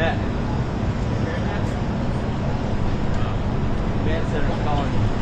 met. Command center's calling you.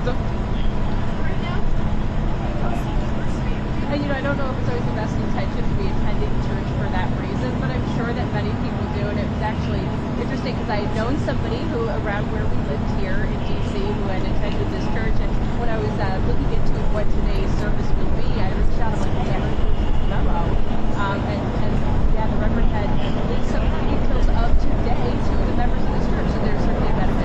awesome. And I don't know if it's always the best intention to be attending church for that reason, but I'm sure that many people do. And it was actually interesting because I had known somebody who, around where we lived here in DC, who had attended this church. And when I was looking into what today's service will be, I reached out, I'm like, okay, I'm going to do this memo. And yeah, the Reverend had released some details of today to the members of this church. So there's certainly a benefit.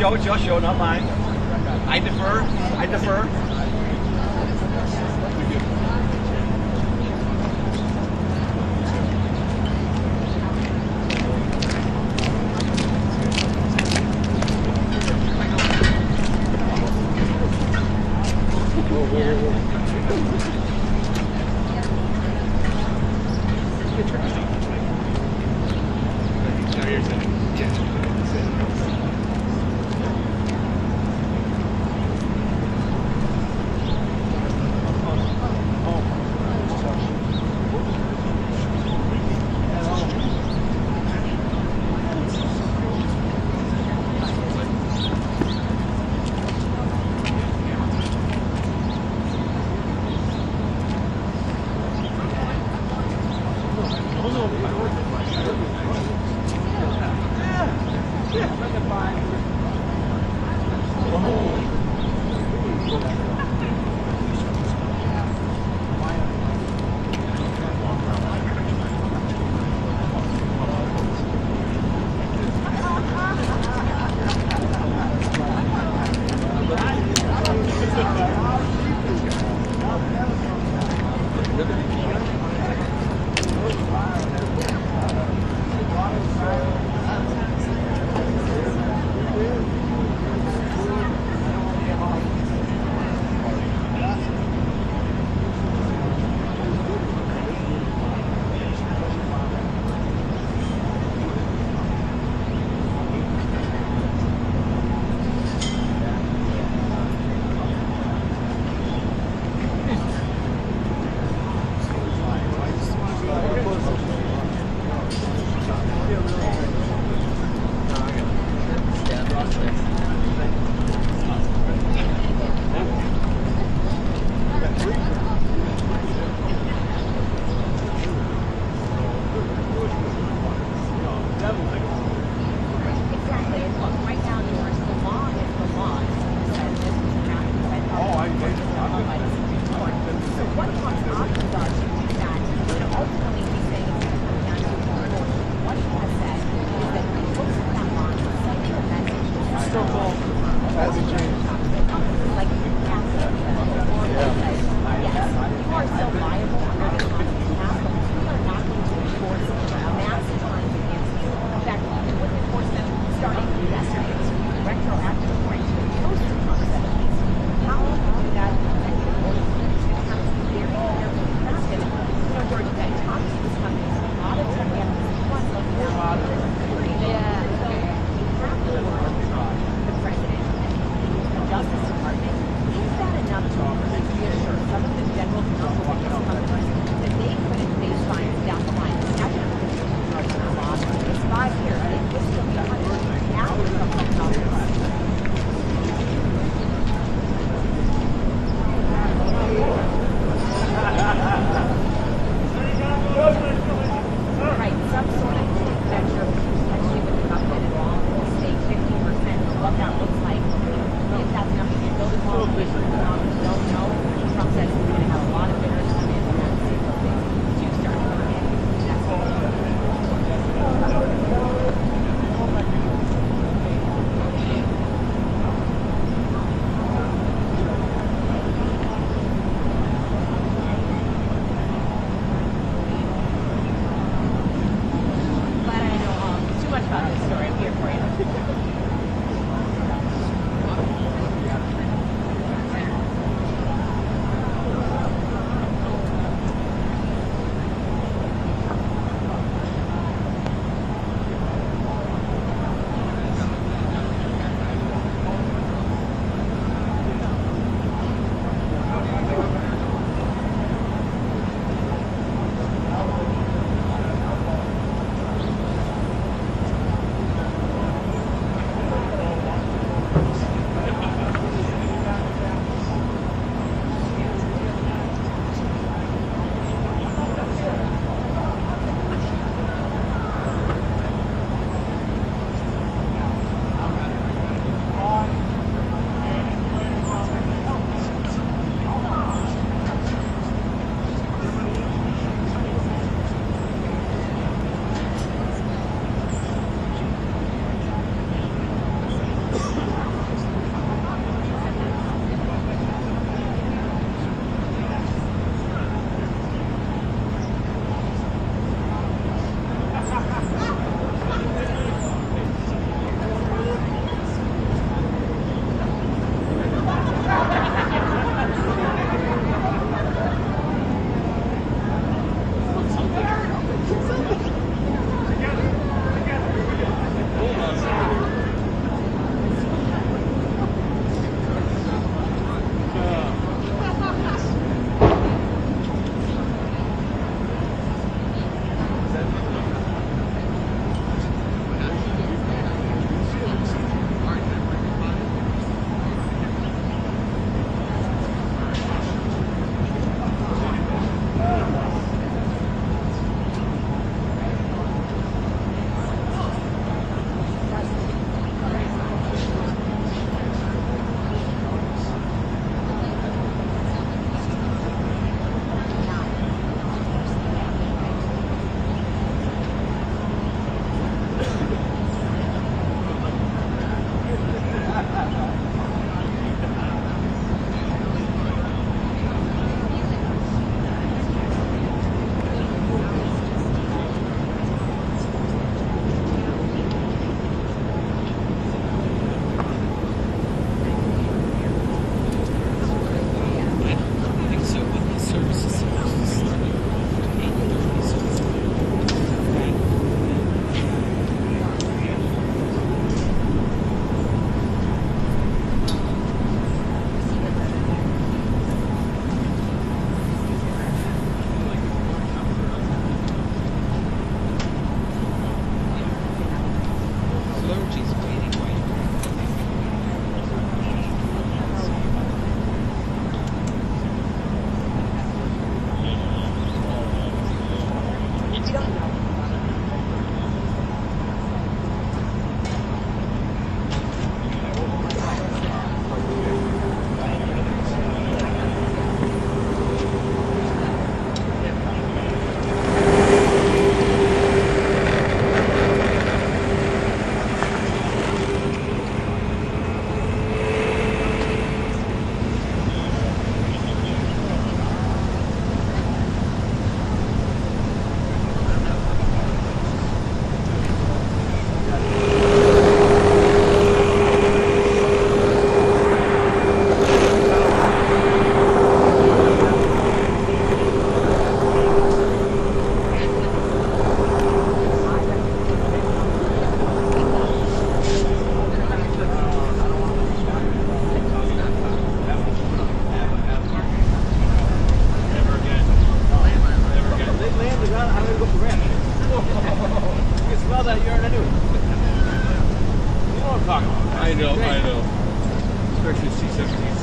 Show, it's your show, not mine. I defer. I defer. Well, I'm gonna go for ranch. You can smell that urine anyway. You know what I'm talking about. I know. Especially C-17s.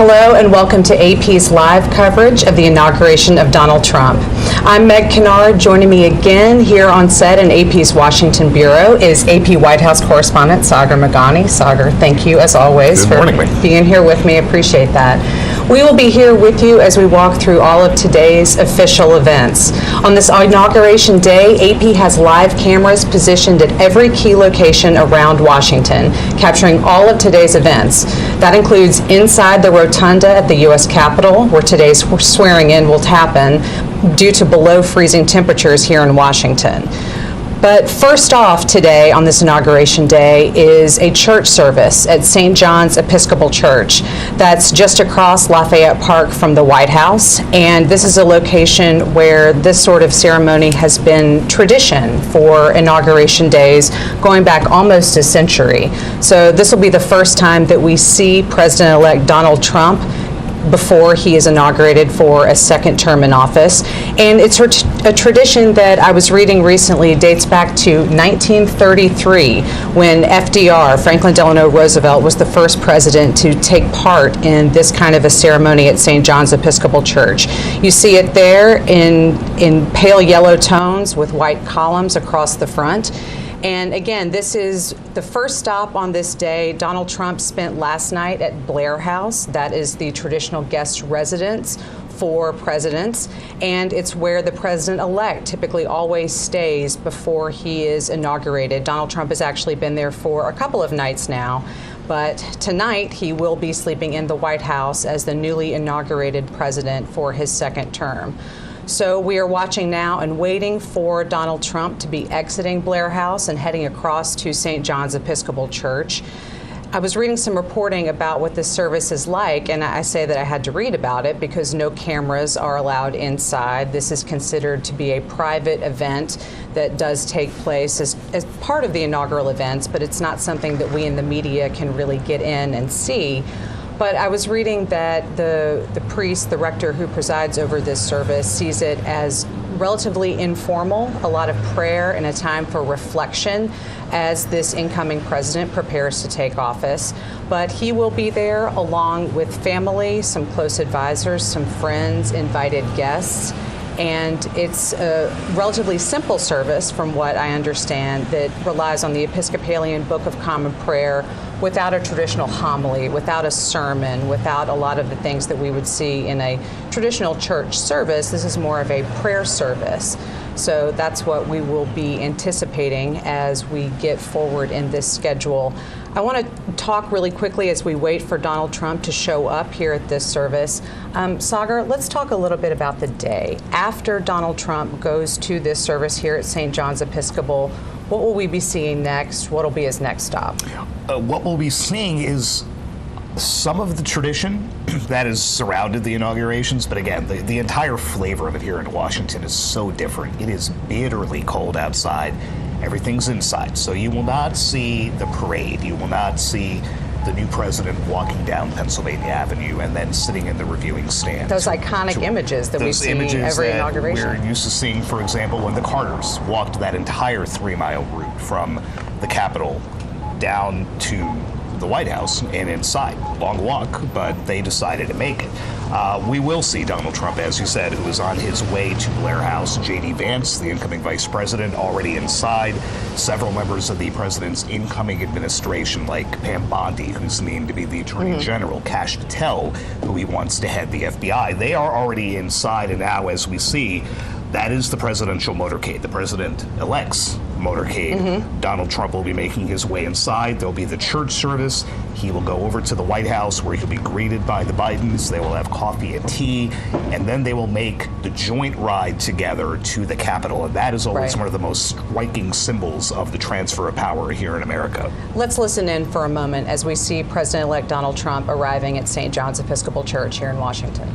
Hello and welcome to AP's live coverage of the inauguration of Donald Trump. I'm Meg Kennard. Joining me again here on set in AP's Washington Bureau is AP White House correspondent Sagar Meghani. Sagar, thank you as always for being here with me. Appreciate that. We will be here with you as we walk through all of today's official events. On this inauguration day, AP has live cameras positioned at every key location around Washington, capturing all of today's events. That includes inside the rotunda at the U.S. Capitol, where today's swearing in will happen due to below freezing temperatures here in Washington. But first off today on this inauguration day is a church service at St. John's Episcopal Church. That's just across Lafayette Park from the White House. And this is a location where this sort of ceremony has been tradition for inauguration days going back almost a century. So this will be the first time that we see President-elect Donald Trump before he is inaugurated for a second term in office. And it's a tradition that I was reading recently dates back to 1933 when FDR, Franklin Delano Roosevelt, was the first president to take part in this kind of a ceremony at St. John's Episcopal Church. You see it there in pale yellow tones with white columns across the front. And again, this is the first stop on this day. Donald Trump spent last night at Blair House. That is the traditional guest residence for presidents, and it's where the president-elect typically always stays before he is inaugurated. Donald Trump has actually been there for a couple of nights now, but tonight he will be sleeping in the White House as the newly inaugurated president for his second term. So we are watching now and waiting for Donald Trump to be exiting Blair House and heading across to St. John's Episcopal Church. I was reading some reporting about what this service is like, and I say that I had to read about it because no cameras are allowed inside. This is considered to be a private event that does take place as part of the inaugural events, but it's not something that we in the media can really get in and see. But I was reading that the priest, the rector who presides over this service, sees it as relatively informal, a lot of prayer and a time for reflection as this incoming president prepares to take office. But he will be there along with family, some close advisors, some friends, invited guests. And it's a relatively simple service, from what I understand, that relies on the Episcopalian Book of Common Prayer without a traditional homily, without a sermon, without a lot of the things that we would see in a traditional church service. This is more of a prayer service. So that's what we will be anticipating as we get forward in this schedule. I want to talk really quickly as we wait for Donald Trump to show up here at this service. Sagar, let's talk a little bit about the day. After Donald Trump goes to this service here at St. John's Episcopal, what will we be seeing next? What will be his next stop? What we'll be seeing is some of the tradition that has surrounded the inaugurations, but again, the entire flavor of it here in Washington is so different. It is bitterly cold outside. Everything's inside. So you will not see the parade. You will not see the new president walking down Pennsylvania Avenue and then sitting in the reviewing stand. Those iconic images that we see every inauguration. We're used to seeing, for example, when the Carters walked that entire 3-mile route from the Capitol down to the White House and inside. Long walk, but they decided to make it. We will see Donald Trump, as you said, who is on his way to Blair House. J.D. Vance, the incoming vice president, already inside. Several members of the president's incoming administration, like Pam Bondi, who's named to be the Attorney General, Kash Patel, who he wants to head the FBI. They are already inside, and now, as we see, that is the presidential motorcade, the president-elect's motorcade. Donald Trump will be making his way inside. There'll be the church service. He will go over to the White House where he'll be greeted by the Bidens. They will have coffee and tea, and then they will make the joint ride together to the Capitol. And that is always one of the most striking symbols of the transfer of power here in America. Let's listen in for a moment as we see President-elect Donald Trump arriving at St. John's Episcopal Church here in Washington.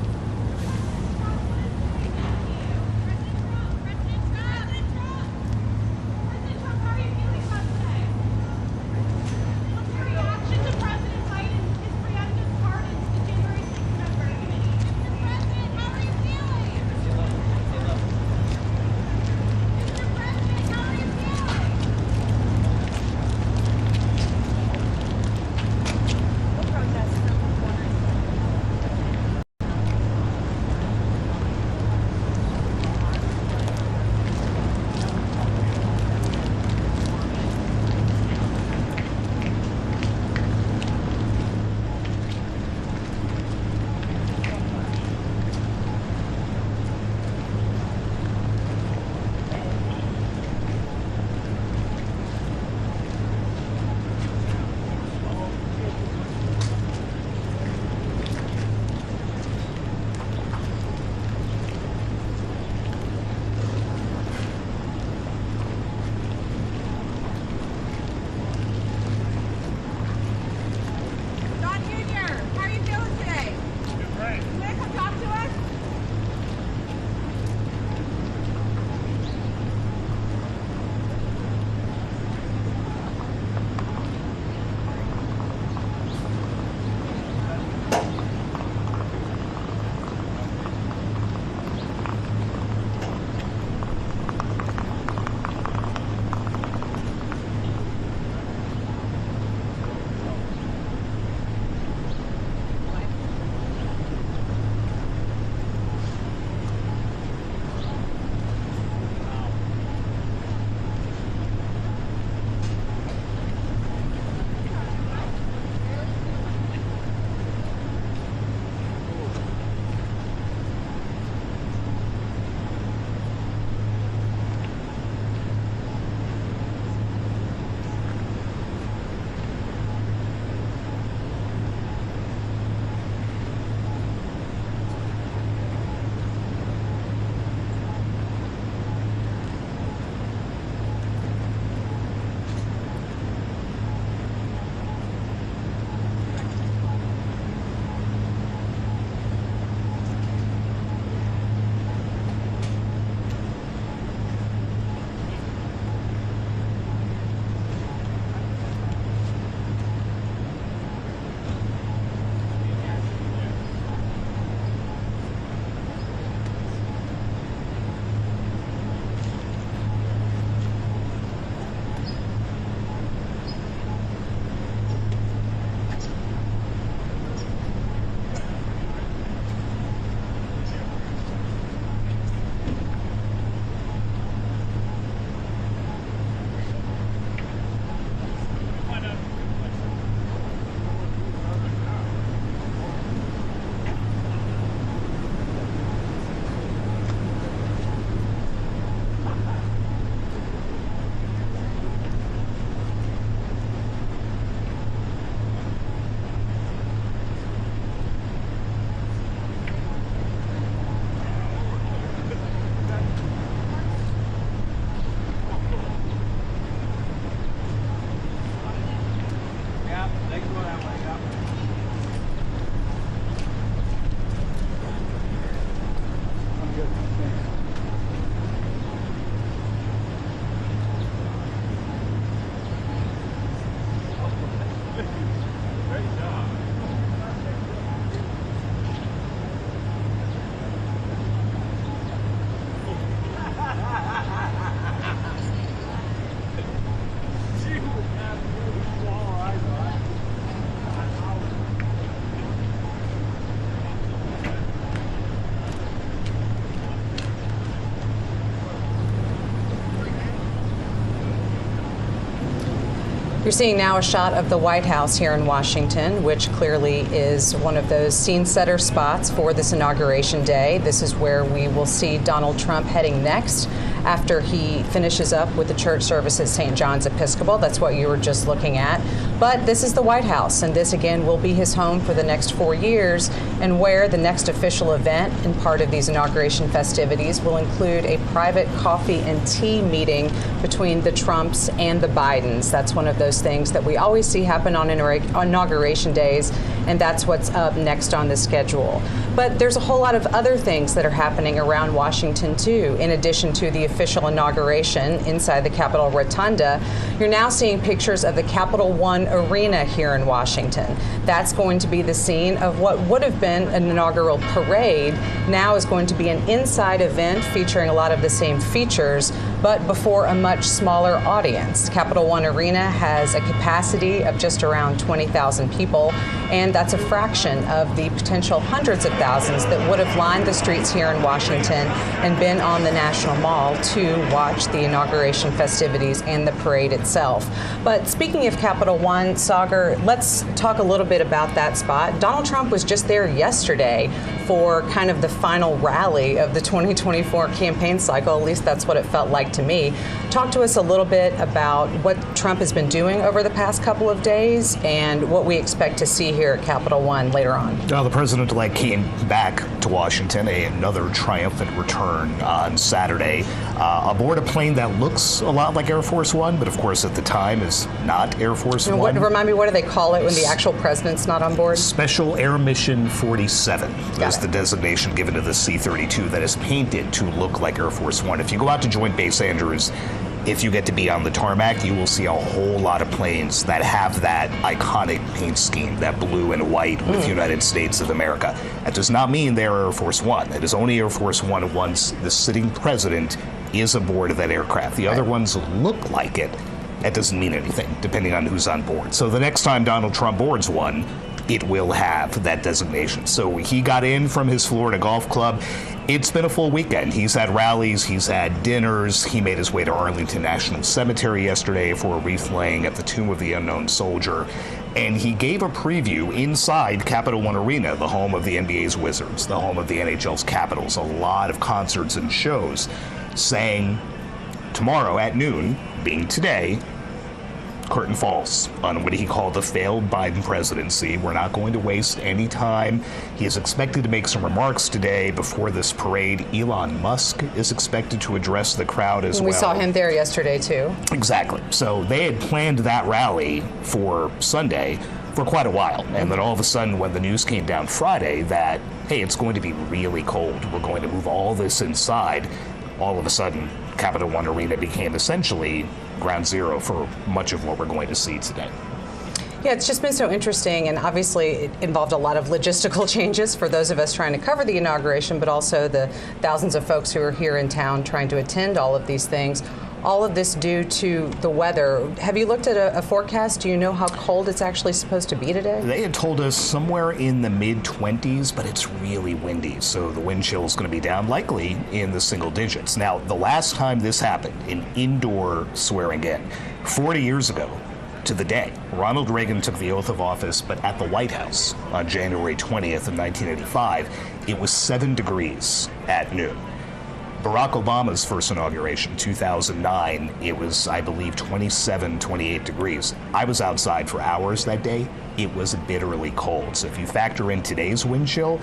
You're seeing now a shot of the White House here in Washington, which clearly is one of those scene-setter spots for this Inauguration Day. This is where we will see Donald Trump heading next after he finishes up with the church service at St. John's Episcopal. That's what you were just looking at. But this is the White House, and this again will be his home for the next 4 years, and where the next official event in part of these inauguration festivities will include a private coffee and tea meeting between the Trumps and the Bidens. That's one of those things that we always see happen on inauguration days, and that's what's up next on the schedule. But there's a whole lot of other things that are happening around Washington too. In addition to the official inauguration inside the Capitol Rotunda, you're now seeing pictures of the Capital One Arena here in Washington. That's going to be the scene of what would have been an inaugural parade. Now is going to be an inside event featuring a lot of the same features, but before a much smaller audience. Capital One Arena has a capacity of just around 20,000 people, and that's a fraction of the potential hundreds of thousands that would have lined the streets here in Washington and been on the National Mall to watch the inauguration festivities and the parade itself. But speaking of Capital One, Sagar, let's talk a little bit about that spot. Donald Trump was just there yesterday for kind of the final rally of the 2024 campaign cycle. At least that's what it felt like to me. Talk to us a little bit about what Trump has been doing over the past couple of days and what we expect to see here at Capital One later on. The president-elect came back to Washington, another triumphant return on Saturday, aboard a plane that looks a lot like Air Force One, but of course at the time is not Air Force One. Remind me, what do they call it when the actual president's not on board? Special Air Mission 47 is the designation given to the C-32 that is painted to look like Air Force One. If you go out to Joint Base Andrews, if you get to be on the tarmac, you will see a whole lot of planes that have that iconic paint scheme, that blue and white with United States of America. That does not mean they're Air Force One. It is only Air Force One once the sitting president is aboard of that aircraft. The other ones look like it. That doesn't mean anything, depending on who's on board. So the next time Donald Trump boards one, it will have that designation. So he got in from his Florida golf club. It's been a full weekend. He's had rallies, he's had dinners. He made his way to Arlington National Cemetery yesterday for a wreath laying at the Tomb of the Unknown Soldier. And he gave a preview inside Capital One Arena, the home of the NBA's Wizards, the home of the NHL's Capitals, a lot of concerts and shows, saying tomorrow at noon, being today, curtain falls on what he called the failed Biden presidency. We're not going to waste any time. He is expected to make some remarks today before this parade. Elon Musk is expected to address the crowd as well. We saw him there yesterday, too. Exactly. So they had planned that rally for Sunday for quite a while. And then all of a sudden, when the news came down Friday that, hey, it's going to be really cold, we're going to move all this inside, all of a sudden, Capital One Arena became essentially ground zero for much of what we're going to see today. Yeah, it's just been so interesting, and obviously it involved a lot of logistical changes for those of us trying to cover the inauguration, but also the thousands of folks who are here in town trying to attend all of these things. All of this due to the weather. Have you looked at a forecast? Do you know how cold it's actually supposed to be today? They had told us somewhere in the mid-20s, but it's really windy, so the wind chill is going to be down likely in the single digits. Now, the last time this happened, an indoor swearing in, 40 years ago to the day, Ronald Reagan took the oath of office, but at the White House on January 20th of 1985, it was 7 degrees at noon. Barack Obama's first inauguration, 2009, it was, I believe, 27, 28 degrees. I was outside for hours that day. It was bitterly cold. So if you factor in today's wind chill,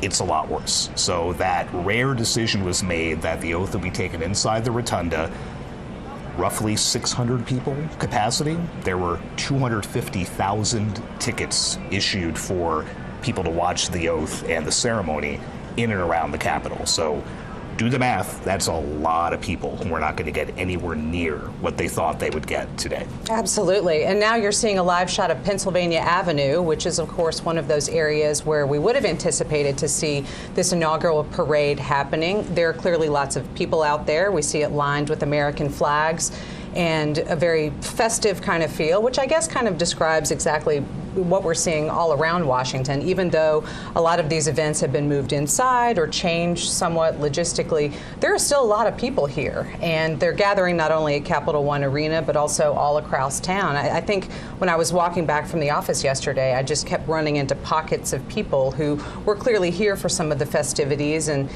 it's a lot worse. So that rare decision was made that the oath will be taken inside the rotunda. Roughly 600 people capacity. There were 250,000 tickets issued for people to watch the oath and the ceremony in and around the Capitol. So do the math, that's a lot of people who are not going to get anywhere near what they thought they would get today. Absolutely. And now you're seeing a live shot of Pennsylvania Avenue, which is, of course, one of those areas where we would have anticipated to see this inaugural parade happening. There are clearly lots of people out there. We see it lined with American flags and a very festive kind of feel, which I guess kind of describes exactly what we're seeing all around Washington. Even though a lot of these events have been moved inside or changed somewhat logistically, there are still a lot of people here, and they're gathering not only at Capital One Arena, but also all across town. I think when I was walking back from the office yesterday, I just kept running into pockets of people who were clearly here for some of the festivities, and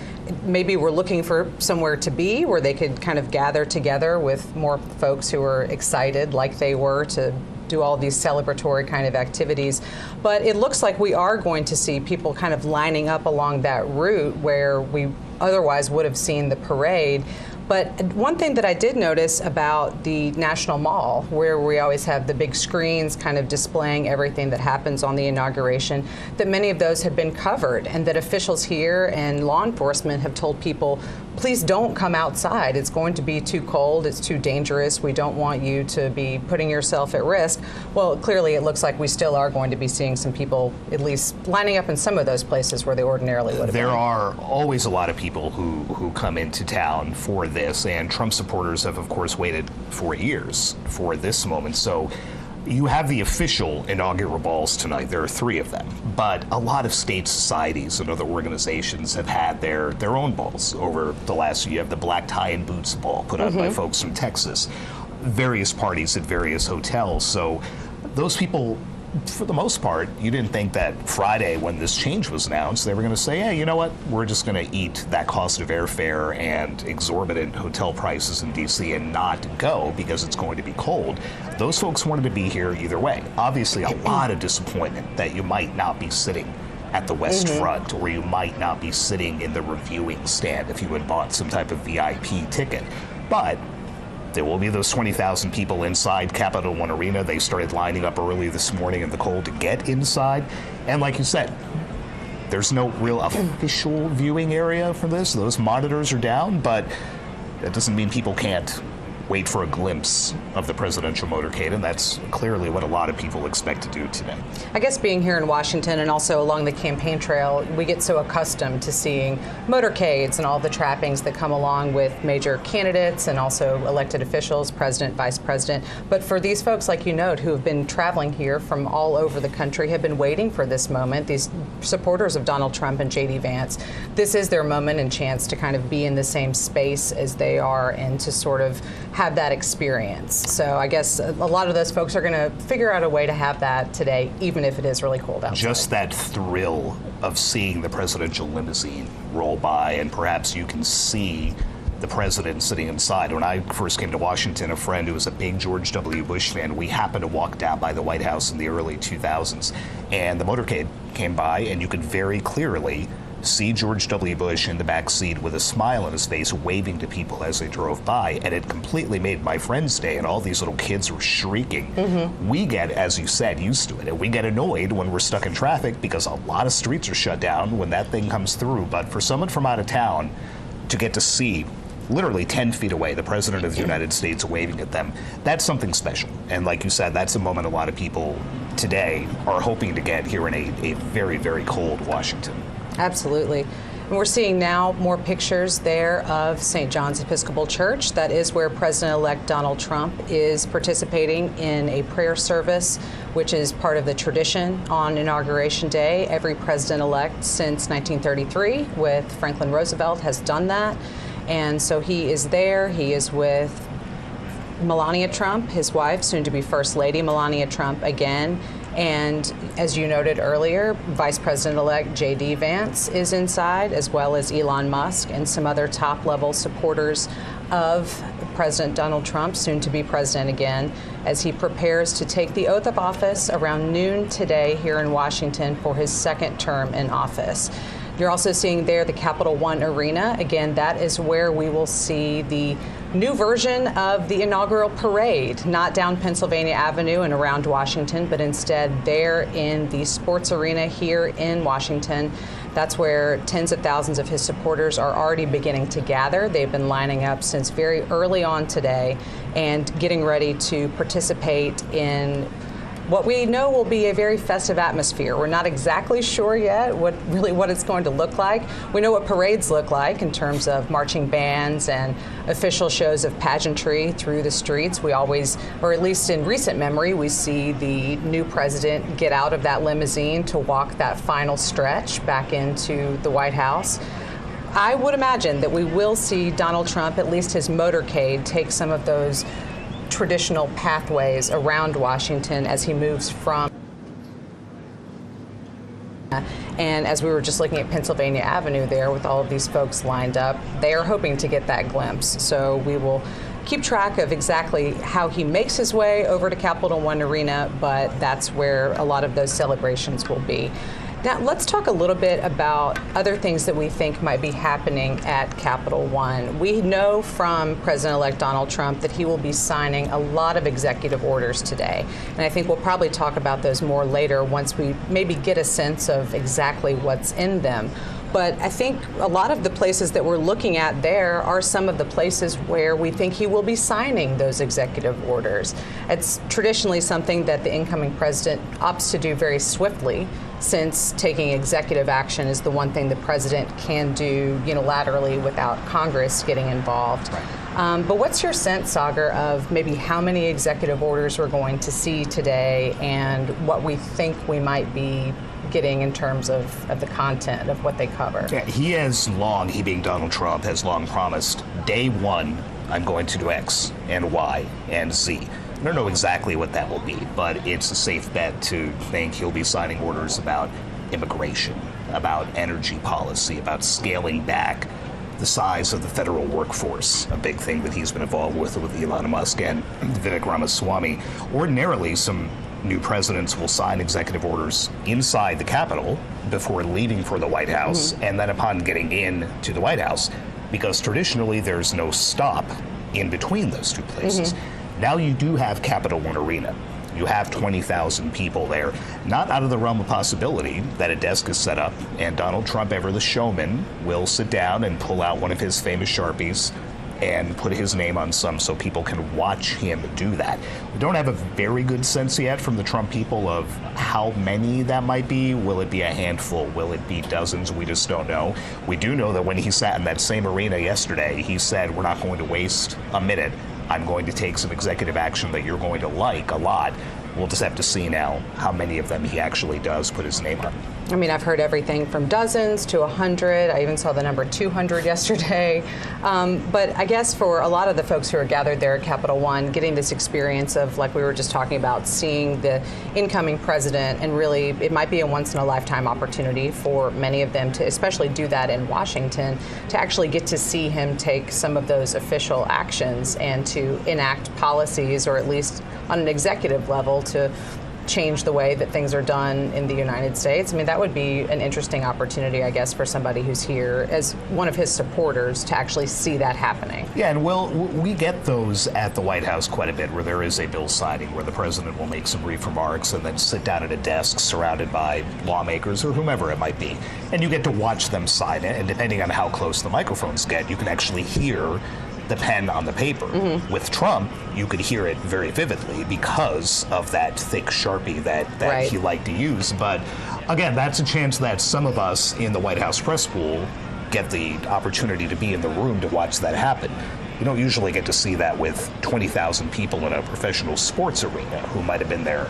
maybe were looking for somewhere to be where they could kind of gather together with more folks who were excited like they were to do all these celebratory kind of activities. But it looks like we are going to see people kind of lining up along that route where we otherwise would have seen the parade. But one thing that I did notice about the National Mall, where we always have the big screens kind of displaying everything that happens on the inauguration, that many of those had been covered, and that officials here and law enforcement have told people, please don't come outside. It's going to be too cold. It's too dangerous. We don't want you to be putting yourself at risk. Well, clearly it looks like we still are going to be seeing some people at least lining up in some of those places where they ordinarily would have been. There are always a lot of people who come into town for this, and Trump supporters have, of course, waited for years for this moment. So you have the official inaugural balls tonight. There are 3 of them. But a lot of state societies and other organizations have had their own balls over the last year. You have the Black Tie and Boots ball put on by folks from Texas, various parties at various hotels. So those people, for the most part, you didn't think that Friday, when this change was announced, they were going to say, hey, you know what, we're just going to eat that cost of airfare and exorbitant hotel prices in D.C. and not go because it's going to be cold. Those folks wanted to be here either way. Obviously, a lot of disappointment that you might not be sitting at the West Front, or you might not be sitting in the reviewing stand if you had bought some type of VIP ticket. But there will be those 20,000 people inside Capital One Arena. They started lining up early this morning in the cold to get inside. And like you said, there's no real official viewing area for this. Those monitors are down, but that doesn't mean people can't wait for a glimpse of the presidential motorcade, and that's clearly what a lot of people expect to do today. I guess being here in Washington and also along the campaign trail, we get so accustomed to seeing motorcades and all the trappings that come along with major candidates and also elected officials, president, vice president. But for these folks, like you note, who have been traveling here from all over the country, have been waiting for this moment, these supporters of Donald Trump and J.D. Vance, this is their moment and chance to kind of be in the same space as they are and to sort of have that experience. So I guess a lot of those folks are going to figure out a way to have that today, even if it is really cold outside. Just that thrill of seeing the presidential limousine roll by, and perhaps you can see the president sitting inside. When I first came to Washington, a friend who was a big George W. Bush fan, we happened to walk down by the White House in the early 2000s, and the motorcade came by, and you could very clearly see George W. Bush in the back seat with a smile on his face, waving to people as they drove by, and it completely made my friend's day, and all these little kids were shrieking. We get, as you said, used to it, and we get annoyed when we're stuck in traffic because a lot of streets are shut down when that thing comes through. But for someone from out of town to get to see literally 10 feet away the President of the United States waving at them, that's something special. And like you said, that's a moment a lot of people today are hoping to get here in a very, very cold Washington. Absolutely. And we're seeing now more pictures there of St. John's Episcopal Church. That is where President-elect Donald Trump is participating in a prayer service, which is part of the tradition on Inauguration Day. Every president-elect since 1933 with Franklin Roosevelt has done that. And so he is there. He is with Melania Trump, his wife, soon to be First Lady Melania Trump again. And as you noted earlier, Vice President-elect J.D. Vance is inside, as well as Elon Musk and some other top-level supporters of President Donald Trump, soon to be president again, as he prepares to take the oath of office around noon today here in Washington for his second term in office. You're also seeing there the Capital One Arena. Again, that is where we will see the new version of the inaugural parade, not down Pennsylvania Avenue and around Washington, but instead there in the sports arena here in Washington. That's where tens of thousands of his supporters are already beginning to gather. They've been lining up since very early on today and getting ready to participate in what we know will be a very festive atmosphere. We're not exactly sure yet what it's going to look like. We know what parades look like in terms of marching bands and official shows of pageantry through the streets. We always, or at least in recent memory, we see the new president get out of that limousine to walk that final stretch back into the White House. I would imagine that we will see Donald Trump, at least his motorcade, take some of those traditional pathways around Washington as he moves from. And as we were just looking at Pennsylvania Avenue there with all of these folks lined up, they are hoping to get that glimpse. So we will keep track of exactly how he makes his way over to Capital One Arena, but that's where a lot of those celebrations will be. Now, let's talk a little bit about other things that we think might be happening at Capital One. We know from President-elect Donald Trump that he will be signing a lot of executive orders today. And I think we'll probably talk about those more later once we maybe get a sense of exactly what's in them. But I think a lot of the places that we're looking at there are some of the places where we think he will be signing those executive orders. It's traditionally something that the incoming president opts to do very swiftly, since taking executive action is the one thing the president can do unilaterally without Congress getting involved. Right. But what's your sense, Sagar, of maybe how many executive orders we're going to see today and what we think we might be getting in terms of the content of what they cover? Yeah, he being Donald Trump, has long promised, day one, I'm going to do X and Y and Z. I don't know exactly what that will be, but it's a safe bet to think he'll be signing orders about immigration, about energy policy, about scaling back the size of the federal workforce, a big thing that he's been involved with Elon Musk and Vivek Ramaswamy. Ordinarily, some new presidents will sign executive orders inside the Capitol before leaving for the White House, and then upon getting into the White House, because traditionally there's no stop in between those two places. Now you do have Capital One Arena. You have 20,000 people there. Not out of the realm of possibility that a desk is set up and Donald Trump, ever the showman, will sit down and pull out one of his famous Sharpies and put his name on some so people can watch him do that. We don't have a very good sense yet from the Trump people of how many that might be. Will it be a handful? Will it be dozens? We just don't know. We do know that when he sat in that same arena yesterday, he said, we're not going to waste a minute. I'm going to take some executive action that you're going to like a lot. We'll just have to see now how many of them he actually does put his name on. I mean, I've heard everything from dozens to 100. I even saw the number 200 yesterday. But I guess for a lot of the folks who are gathered there at Capital One, getting this experience of, like we were just talking about, seeing the incoming president, and really it might be a once-in-a-lifetime opportunity for many of them to especially do that in Washington, to actually get to see him take some of those official actions and to enact policies, or at least on an executive level, to change the way that things are done in the United States. I mean, that would be an interesting opportunity, I guess, for somebody who's here as one of his supporters to actually see that happening. Yeah, and we get those at the White House quite a bit, where there is a bill signing where the president will make some brief remarks and then sit down at a desk surrounded by lawmakers or whomever it might be. And you get to watch them sign it, and depending on how close the microphones get, you can actually hear the pen on the paper. With Trump, you could hear it very vividly because of that thick Sharpie that right. he liked to use. But again, that's a chance that some of us in the White House press pool get the opportunity to be in the room to watch that happen. You don't usually get to see that with 20,000 people in a professional sports arena who might have been there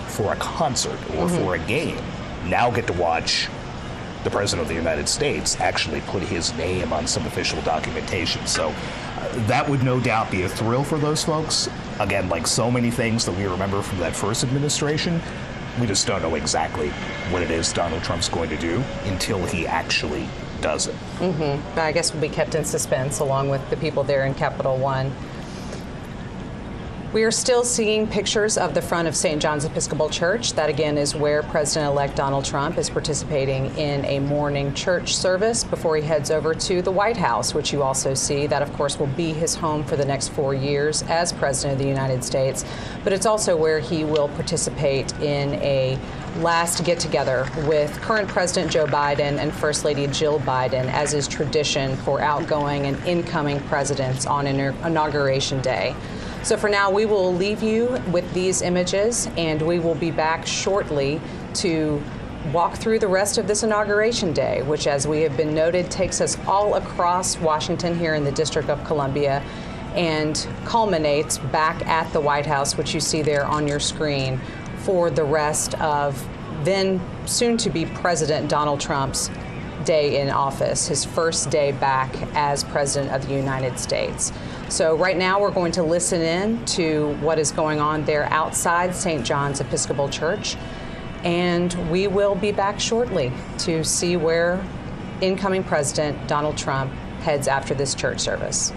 for a concert or for a game. Now get to watch the President of the United States actually put his name on some official documentation. So that would no doubt be a thrill for those folks. Again, like so many things that we remember from that first administration, we just don't know exactly what it is Donald Trump's going to do until he actually does it. But I guess we'll be kept in suspense along with the people there in Capital One. We are still seeing pictures of the front of St. John's Episcopal Church. That, again, is where President-elect Donald Trump is participating in a morning church service before he heads over to the White House, which you also see. That, of course, will be his home for the next 4 years as President of the United States. But it's also where he will participate in a last get-together with current President Joe Biden and First Lady Jill Biden, as is tradition for outgoing and incoming presidents on Inauguration Day. So for now, we will leave you with these images, and we will be back shortly to walk through the rest of this Inauguration Day, which, as we have been noted, takes us all across Washington here in the District of Columbia and culminates back at the White House, which you see there on your screen, for the rest of then soon-to-be President Donald Trump's day in office, his first day back as President of the United States. So right now we're going to listen in to what is going on there outside St. John's Episcopal Church, and we will be back shortly to see where incoming President Donald Trump heads after this church service.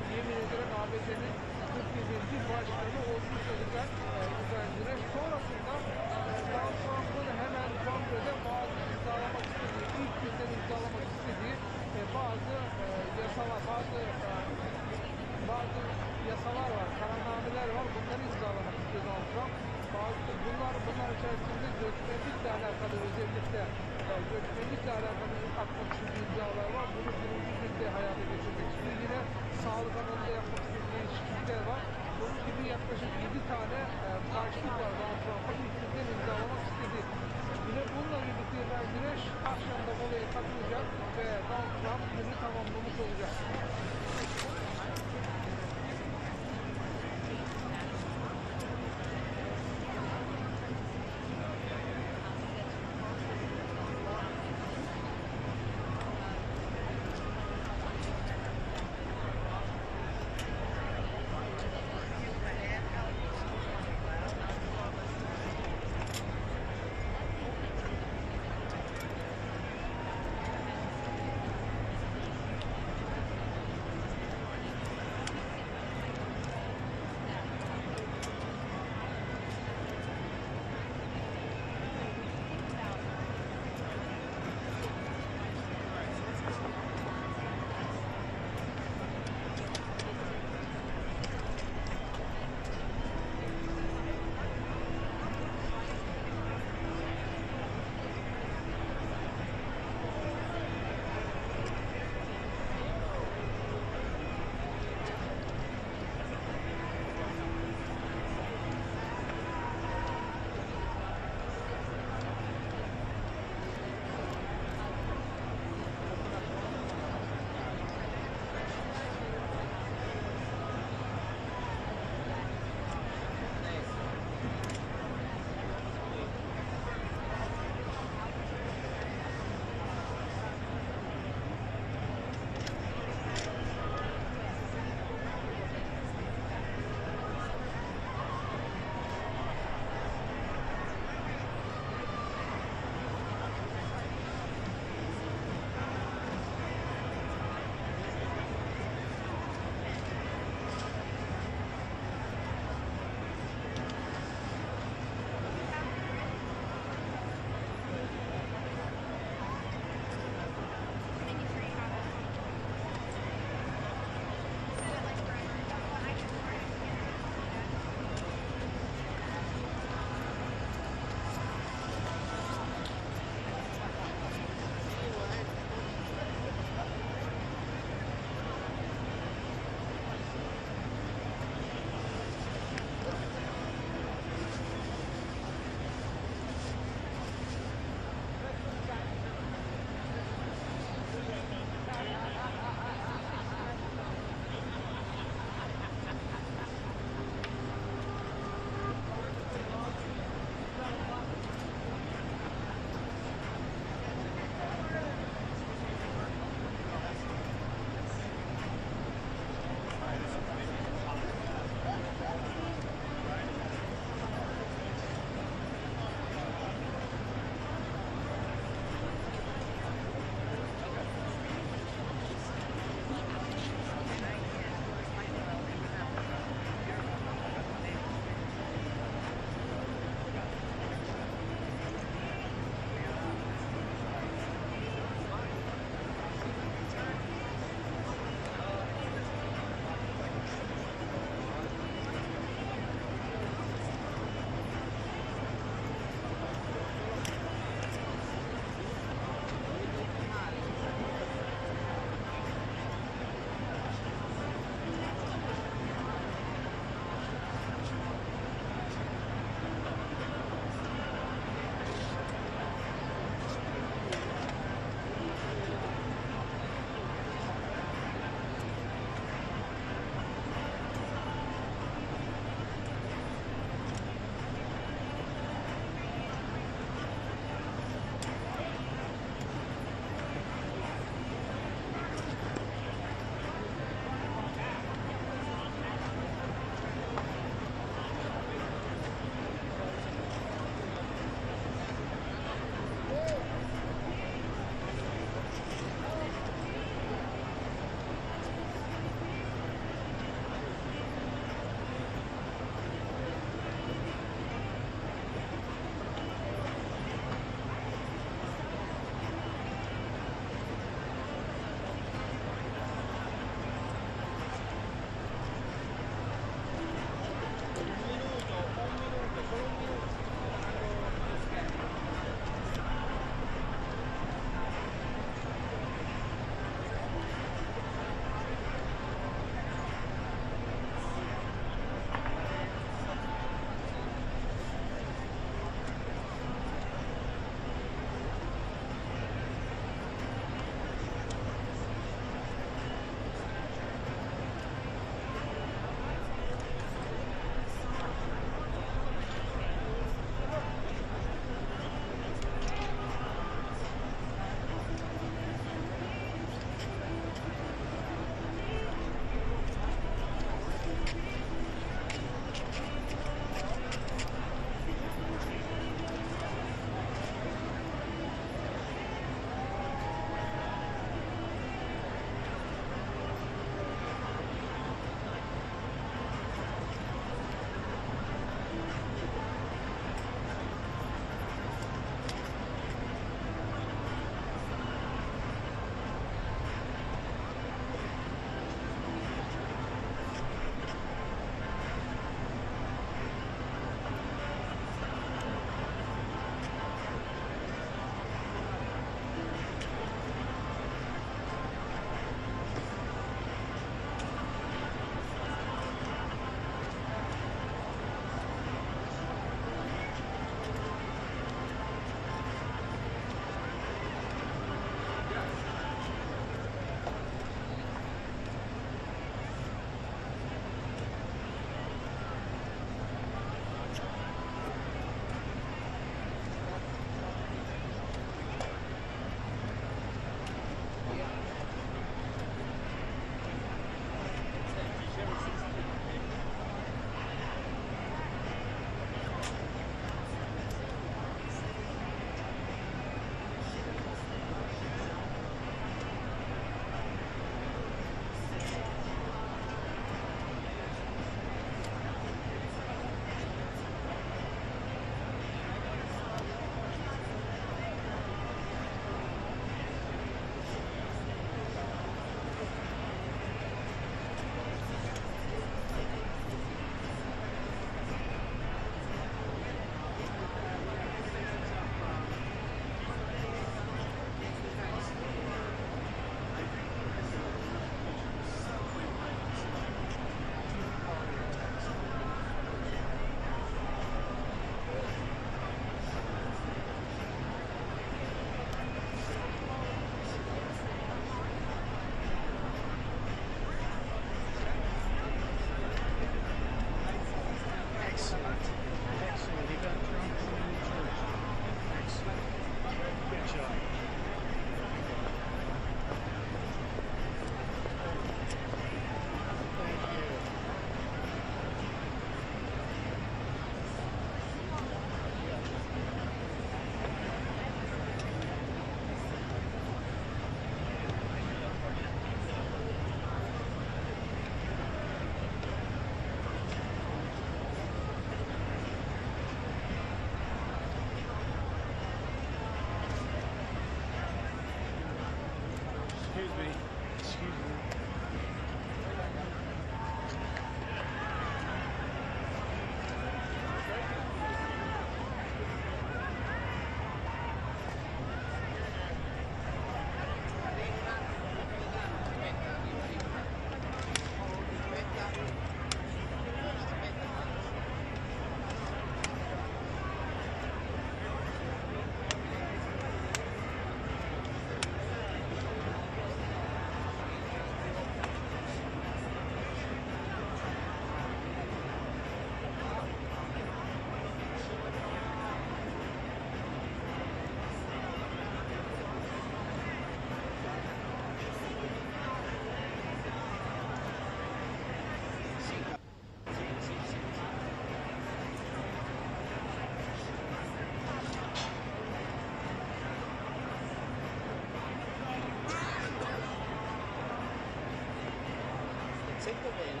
Molto bene.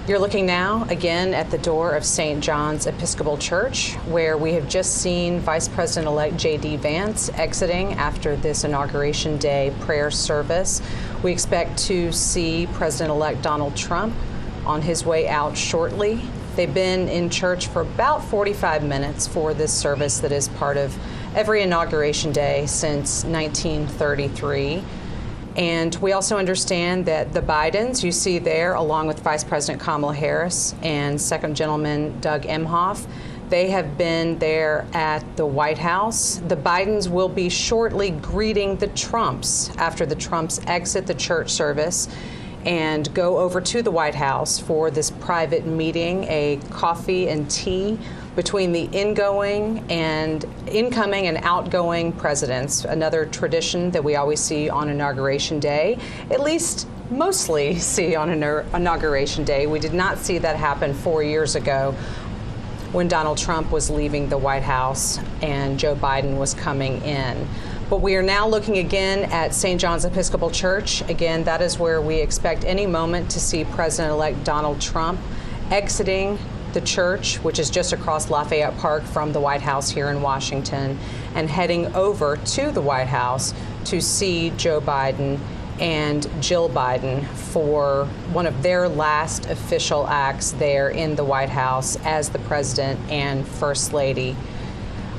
You're looking now again at the door of St. John's Episcopal Church, where we have just seen Vice President-elect J.D. Vance exiting after this Inauguration Day prayer service. We expect to see President-elect Donald Trump on his way out shortly. They've been in church for about 45 minutes for this service that is part of every Inauguration Day since 1933. And we also understand that the Bidens, you see there, along with Vice President Kamala Harris and Second Gentleman Doug Emhoff, they have been there at the White House. The Bidens will be shortly greeting the Trumps after the Trumps exit the church service and go over to the White House for this private meeting, a coffee and tea between the incoming and outgoing presidents, another tradition that we always see on Inauguration Day, at least mostly see on Inauguration Day. We did not see that happen 4 years ago when Donald Trump was leaving the White House and Joe Biden was coming in. But we are now looking again at St. John's Episcopal Church. Again, that is where we expect any moment to see President-elect Donald Trump exiting the church, which is just across Lafayette Park from the White House here in Washington, and heading over to the White House to see Joe Biden and Jill Biden for one of their last official acts there in the White House as the President and First Lady.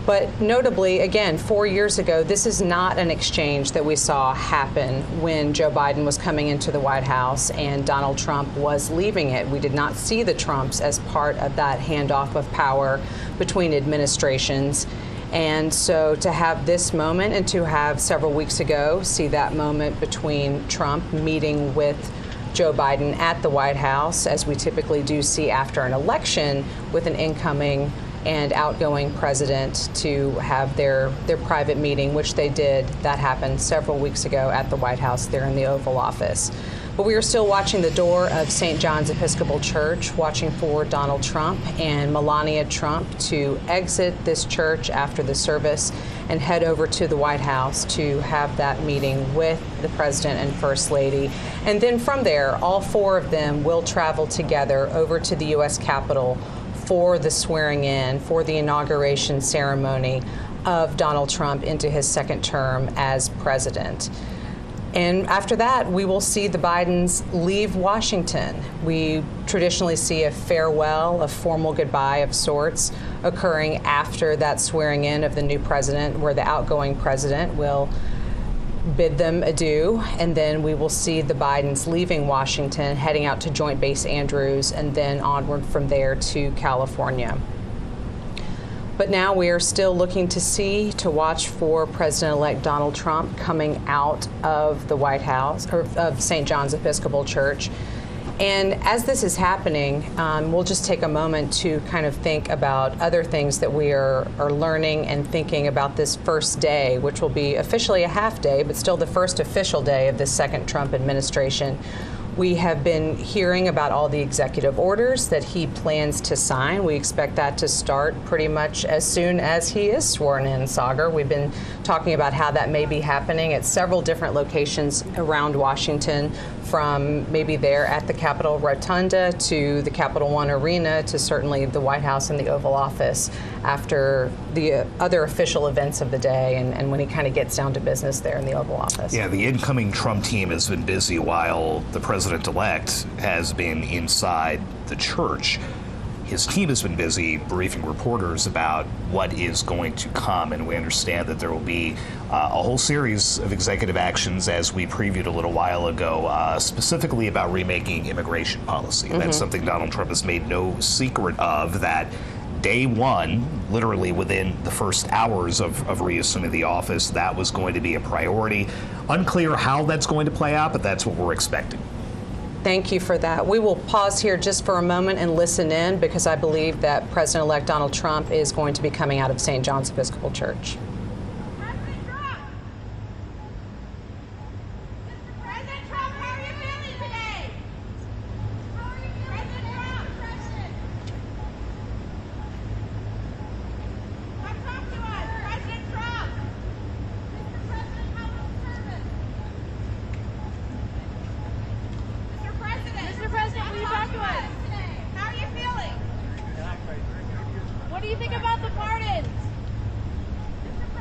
But notably, again, 4 years ago, this is not an exchange that we saw happen when Joe Biden was coming into the White House and Donald Trump was leaving it. We did not see the Trumps as part of that handoff of power between administrations. And so to have this moment and to have several weeks ago see that moment between Trump meeting with Joe Biden at the White House, as we typically do see after an election with an incoming and outgoing president to have their private meeting, which they did. That happened several weeks ago at the White House there in the Oval Office. But we are still watching the door of St. John's Episcopal Church, watching for Donald Trump and Melania Trump to exit this church after the service and head over to the White House to have that meeting with the President and First Lady. And then from there, all four of them will travel together over to the U.S. Capitol for the swearing in, for the inauguration ceremony of Donald Trump into his second term as president. And after that, we will see the Bidens leave Washington. We traditionally see a farewell, a formal goodbye of sorts occurring after that swearing in of the new president, where the outgoing president will bid them adieu, and then we will see the Bidens leaving Washington, heading out to Joint Base Andrews, and then onward from there to California. But now we are still looking to watch for President-elect Donald Trump coming out of the White House, or of St. John's Episcopal Church, And as this is happening, we'll just take a moment to kind of think about other things that we are learning and thinking about this first day, which will be officially a half day, but still the first official day of the second Trump administration. We have been hearing about all the executive orders that he plans to sign. We expect that to start pretty much as soon as he is sworn in, Sagar. We've been talking about how that may be happening at several different locations around Washington, from maybe there at the Capitol Rotunda to the Capital One Arena to certainly the White House and the Oval Office after the other official events of the day and when he kind of gets down to business there in the Oval Office. Yeah, the incoming Trump team has been busy while the president-elect has been inside the church. His team has been busy briefing reporters about what is going to come, and we understand that there will be a whole series of executive actions, as we previewed a little while ago, specifically about remaking immigration policy. That's something Donald Trump has made no secret of, that day one, literally within the first hours of reassuming the office, that was going to be a priority. Unclear how that's going to play out, but that's what we're expecting. Thank you for that. We will pause here just for a moment and listen in, because I believe that President-elect Donald Trump is going to be coming out of St. John's Episcopal Church. President Trump! President Trump, how are you feeling today? How are you feeling, President Trump? Come talk to us, President Trump! Mr. President, how was service? Mr. President, will you talk to us? How are you feeling? What do you think about the pardons? Mr.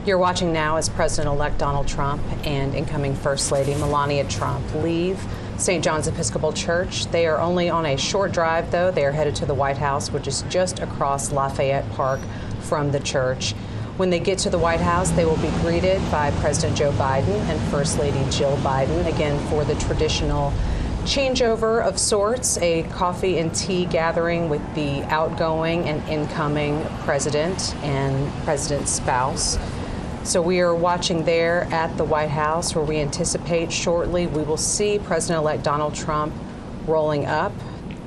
You're watching now as President-elect Donald Trump and incoming First Lady Melania Trump leave St. John's Episcopal Church. They are only on a short drive, though. They are headed to the White House, which is just across Lafayette Park from the church. When they get to the White House, they will be greeted by President Joe Biden and First Lady Jill Biden, again for the traditional changeover of sorts, a coffee and tea gathering with the outgoing and incoming president and president's spouse. So we are watching there at the White House, where we anticipate shortly we will see President-elect Donald Trump rolling up.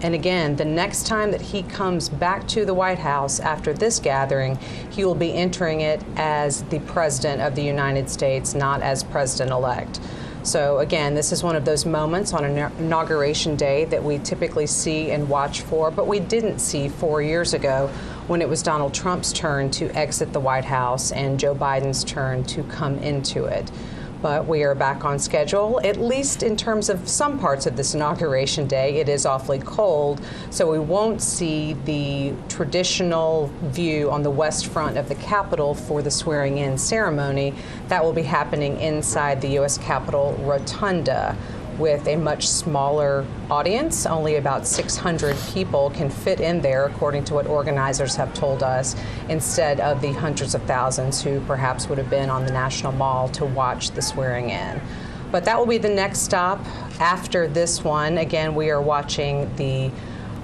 And again, the next time that he comes back to the White House after this gathering, he will be entering it as the President of the United States, not as President-elect. So again, this is one of those moments on Inauguration Day that we typically see and watch for, but we didn't see 4 years ago when it was Donald Trump's turn to exit the White House and Joe Biden's turn to come into it. But we are back on schedule, at least in terms of some parts of this Inauguration Day. It is awfully cold, so we won't see the traditional view on the west front of the Capitol for the swearing-in ceremony. That will be happening inside the U.S. Capitol Rotunda, with a much smaller audience. Only about 600 people can fit in there, according to what organizers have told us, instead of the hundreds of thousands who perhaps would have been on the National Mall to watch the swearing in. But that will be the next stop after this one. Again, we are watching the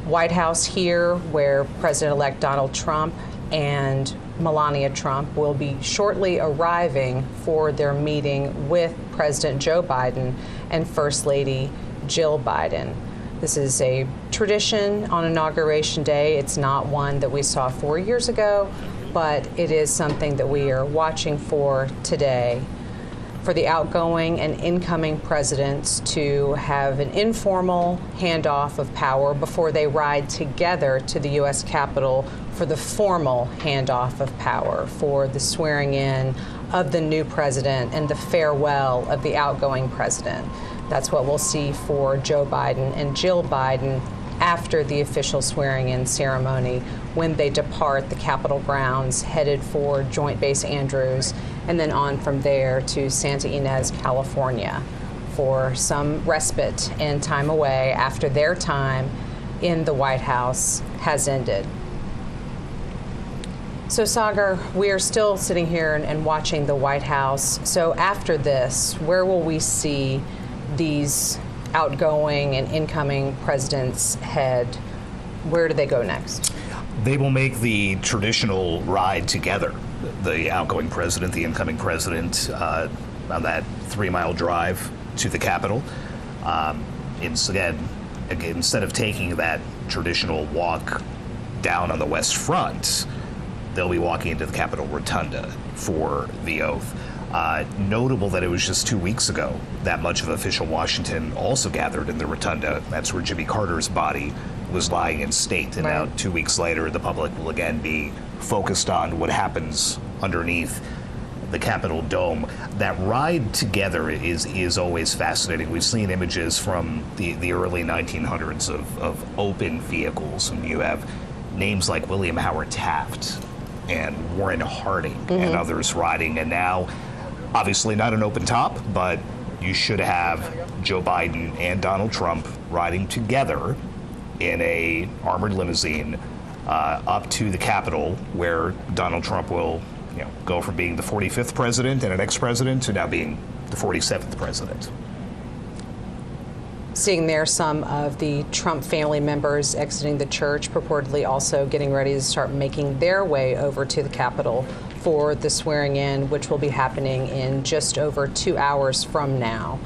White House here, where President-elect Donald Trump and Melania Trump will be shortly arriving for their meeting with President Joe Biden and First Lady Jill Biden. This is a tradition on Inauguration Day. It's not one that we saw 4 years ago, but it is something that we are watching for today, for the outgoing and incoming presidents to have an informal handoff of power before they ride together to the U.S. Capitol for the formal handoff of power, for the swearing in of the new president and the farewell of the outgoing president. That's what we'll see for Joe Biden and Jill Biden after the official swearing-in ceremony, when they depart the Capitol grounds, headed for Joint Base Andrews, and then on from there to Santa Ynez, California, for some respite and time away after their time in the White House has ended. So, Sagar, we are still sitting here and watching the White House. So after this, where will we see these outgoing and incoming presidents head? Where do they go next? They will make the traditional ride together, the outgoing president, the incoming president, on that 3-mile drive to the Capitol. Instead of taking that traditional walk down on the West Front, they'll be walking into the Capitol Rotunda for the oath. Notable that it was just 2 weeks ago that much of official Washington also gathered in the Rotunda. That's where Jimmy Carter's body was lying in state. And now 2 weeks later, the public will again be focused on what happens underneath the Capitol dome. That ride together is always fascinating. We've seen images from the early 1900s of open vehicles, and you have names like William Howard Taft and Warren Harding and others riding. And now, obviously not an open top, but you should have Joe Biden and Donald Trump riding together in a armored limousine up to the Capitol, where Donald Trump will go from being the 45th president and an ex-president to now being the 47th president. Seeing there some of the Trump family members exiting the church, purportedly also getting ready to start making their way over to the Capitol for the swearing in, which will be happening in just over 2 hours from now.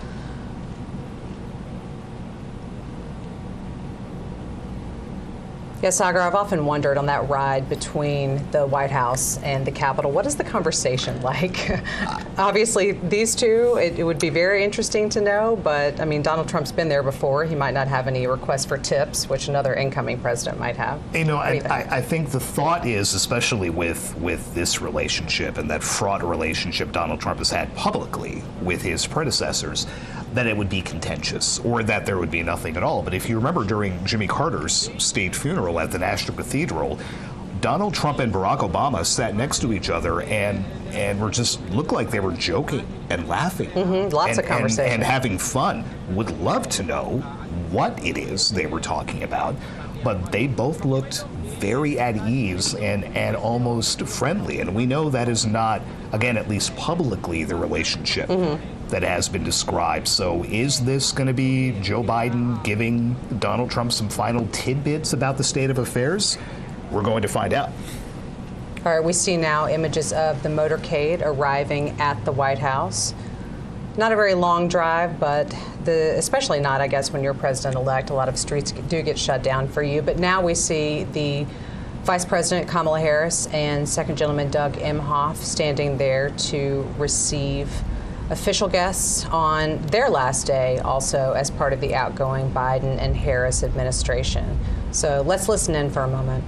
Yes, Sagar, I've often wondered on that ride between the White House and the Capitol, what is the conversation like? Obviously, these two, it would be very interesting to know, but I mean, Donald Trump's been there before. He might not have any requests for tips, which another incoming president might have. I think the thought is, especially with this relationship and that fraught relationship Donald Trump has had publicly with his predecessors, that it would be contentious or that there would be nothing at all. But if you remember during Jimmy Carter's state funeral at the National Cathedral, Donald Trump and Barack Obama sat next to each other and were just looked like they were joking and laughing. Lots of conversation. And having fun. Would love to know what it is they were talking about, but they both looked very at ease and almost friendly. And we know that is not, again, at least publicly, the relationship that has been described. So is this going to be Joe Biden giving Donald Trump some final tidbits about the state of affairs? We're going to find out. All right, we see now images of the motorcade arriving at the White House. Not a very long drive, but especially not, I guess, when you're president-elect. A lot of streets do get shut down for you. But now we see the Vice President Kamala Harris and Second Gentleman Doug Emhoff standing there to receive official guests on their last day, also as part of the outgoing Biden and Harris administration. So let's listen in for a moment.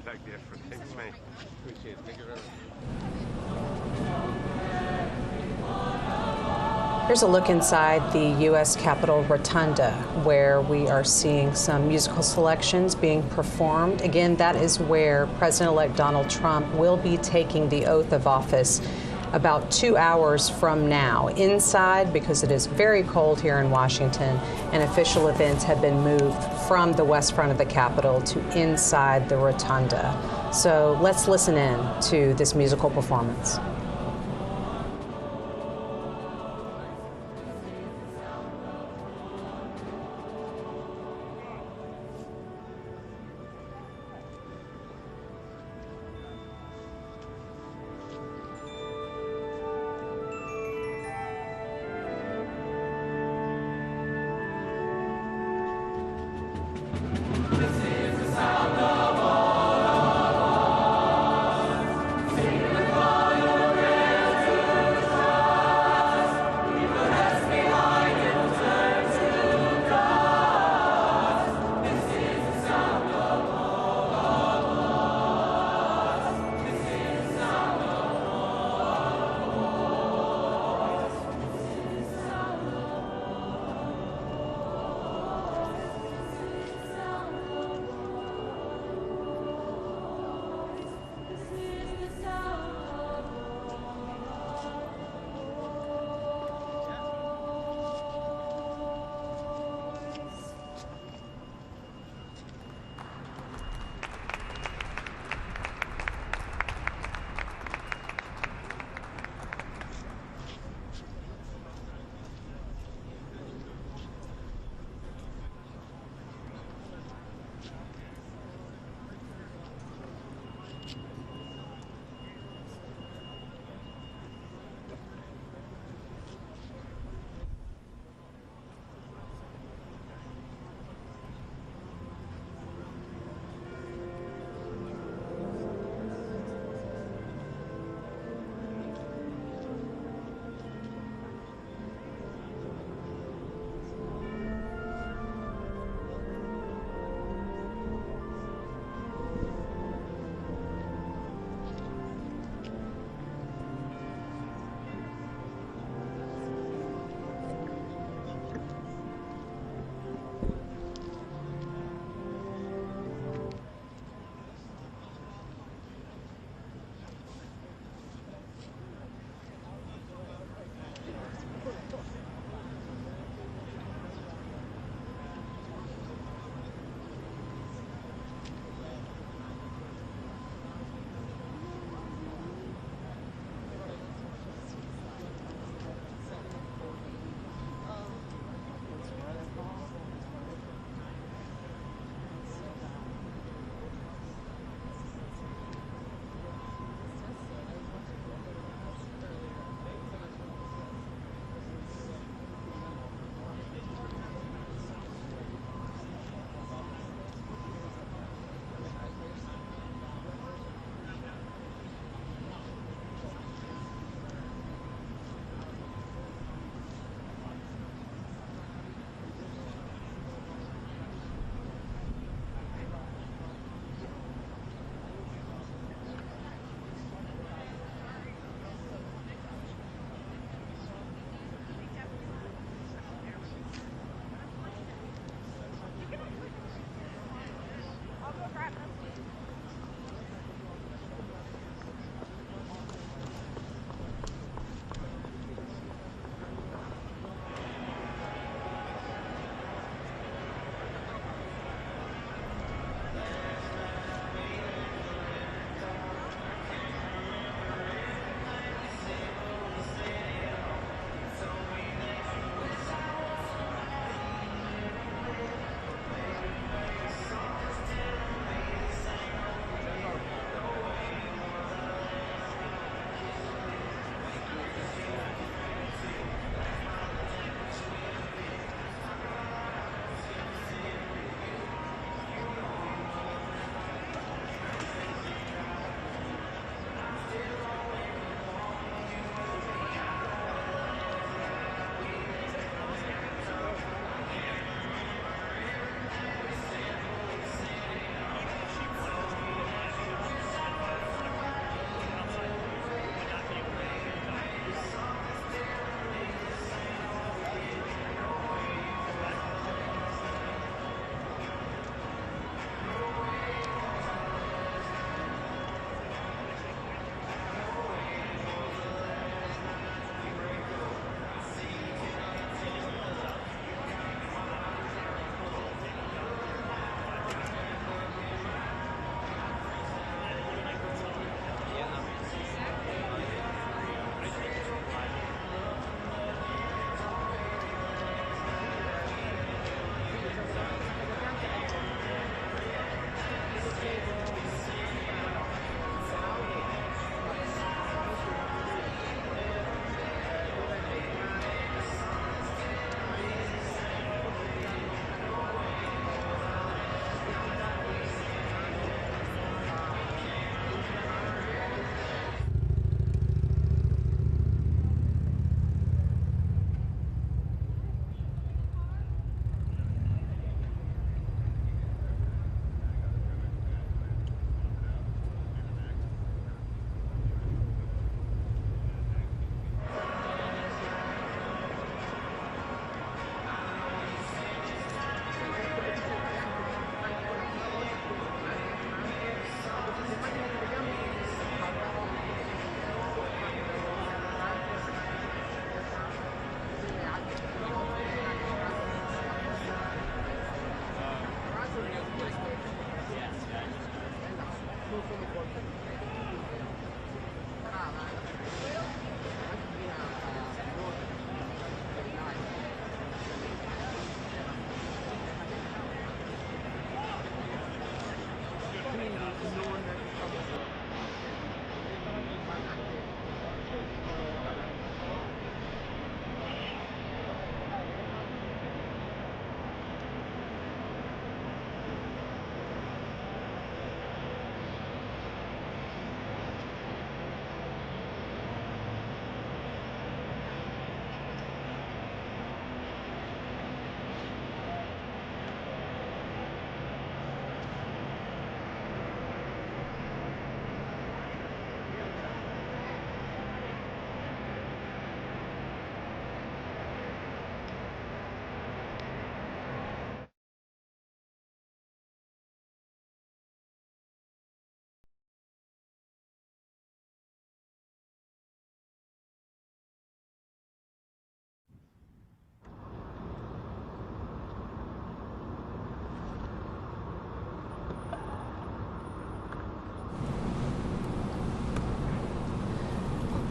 like that for thanks, man. Appreciate it. Thank you very much. Here's a look inside the U.S. Capitol Rotunda, where we are seeing some musical selections being performed. Again, that is where President-elect Donald Trump will be taking the oath of office about 2 hours from now. Inside, because it is very cold here in Washington, and official events have been moved from the west front of the Capitol to inside the Rotunda. So let's listen in to this musical performance.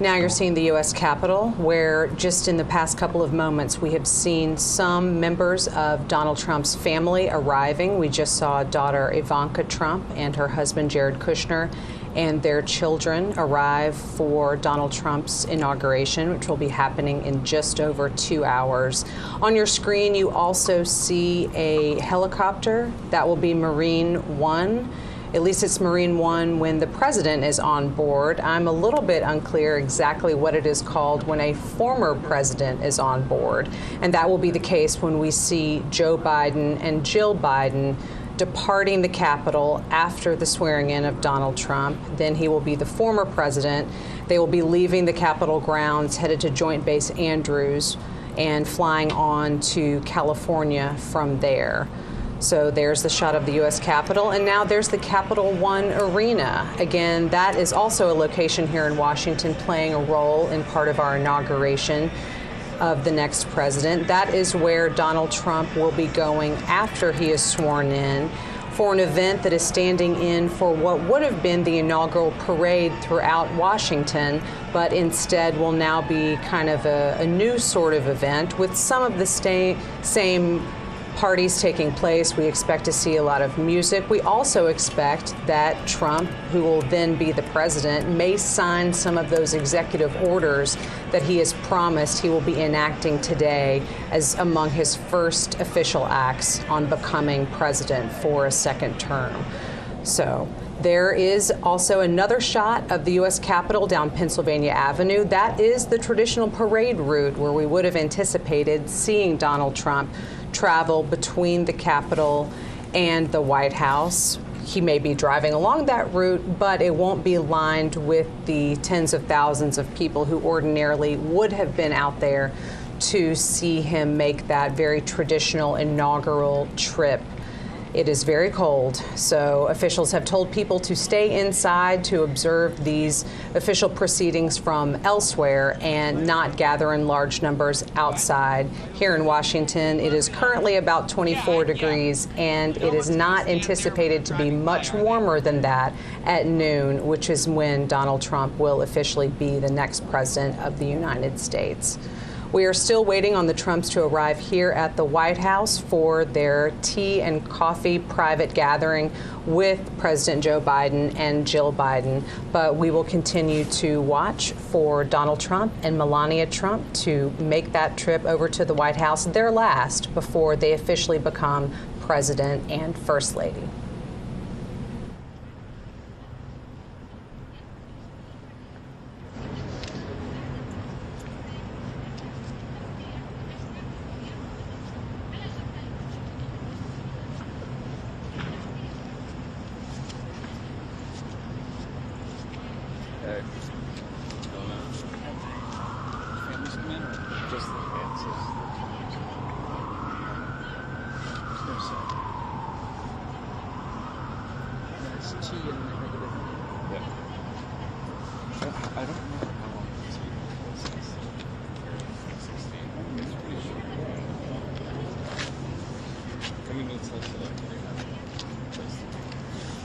Now you're seeing the U.S. Capitol, where just in the past couple of moments we have seen some members of Donald Trump's family arriving. We just saw daughter Ivanka Trump and her husband Jared Kushner and their children arrive for Donald Trump's inauguration, which will be happening in just over 2 hours. On your screen, you also see a helicopter. That will be Marine One. At least it's Marine One when the president is on board. I'm a little bit unclear exactly what it is called when a former president is on board. And that will be the case when we see Joe Biden and Jill Biden departing the Capitol after the swearing in of Donald Trump. Then he will be the former president. They will be leaving the Capitol grounds, headed to Joint Base Andrews, and flying on to California from there. So there's the shot of the U.S. Capitol, and now there's the Capital One Arena. Again, that is also a location here in Washington playing a role in part of our inauguration of the next president. That is where Donald Trump will be going after he is sworn in for an event that is standing in for what would have been the inaugural parade throughout Washington, but instead will now be kind of a new sort of event with some of the same parties taking place. We expect to see a lot of music. We also expect that Trump, who will then be the president, may sign some of those executive orders that he has promised he will be enacting today as among his first official acts on becoming president for a second term. So there is also another shot of the U.S. Capitol down Pennsylvania Avenue. That is the traditional parade route where we would have anticipated seeing Donald Trump travel between the Capitol and the White House. He may be driving along that route, but it won't be lined with the tens of thousands of people who ordinarily would have been out there to see him make that very traditional inaugural trip. It is very cold, so officials have told people to stay inside to observe these official proceedings from elsewhere and not gather in large numbers outside. Here in Washington, it is currently about 24 degrees, and it is not anticipated to be much warmer than that at noon, which is when Donald Trump will officially be the next president of the United States. We are still waiting on the Trumps to arrive here at the White House for their tea and coffee private gathering with President Joe Biden and Jill Biden. But we will continue to watch for Donald Trump and Melania Trump to make that trip over to the White House, their last, before they officially become president and first lady.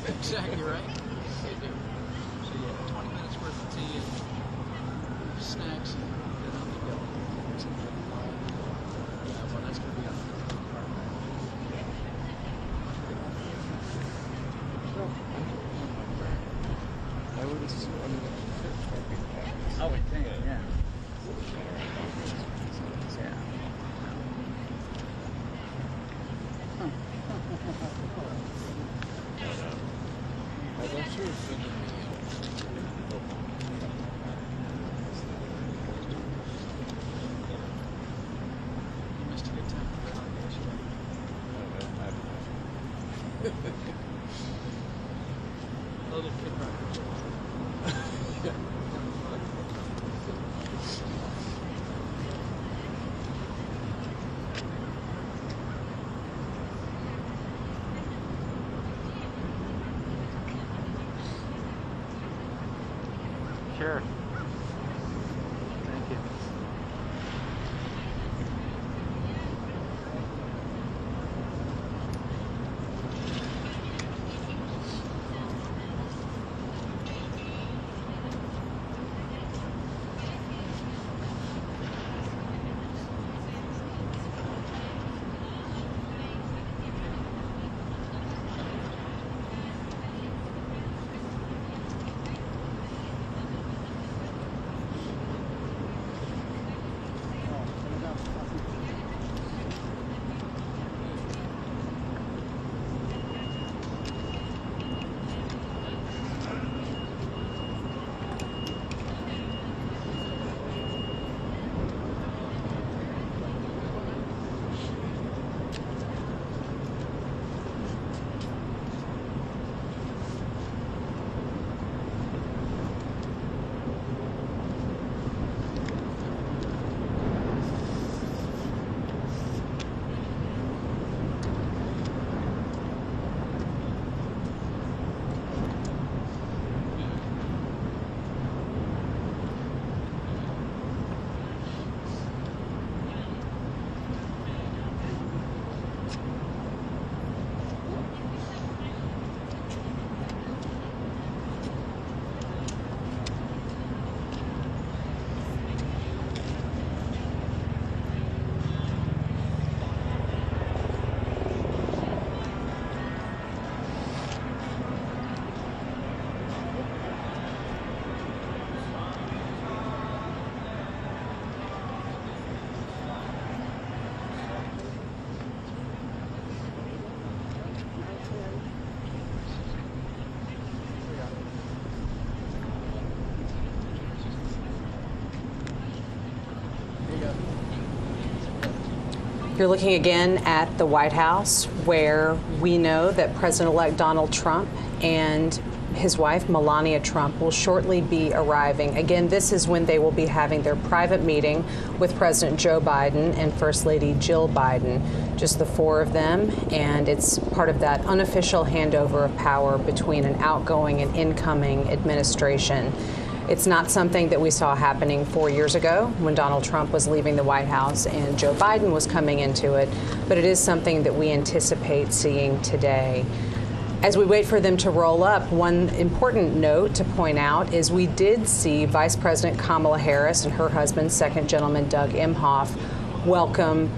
Exactly right. They do. So yeah, 20 minutes worth of tea and snacks and then on the go. Yeah, well that's gonna be on the I would assume I would think, yeah. You're looking again at the White House, where we know that President-elect Donald Trump and his wife, Melania Trump, will shortly be arriving. Again, this is when they will be having their private meeting with President Joe Biden and First Lady Jill Biden, just the four of them, and it's part of that unofficial handover of power between an outgoing and incoming administration. It's not something that we saw happening 4 years ago when Donald Trump was leaving the White House and Joe Biden was coming into it, but it is something that we anticipate seeing today. As we wait for them to roll up, one important note to point out is we did see Vice President Kamala Harris and her husband, Second Gentleman Doug Emhoff, welcome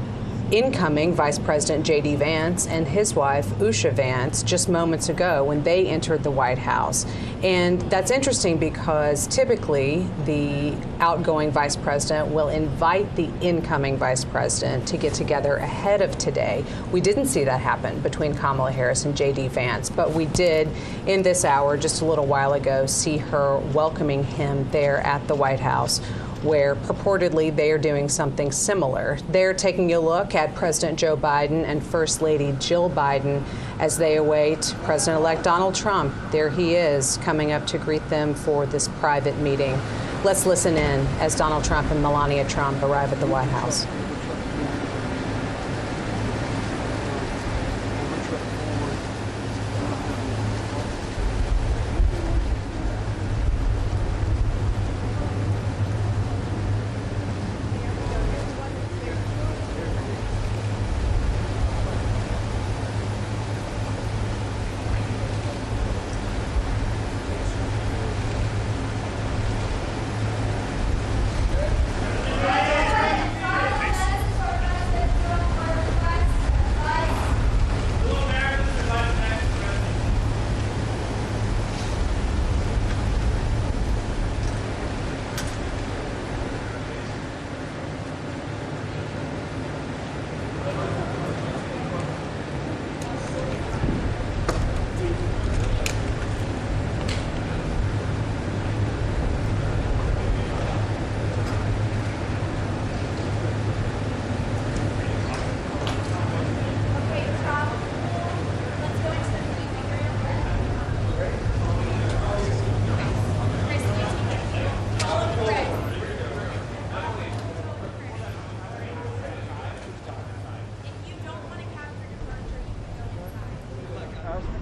incoming Vice President J.D. Vance and his wife, Usha Vance, just moments ago when they entered the White House. And that's interesting because typically the outgoing vice president will invite the incoming vice president to get together ahead of today. We didn't see that happen between Kamala Harris and J.D. Vance, but we did in this hour just a little while ago see her welcoming him there at the White House, where purportedly they are doing something similar. They're taking a look at President Joe Biden and First Lady Jill Biden as they await President-elect Donald Trump. There he is, coming up to greet them for this private meeting. Let's listen in as Donald Trump and Melania Trump arrive at the White House.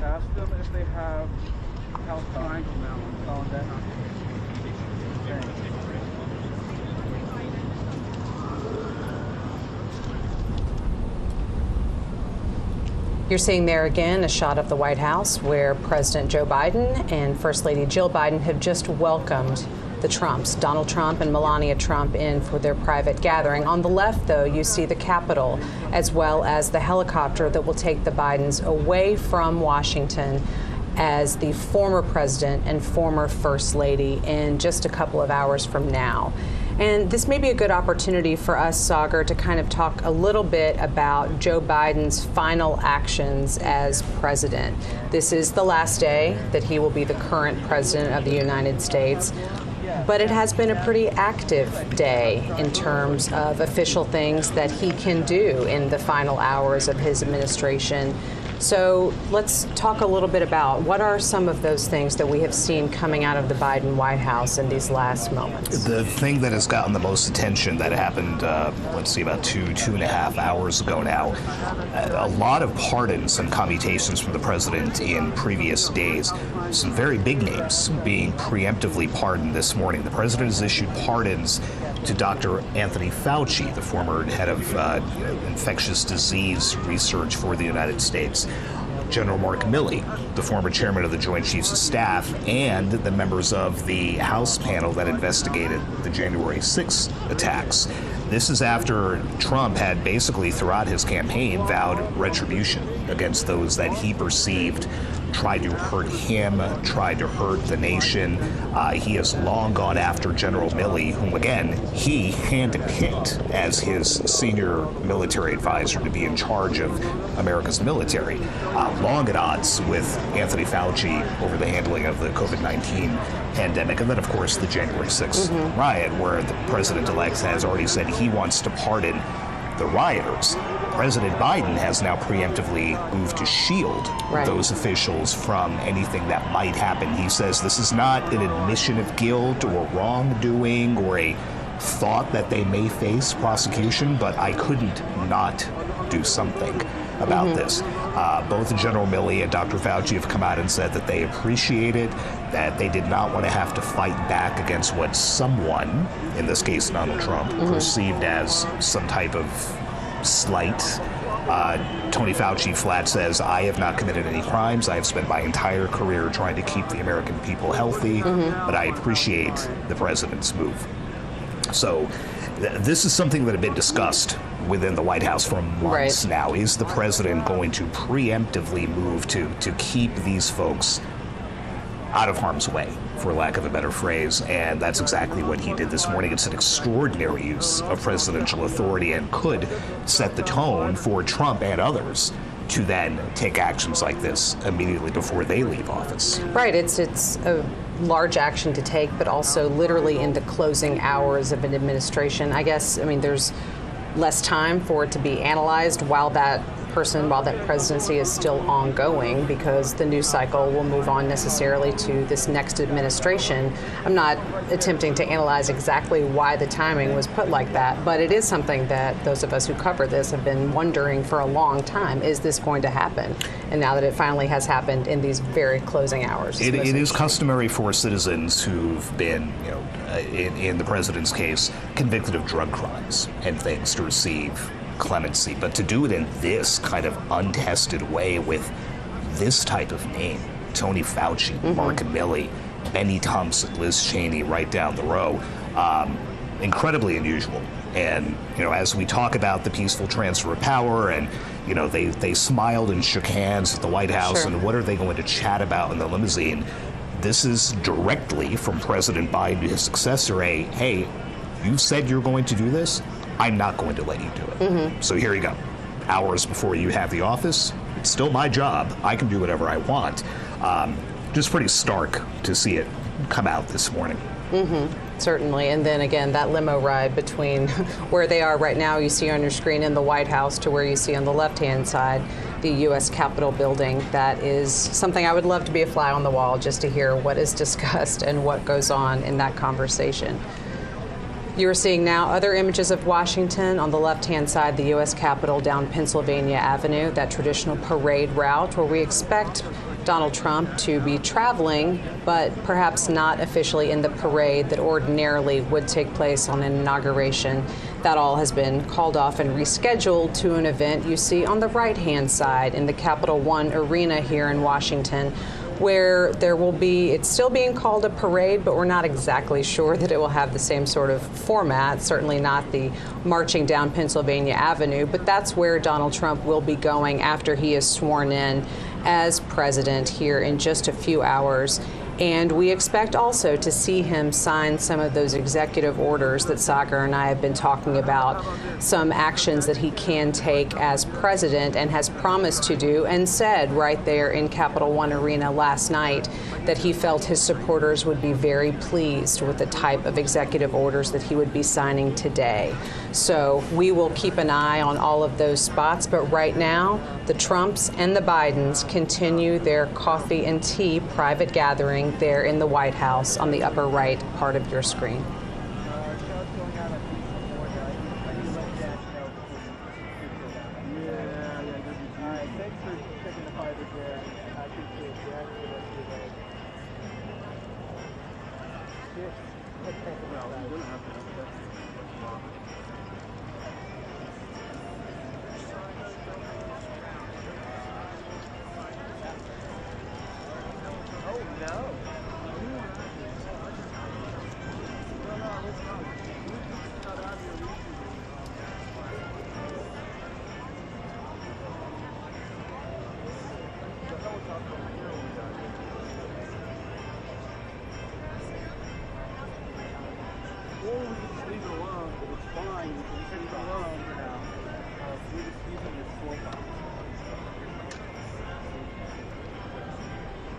Ask them if they have house triangle now on that. You're seeing there again a shot of the White House where President Joe Biden and First Lady Jill Biden have just welcomed the Trumps, Donald Trump and Melania Trump, in for their private gathering. On the left, though, you see the Capitol, as well as the helicopter that will take the Bidens away from Washington as the former president and former First Lady in just a couple of hours from now. And this may be a good opportunity for us, Sagar, to kind of talk a little bit about Joe Biden's final actions as president. This is the last day that he will be the current president of the United States. But it has been a pretty active day in terms of official things that he can do in the final hours of his administration. So let's talk a little bit about what are some of those things that we have seen coming out of the Biden White House in these last moments. The thing that has gotten the most attention that happened, let's see, about two and a half hours ago now, a lot of pardons and commutations from the president in previous days. Some very big names being preemptively pardoned this morning. The president has issued pardons to Dr. Anthony Fauci, the former head of infectious disease research for the United States, General Mark Milley, the former chairman of the Joint Chiefs of Staff, and the members of the House panel that investigated the January 6th attacks. This is after Trump had basically throughout his campaign vowed retribution against those that he perceived tried to hurt him, tried to hurt the nation. He has long gone after General Milley, whom, again, he handpicked as his senior military advisor to be in charge of America's military. Long at odds with Anthony Fauci over the handling of the COVID-19 pandemic. And then, of course, the January 6th riot, where the president-elect has already said he wants to pardon the rioters. President Biden has now preemptively moved to shield Right. those officials from anything that might happen. He says this is not an admission of guilt or wrongdoing or a thought that they may face prosecution, but I couldn't not do something about this. Both General Milley and Dr. Fauci have come out and said that they appreciate it, that they did not want to have to fight back against what someone, in this case Donald Trump, perceived as some type of slight. Tony Fauci flat says, I have not committed any crimes. I have spent my entire career trying to keep the American people healthy, but I appreciate the president's move. So this is something that had been discussed within the White House for months now. Is the president going to preemptively move to keep these folks out of harm's way, for lack of a better phrase? And that's exactly what he did this morning. It's an extraordinary use of presidential authority and could set the tone for Trump and others to then take actions like this immediately before they leave office. Right. It's a large action to take, but also literally in the closing hours of an administration. I guess, I mean, there's less time for it to be analyzed while that presidency is still ongoing, because the news cycle will move on necessarily to this next administration. I'm not attempting to analyze exactly why the timing was put like that, but it is something that those of us who cover this have been wondering for a long time. Is this going to happen? And now that it finally has happened in these very closing hours. It is customary for citizens who've been, in the president's case, convicted of drug crimes and things to receive clemency, but to do it in this kind of untested way with this type of name, Tony Fauci, Mark Milley, Benny Thompson, Liz Cheney right down the row, incredibly unusual. And, as we talk about the peaceful transfer of power and, they smiled and shook hands at the White House, and what are they going to chat about in the limousine? This is directly from President Biden to his successor, hey, you said you're going to do this? I'm not going to let you do it. So here you go. Hours before you have the office, it's still my job. I can do whatever I want. Just pretty stark to see it come out this morning. Certainly. And then again, that limo ride between where they are right now, you see on your screen in the White House, to where you see on the left-hand side the U.S. Capitol building. That is something I would love to be a fly on the wall just to hear what is discussed and what goes on in that conversation. You're seeing now other images of Washington. On the left-hand side, the U.S. Capitol down Pennsylvania Avenue, that traditional parade route where we expect Donald Trump to be traveling, but perhaps not officially in the parade that ordinarily would take place on an inauguration. That all has been called off and rescheduled to an event you see on the right-hand side in the Capital One Arena here in Washington, where there will be, it's still being called a parade, but we're not exactly sure that it will have the same sort of format, certainly not the marching down Pennsylvania Avenue, but that's where Donald Trump will be going after he is sworn in as president here in just a few hours. And we expect also to see him sign some of those executive orders that Sagar and I have been talking about, some actions that he can take as president and has promised to do, and said right there in Capital One Arena last night that he felt his supporters would be very pleased with the type of executive orders that he would be signing today. So we will keep an eye on all of those spots, but right now, the Trumps and the Bidens continue their coffee and tea private gathering there in the White House on the upper right part of your screen.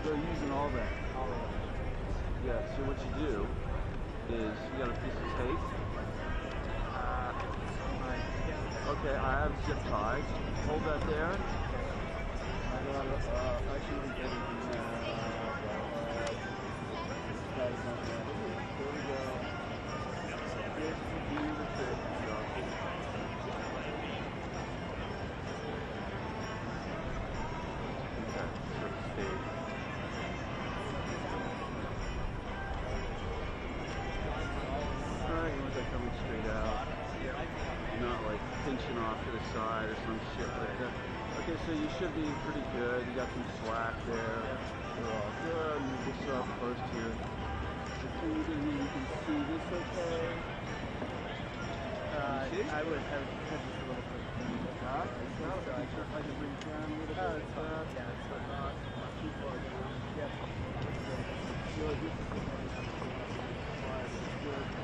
They're using all that. Yeah, so what you do is you got a piece of tape. Okay. Okay, I have zip ties. Hold that there. I should be getting that is not bad. There we go. This will be the trick. Okay, so stay. Alright, ones are coming straight out. Not like pinching off to the side or some shit like that. Okay, so you should be pretty good. You got some slack there. You're all good. Move this up first here. You can see this okay. I would have just a little bit. I can bring it down a little bit. Yeah, it's not too far down. Yeah. So this is good.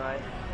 right.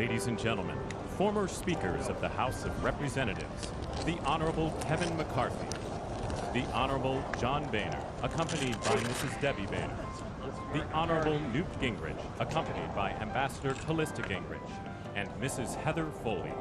Ladies and gentlemen, former speakers of the House of Representatives, the Honorable Kevin McCarthy, the Honorable John Boehner, accompanied by Mrs. Debbie Boehner, the Honorable Newt Gingrich, accompanied by Ambassador Callista Gingrich, and Mrs. Heather Foley.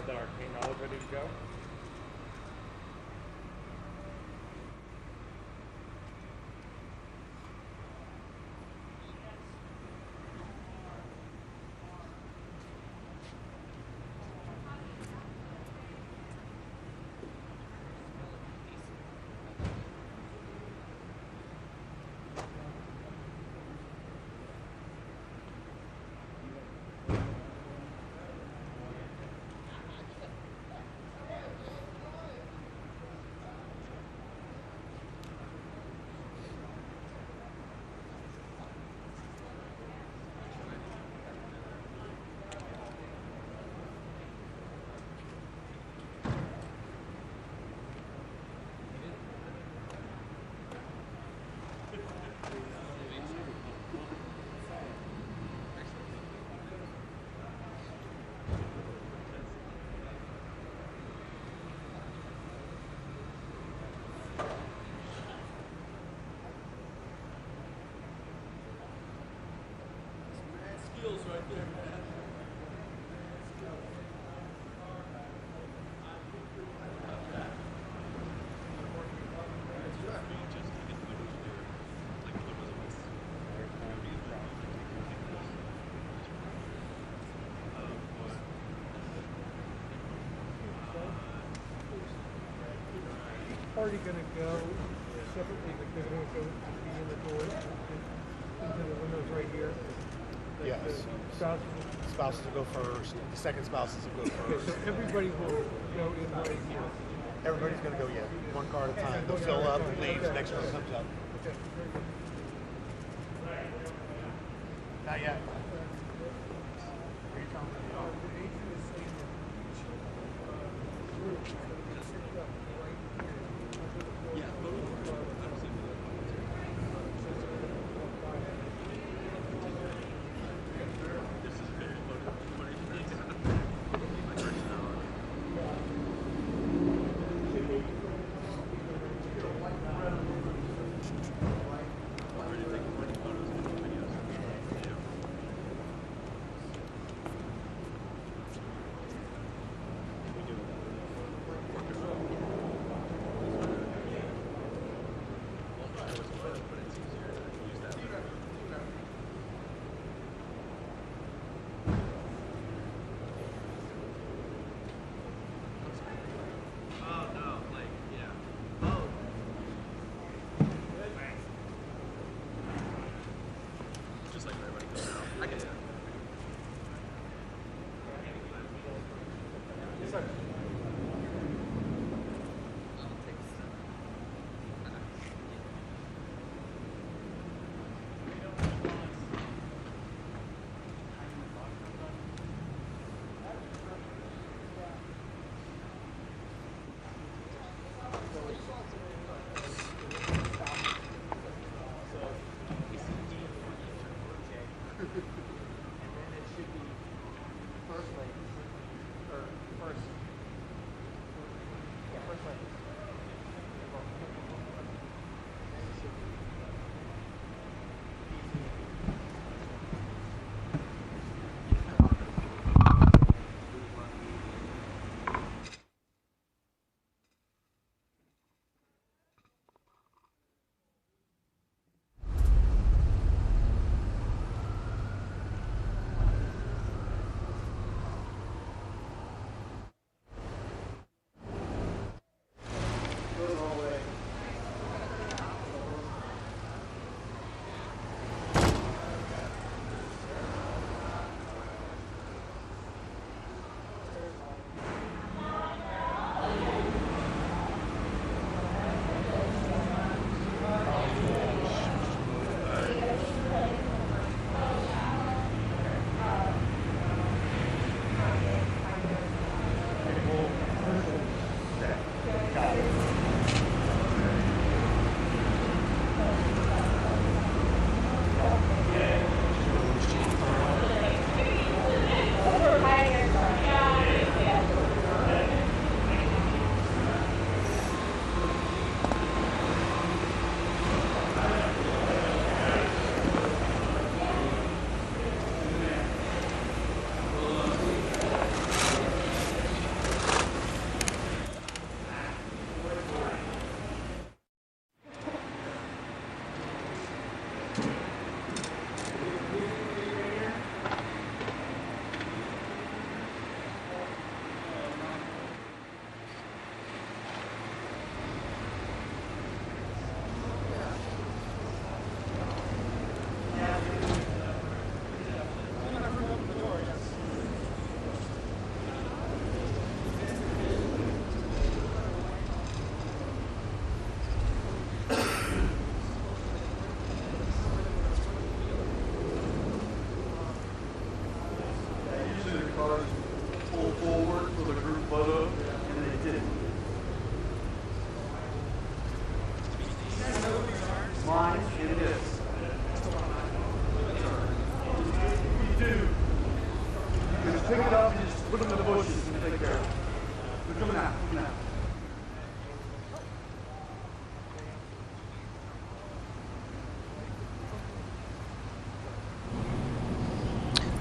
The arcane knowledge ready to go? Right there, man. Party going to go separately, but they're going to go in the door into the windows right here. Yes. Spouses will go first. The second spouses will go first. Okay, so everybody will go in right here. Everybody's going to go, yeah, one car at a time. They'll fill up, leaves, next one comes up. Okay, very good. Not yet.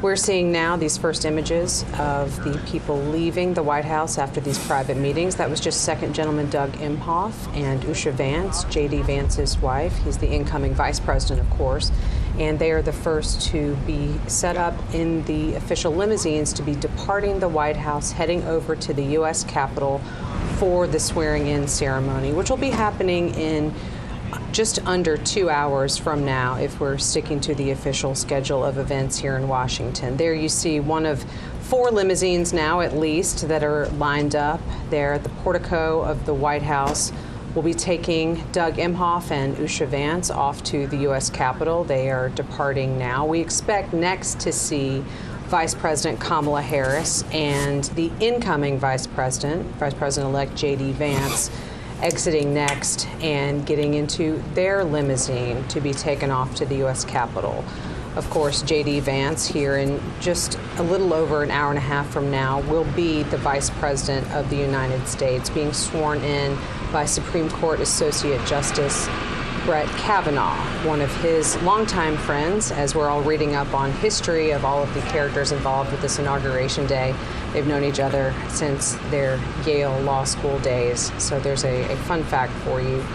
We're seeing now these first images of the people leaving the White House after these private meetings. That was just Second Gentleman Doug Emhoff and Usha Vance, J.D. Vance's wife. He's the incoming vice president, of course. And they are the first to be set up in the official limousines to be departing the White House, heading over to the U.S. Capitol for the swearing-in ceremony, which will be happening in just under 2 hours from now if we're sticking to the official schedule of events here in Washington. There you see one of 4 limousines now at least that are lined up there at the portico of the White House. We'll be taking Doug Emhoff and Usha Vance off to the U.S. Capitol. They are departing now. We expect next to see Vice President Kamala Harris and the incoming Vice President-elect J.D. Vance exiting next and getting into their limousine to be taken off to the U.S. Capitol. Of course, J.D. Vance here in just a little over an hour and a half from now will be the Vice President of the United States, being sworn in by Supreme Court Associate Justice Brett Kavanaugh, one of his longtime friends, as we're all reading up on history of all of the characters involved with this Inauguration Day. They've known each other since their Yale Law School days, so there's a fun fact for you.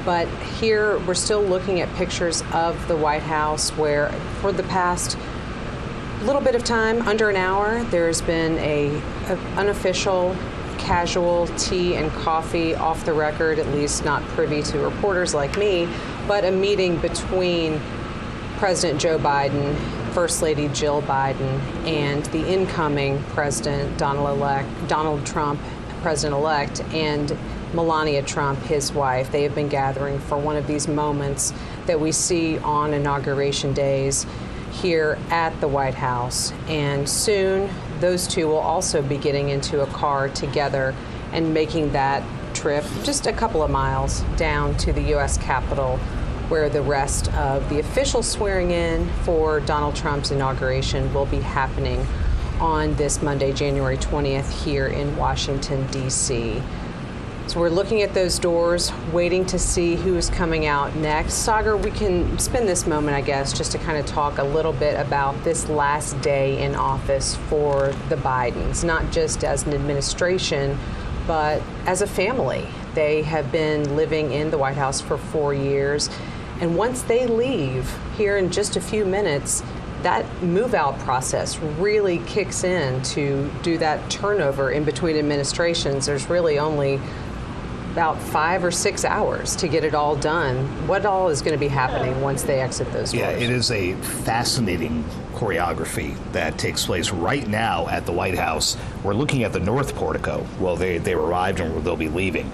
But here we're still looking at pictures of the White House where for the past little bit of time, under an hour, there's been an unofficial casual tea and coffee, off the record, at least not privy to reporters like me, but a meeting between President Joe Biden, First Lady Jill Biden, and the incoming President Donald Trump, President-elect, and Melania Trump, his wife. They have been gathering for one of these moments that we see on Inauguration days here at the White House. And soon, those two will also be getting into a car together and making that trip just a couple of miles down to the U.S. Capitol, where the rest of the official swearing in for Donald Trump's inauguration will be happening on this Monday, January 20th, here in Washington, D.C. So we're looking at those doors, waiting to see who's coming out next. Sagar, we can spend this moment, I guess, just to kind of talk a little bit about this last day in office for the Bidens, not just as an administration, but as a family. They have been living in the White House for 4 years, and once they leave here in just a few minutes, that move-out process really kicks in to do that turnover in between administrations. There's really only about 5 or 6 hours to get it all done. What all is going to be happening once they exit those doors? Yeah, it is a fascinating choreography that takes place right now at the White House. We're looking at the North Portico. Well, they arrived and they'll be leaving.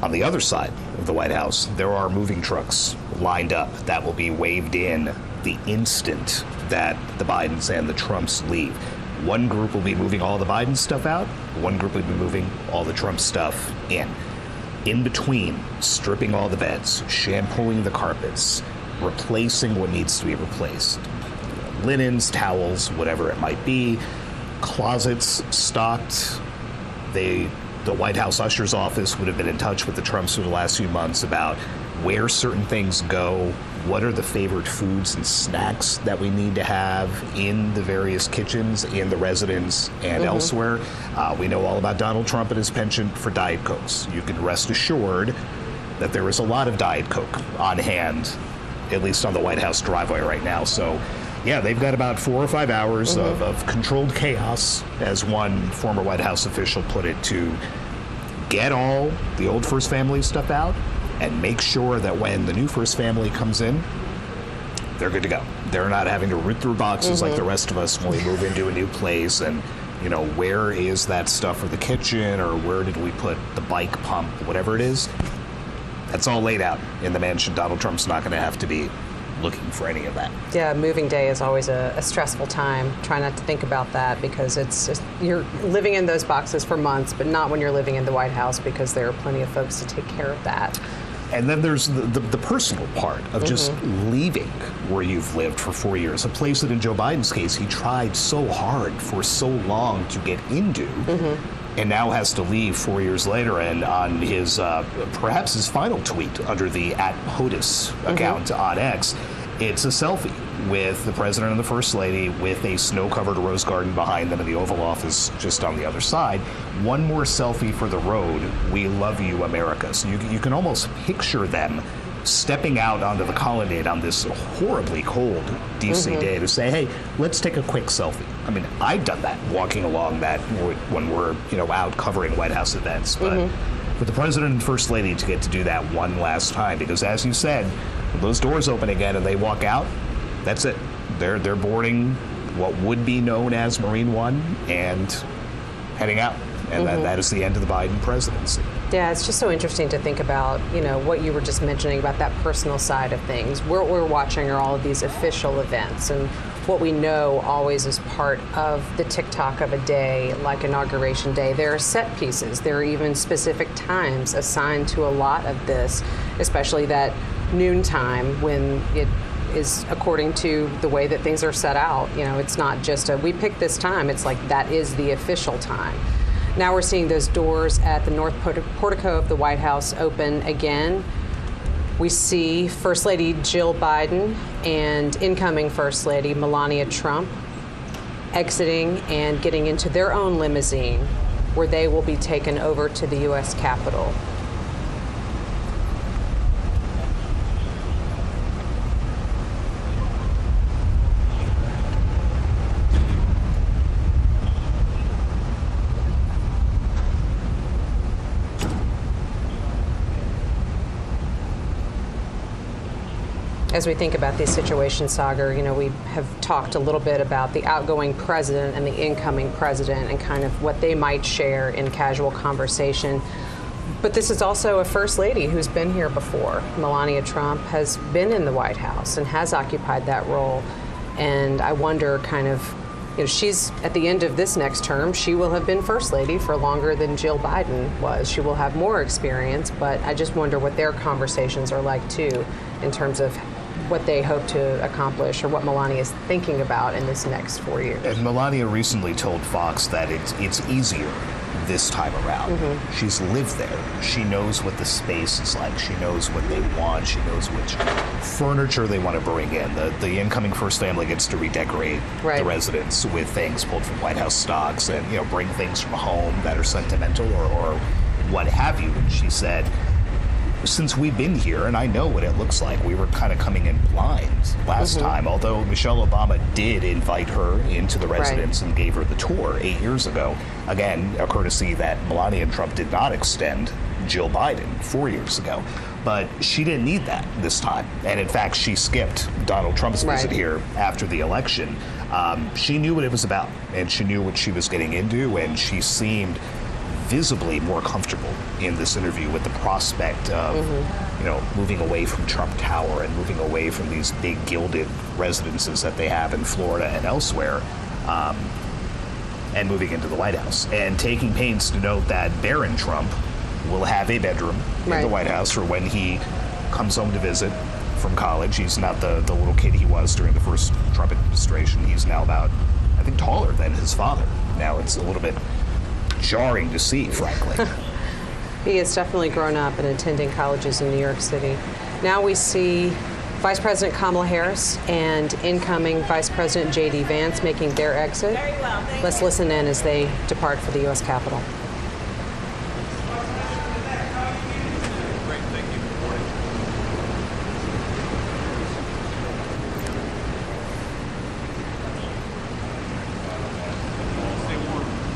On the other side of the White House, there are moving trucks lined up that will be waved in the instant that the Bidens and the Trumps leave. One group will be moving all the Biden stuff out. One group will be moving all the Trump stuff in. In between, stripping all the beds, shampooing the carpets, replacing what needs to be replaced. Linens, towels, whatever it might be. Closets stocked. The White House usher's office would have been in touch with the Trumps for the last few months about where certain things go, what are the favorite foods and snacks that we need to have in the various kitchens, in the residence, and elsewhere. We know all about Donald Trump and his penchant for Diet Cokes. You can rest assured that there is a lot of Diet Coke on hand, at least on the White House driveway right now. So, yeah, they've got about 4 or 5 hours of controlled chaos, as one former White House official put it, to get all the old First Family stuff out and make sure that when the new First Family comes in, they're good to go. They're not having to root through boxes like the rest of us when we move into a new place and, you know, where is that stuff for the kitchen, or where did we put the bike pump, whatever it is. That's all laid out in the mansion. Donald Trump's not going to have to be looking for any of that. Yeah, moving day is always a stressful time. Try not to think about that, because it's just, you're living in those boxes for months, but not when you're living in the White House, because there are plenty of folks to take care of that. And then there's the personal part of just leaving where you've lived for 4 years, a place that in Joe Biden's case, he tried so hard for so long to get into, and now has to leave 4 years later. And on his, perhaps his final tweet under the @POTUS account on X, it's a selfie with the president and the first lady with a snow-covered rose garden behind them in the Oval Office just on the other side. One more selfie for the road. We love you, America. So you can almost picture them stepping out onto the colonnade on this horribly cold DC day to say, hey, let's take a quick selfie. I mean, I've done that, walking along that when we're, you know, out covering White House events. But for the president and first lady to get to do that one last time, because as you said, when those doors open again and they walk out, that's it. They're boarding what would be known as Marine One and heading out. And that is the end of the Biden presidency. Yeah, it's just so interesting to think about, you know, what you were just mentioning about that personal side of things. What we're watching are all of these official events, and what we know always is part of the tick-tock of a day, like Inauguration Day. There are set pieces. There are even specific times assigned to a lot of this, especially that noontime when it is according to the way that things are set out. You know, it's not just we picked this time. It's like that is the official time. Now we're seeing those doors at the North Portico of the White House open again. We see First Lady Jill Biden and incoming First Lady Melania Trump exiting and getting into their own limousine, where they will be taken over to the U.S. Capitol. As we think about these situations, Sagar, you know, we have talked a little bit about the outgoing president and the incoming president and kind of what they might share in casual conversation. But this is also a first lady who's been here before. Melania Trump has been in the White House and has occupied that role. And I wonder kind of, you know, she's at the end of this next term, she will have been first lady for longer than Jill Biden was. She will have more experience, but I just wonder what their conversations are like too, in terms of what they hope to accomplish or what Melania is thinking about in this next 4 years. And Melania recently told Fox that it's easier this time around. She's lived there. She knows what the space is like. She knows what they want. She knows which furniture they want to bring in. The incoming first family gets to redecorate the residence with things pulled from White House stocks and, you know, bring things from home that are sentimental or what have you. And she said, since we've been here, and I know what it looks like, we were kind of coming in blind last time, although Michelle Obama did invite her into the residence and gave her the tour 8 years ago. Again, a courtesy that Melania and Trump did not extend Jill Biden 4 years ago. But she didn't need that this time. And in fact, she skipped Donald Trump's visit here after the election. She knew what it was about, and she knew what she was getting into, and she seemed visibly more comfortable in this interview with the prospect of, you know, moving away from Trump Tower and moving away from these big gilded residences that they have in Florida and elsewhere, and moving into the White House. And taking pains to note that Barron Trump will have a bedroom in the White House for when he comes home to visit from college. He's not the little kid he was during the first Trump administration. He's now about, I think, taller than his father. Now it's a little bit jarring to see, frankly. He has definitely grown up and attending colleges in New York City. Now we see Vice President Kamala Harris and incoming Vice President J.D. Vance making their exit. Let's listen in as they depart for the U.S. Capitol.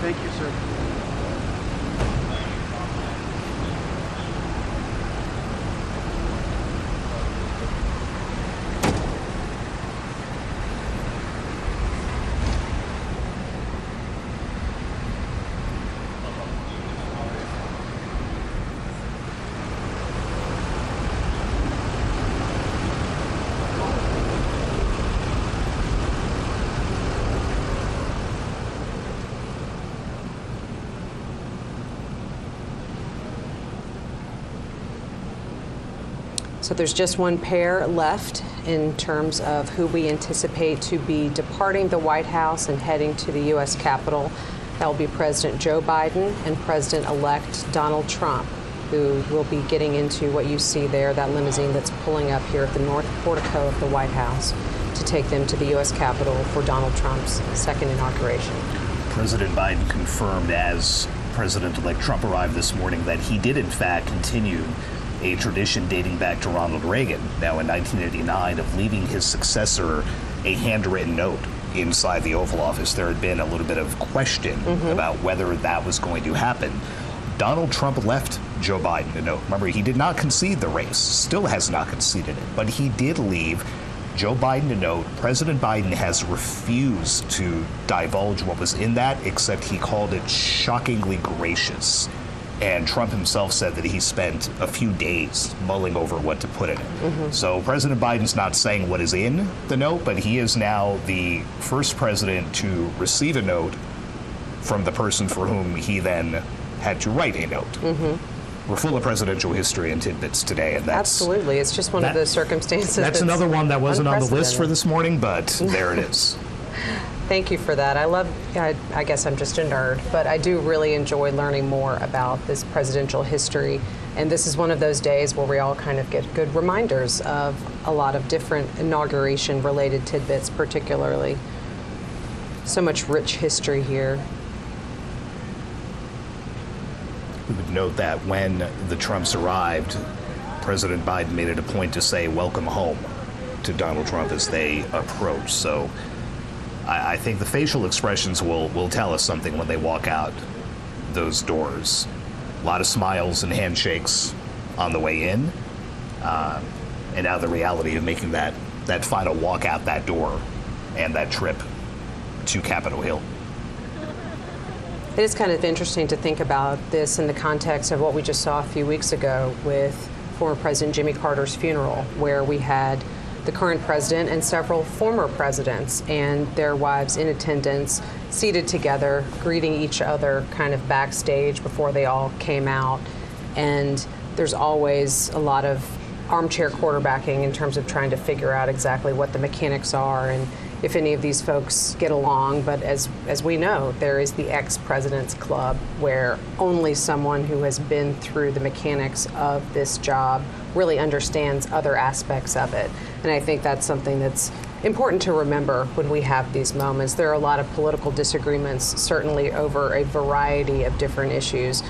Thank you, sir. So there's just one pair left in terms of who we anticipate to be departing the White House and heading to the U.S. Capitol. That will be President Joe Biden and President-elect Donald Trump, who will be getting into what you see there, that limousine that's pulling up here at the north portico of the White House to take them to the U.S. Capitol for Donald Trump's second inauguration. President Biden confirmed as President-elect Trump arrived this morning that he did, in fact, continue a tradition dating back to Ronald Reagan, now in 1989, of leaving his successor a handwritten note inside the Oval Office. There had been a little bit of question about whether that was going to happen. Donald Trump left Joe Biden a note. Remember, he did not concede the race, still has not conceded it, but he did leave Joe Biden a note. President Biden has refused to divulge what was in that, except he called it shockingly gracious. And Trump himself said that he spent a few days mulling over what to put in it. So President Biden's not saying what is in the note, but he is now the first president to receive a note from the person for whom he then had to write a note. We're full of presidential history and tidbits today, and that's absolutely. It's just one of those circumstances. That's another one that wasn't on the list for this morning, but there it is. Thank you for that. I guess I'm just a nerd, but I do really enjoy learning more about this presidential history. And this is one of those days where we all kind of get good reminders of a lot of different inauguration-related tidbits, particularly. So much rich history here. We would note that when the Trumps arrived, President Biden made it a point to say, "Welcome home," to Donald Trump as they approach. So I think the facial expressions will tell us something when they walk out those doors. A lot of smiles and handshakes on the way in, and now the reality of making that final walk out that door and that trip to Capitol Hill. It is kind of interesting to think about this in the context of what we just saw a few weeks ago with former President Jimmy Carter's funeral, where we had the current president and several former presidents and their wives in attendance, seated together, greeting each other kind of backstage before they all came out. And there's always a lot of armchair quarterbacking in terms of trying to figure out exactly what the mechanics are. And if any of these folks get along, but as we know, there is the ex-president's club where only someone who has been through the mechanics of this job really understands other aspects of it. And I think that's something that's important to remember when we have these moments. There are a lot of political disagreements, certainly over a variety of different issues,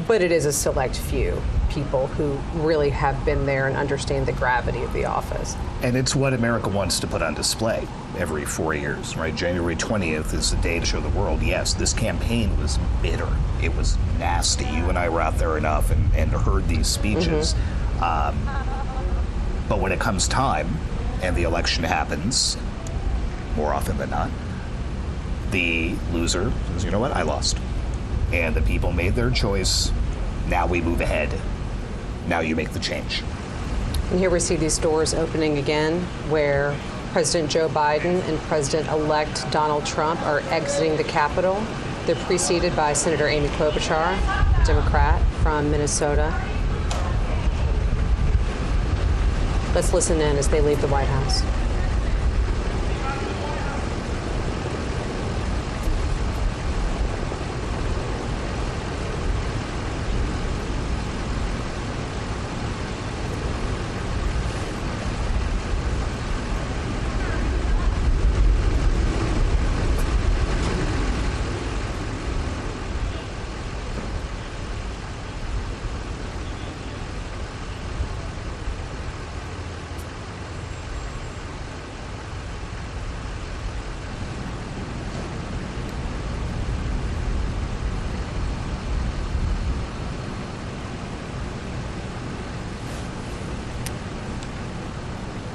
but it is a select few people who really have been there and understand the gravity of the office. And it's what America wants to put on display every 4 years, right? January 20th is the day to show the world, yes, this campaign was bitter. It was nasty. You and I were out there enough and heard these speeches. But when it comes time and the election happens, more often than not, the loser says, you know what, I lost. And the people made their choice. Now we move ahead. Now you make the change. And here we see these doors opening again, where President Joe Biden and President-elect Donald Trump are exiting the Capitol. They're preceded by Senator Amy Klobuchar, Democrat from Minnesota. Let's listen in as they leave the White House.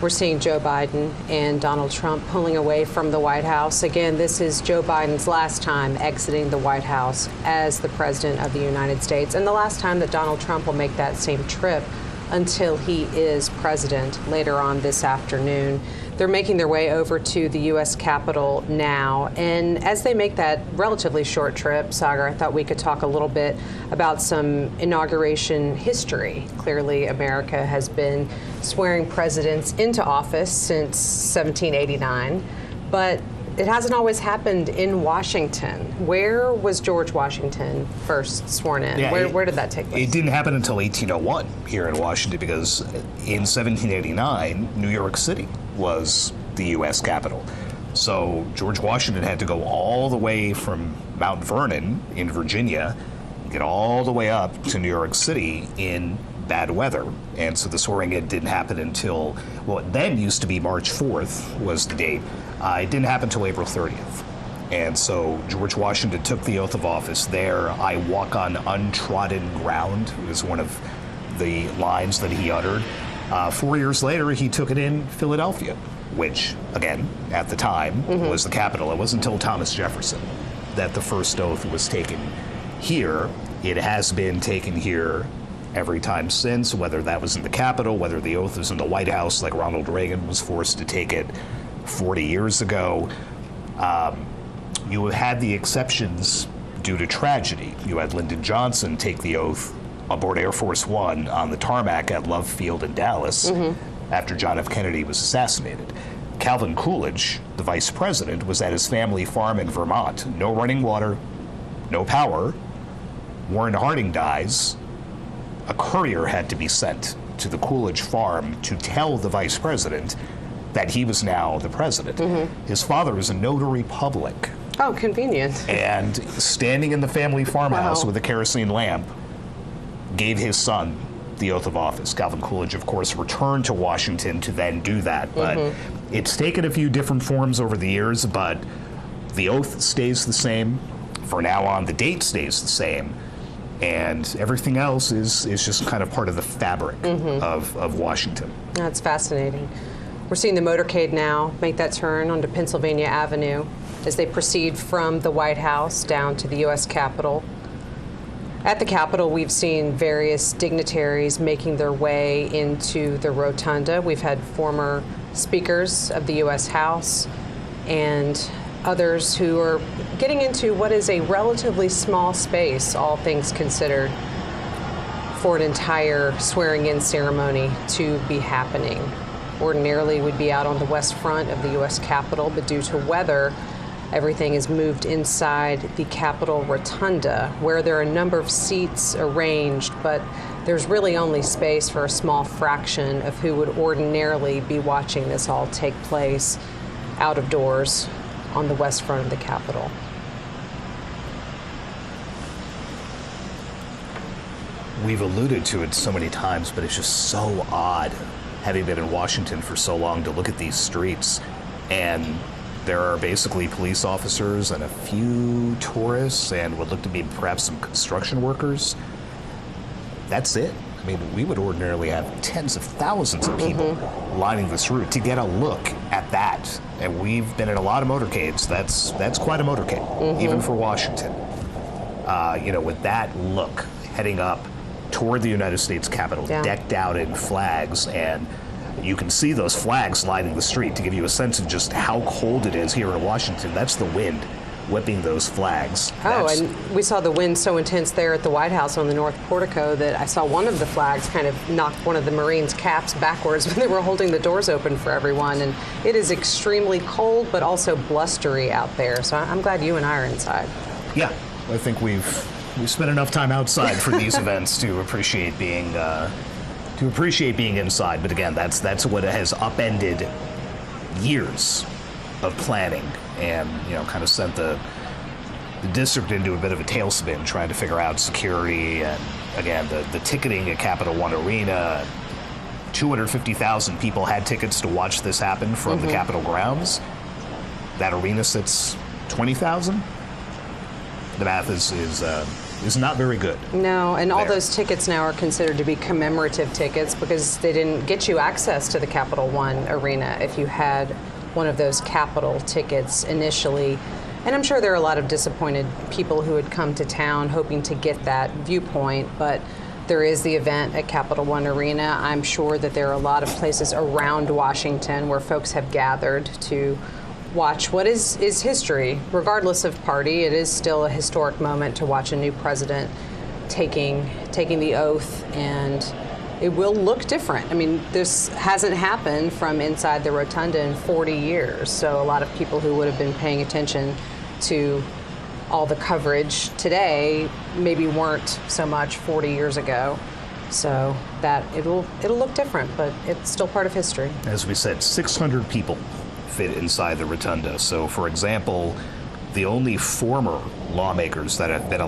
We're seeing Joe Biden and Donald Trump pulling away from the White House. Again, this is Joe Biden's last time exiting the White House as the President of the United States, and the last time that Donald Trump will make that same trip until he is president later on this afternoon. They're making their way over to the U.S. Capitol now, and as they make that relatively short trip, Sagar, I thought we could talk a little bit about some inauguration history. Clearly, America has been swearing presidents into office since 1789, but it hasn't always happened in Washington. Where was George Washington first sworn in? Yeah, where did that take place? It didn't happen until 1801 here in Washington, because in 1789, New York City was the U.S. Capitol. So George Washington had to go all the way from Mount Vernon in Virginia, get all the way up to New York City in bad weather. And so the swearing in didn't happen until, well, it then used to be March 4th was the date. It didn't happen until April 30th. And so George Washington took the oath of office there. I walk on untrodden ground was one of the lines that he uttered. 4 years later, he took it in Philadelphia, which, again, at the time, was the capital. It wasn't until Thomas Jefferson that the first oath was taken here. It has been taken here every time since, whether that was in the Capitol, whether the oath was in the White House, like Ronald Reagan was forced to take it 40 years ago. You had the exceptions due to tragedy. You had Lyndon Johnson take the oath aboard Air Force One on the tarmac at Love Field in Dallas after John F. Kennedy was assassinated. Calvin Coolidge, the vice president, was at his family farm in Vermont. No running water, no power. Warren Harding dies. A courier had to be sent to the Coolidge farm to tell the vice president that he was now the president. His father was a notary public. Oh, convenient. And standing in the family farmhouse with a kerosene lamp, gave his son the oath of office. Calvin Coolidge, of course, returned to Washington to then do that. But it's taken a few different forms over the years, but the oath stays the same. For now on, the date stays the same. And everything else is just kind of part of the fabric of Washington. That's fascinating. We're seeing the motorcade now make that turn onto Pennsylvania Avenue as they proceed from the White House down to the U.S. Capitol. At the Capitol, we've seen various dignitaries making their way into the rotunda. We've had former speakers of the U.S. House and others who are getting into what is a relatively small space, all things considered, for an entire swearing-in ceremony to be happening. ordinarily would be out on the west front of the U.S. Capitol, but due to weather, everything is moved inside the Capitol Rotunda, where there are a number of seats arranged, but there's really only space for a small fraction of who would ordinarily be watching this all take place out of doors on the west front of the Capitol. We've alluded to it so many times, but it's just so odd, having been in Washington for so long, to look at these streets, and there are basically police officers and a few tourists and what look to be perhaps some construction workers. That's it. I mean, we would ordinarily have tens of thousands of people lining this route to get a look at that. And we've been in a lot of motorcades. That's quite a motorcade, even for Washington. With that look, heading up toward the United States Capitol, decked out in flags, and you can see those flags lining the street to give you a sense of just how cold it is here in Washington. That's the wind whipping those flags. And we saw the wind so intense there at the White House on the North Portico that I saw one of the flags kind of knock one of the Marines' caps backwards when they were holding the doors open for everyone. And it is extremely cold, but also blustery out there. So I'm glad you and I are inside. Yeah, I think we've spent enough time outside for these events to appreciate being inside. But again, that's what has upended years of planning, and kind of sent the district into a bit of a tailspin, trying to figure out security and again the ticketing at Capital One Arena. 250,000 people had tickets to watch this happen from the Capitol grounds. That arena sits 20,000. The math is not very good. No, and all those tickets now are considered to be commemorative tickets because they didn't get you access to the Capital One Arena if you had one of those Capitol tickets initially. And I'm sure there are a lot of disappointed people who had come to town hoping to get that viewpoint, but there is the event at Capital One Arena. I'm sure that there are a lot of places around Washington where folks have gathered to watch what is history. Regardless of party, it is still a historic moment to watch a new president taking the oath, and it will look different. I mean, this hasn't happened from inside the rotunda in 40 years, so a lot of people who would have been paying attention to all the coverage today maybe weren't so much 40 years ago. So that it'll look different, but it's still part of history. As we said, 600 people fit inside the rotunda. So, for example, the only former lawmakers that have been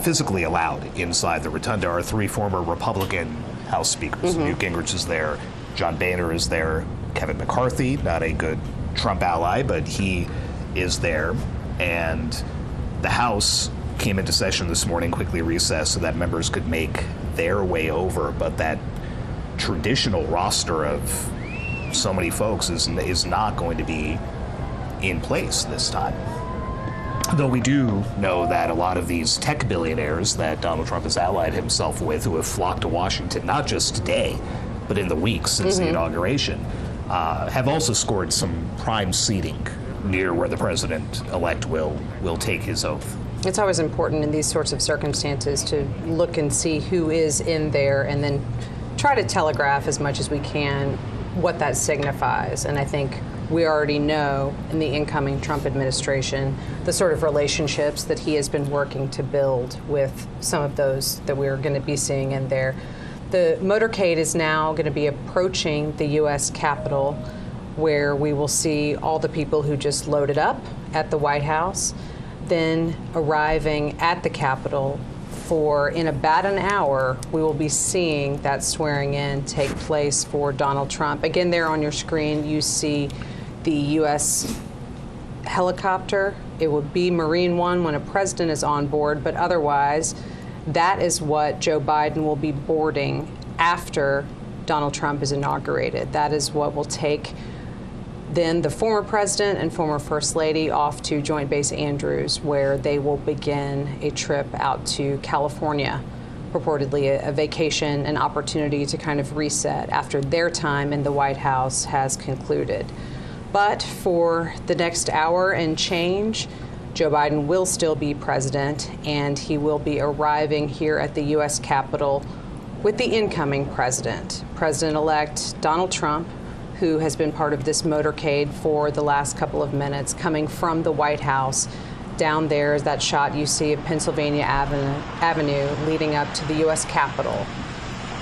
physically allowed inside the rotunda, are 3 former Republican House speakers. Newt Gingrich is there, John Boehner is there, Kevin McCarthy, not a good Trump ally, but he is there. And the House came into session this morning, quickly recessed so that members could make their way over, but that traditional roster of so many folks is not going to be in place this time. Though we do know that a lot of these tech billionaires that Donald Trump has allied himself with, who have flocked to Washington, not just today, but in the weeks since the inauguration, have also scored some prime seating near where the president-elect will take his oath. It's always important in these sorts of circumstances to look and see who is in there and then try to telegraph as much as we can what that signifies. And I think we already know in the incoming Trump administration the sort of relationships that he has been working to build with some of those that we're going to be seeing in there. The motorcade is now going to be approaching the U.S. Capitol, where we will see all the people who just loaded up at the White House, then arriving at the Capitol. In about an hour, we will be seeing that swearing in take place for Donald Trump. Again, there on your screen, you see the U.S. helicopter. It will be Marine One when a president is on board, but otherwise, that is what Joe Biden will be boarding after Donald Trump is inaugurated. That is what will take then the former president and former first lady off to Joint Base Andrews, where they will begin a trip out to California, purportedly a vacation, an opportunity to kind of reset after their time in the White House has concluded. But for the next hour and change, Joe Biden will still be president, and he will be arriving here at the U.S. Capitol with the incoming president, President-elect Donald Trump, who has been part of this motorcade for the last couple of minutes, coming from the White House. Down there is that shot you see of Pennsylvania Avenue leading up to the U.S. Capitol.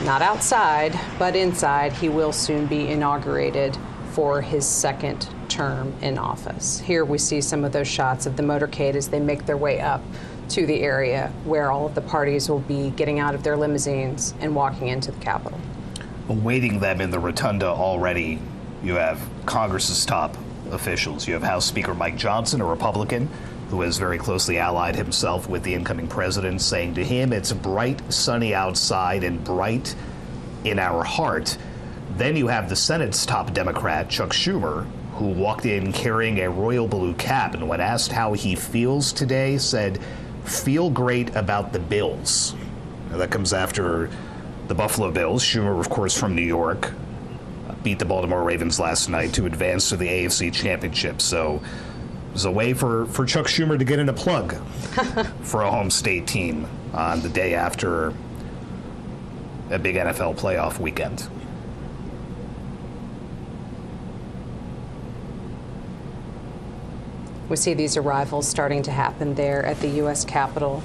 Not outside, but inside. He will soon be inaugurated for his second term in office. Here we see some of those shots of the motorcade as they make their way up to the area where all of the parties will be getting out of their limousines and walking into the Capitol. Awaiting them in the rotunda already, you have Congress's top officials. You have House Speaker Mike Johnson, a Republican, who has very closely allied himself with the incoming president, saying to him, it's bright, sunny outside and bright in our heart. Then you have the Senate's top Democrat, Chuck Schumer, who walked in carrying a royal blue cap, and when asked how he feels today, said, feel great about the Bills. Now, that comes after the Buffalo Bills. Schumer, of course, from New York, beat the Baltimore Ravens last night to advance to the AFC Championship. So it was a way for Chuck Schumer to get in a plug for a home state team on the day after a big NFL playoff weekend. We see these arrivals starting to happen there at the U.S. Capitol.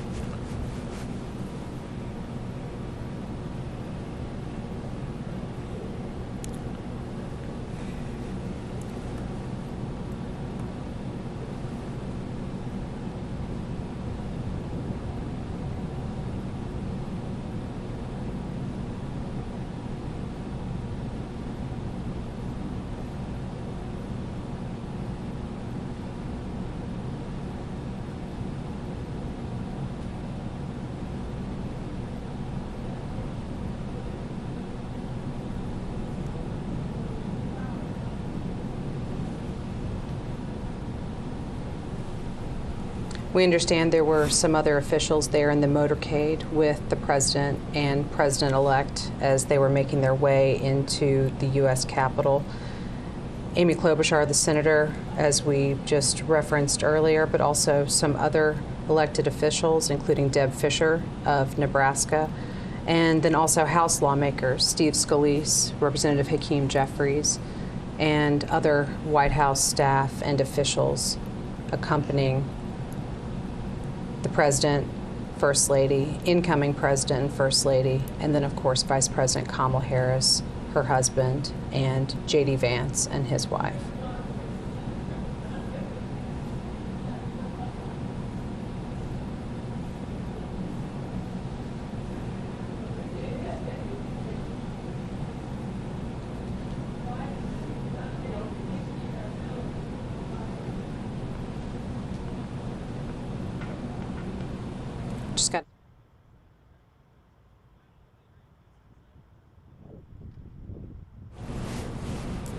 We understand there were some other officials there in the motorcade with the president and president-elect as they were making their way into the U.S. Capitol. Amy Klobuchar, the senator, as we just referenced earlier, but also some other elected officials, including Deb Fischer of Nebraska, and then also House lawmakers, Steve Scalise, Representative Hakeem Jeffries, and other White House staff and officials accompanying the president, first lady, incoming president and first lady, and then of course Vice President Kamala Harris, her husband, and J.D. Vance and his wife.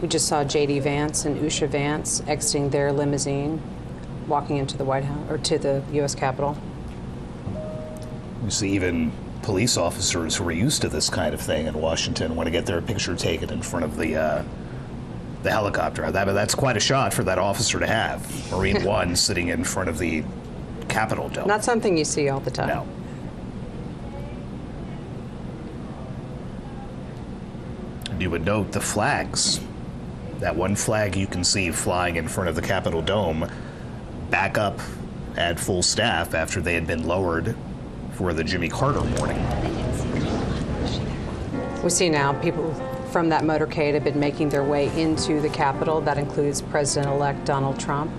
We just saw J.D. Vance and Usha Vance exiting their limousine, walking into the White House, or to the U.S. Capitol. You see even police officers who are used to this kind of thing in Washington want to get their picture taken in front of the helicopter. That's quite a shot for that officer to have. Marine One sitting in front of the Capitol dome. Not something you see all the time. No. And you would note the flags. That one flag you can see flying in front of the Capitol dome back up at full staff after they had been lowered for the Jimmy Carter morning. We see now people from that motorcade have been making their way into the Capitol. That includes President-elect Donald Trump.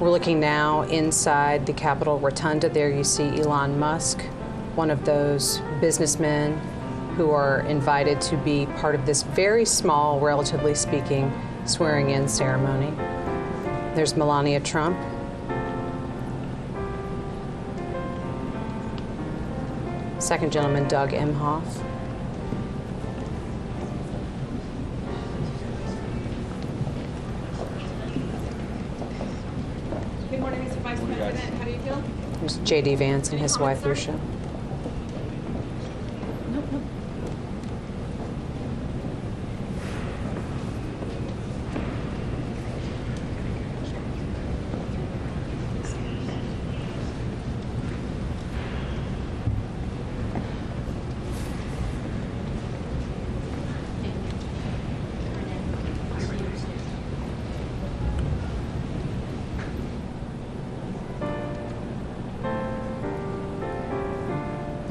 We're looking now inside the Capitol Rotunda. There you see Elon Musk, one of those businessmen who are invited to be part of this very small, relatively speaking, swearing-in ceremony. There's Melania Trump. Second gentleman, Doug Emhoff. Good morning, Mr. Vice President. How do you feel? There's J.D. Vance and his wife, Usha.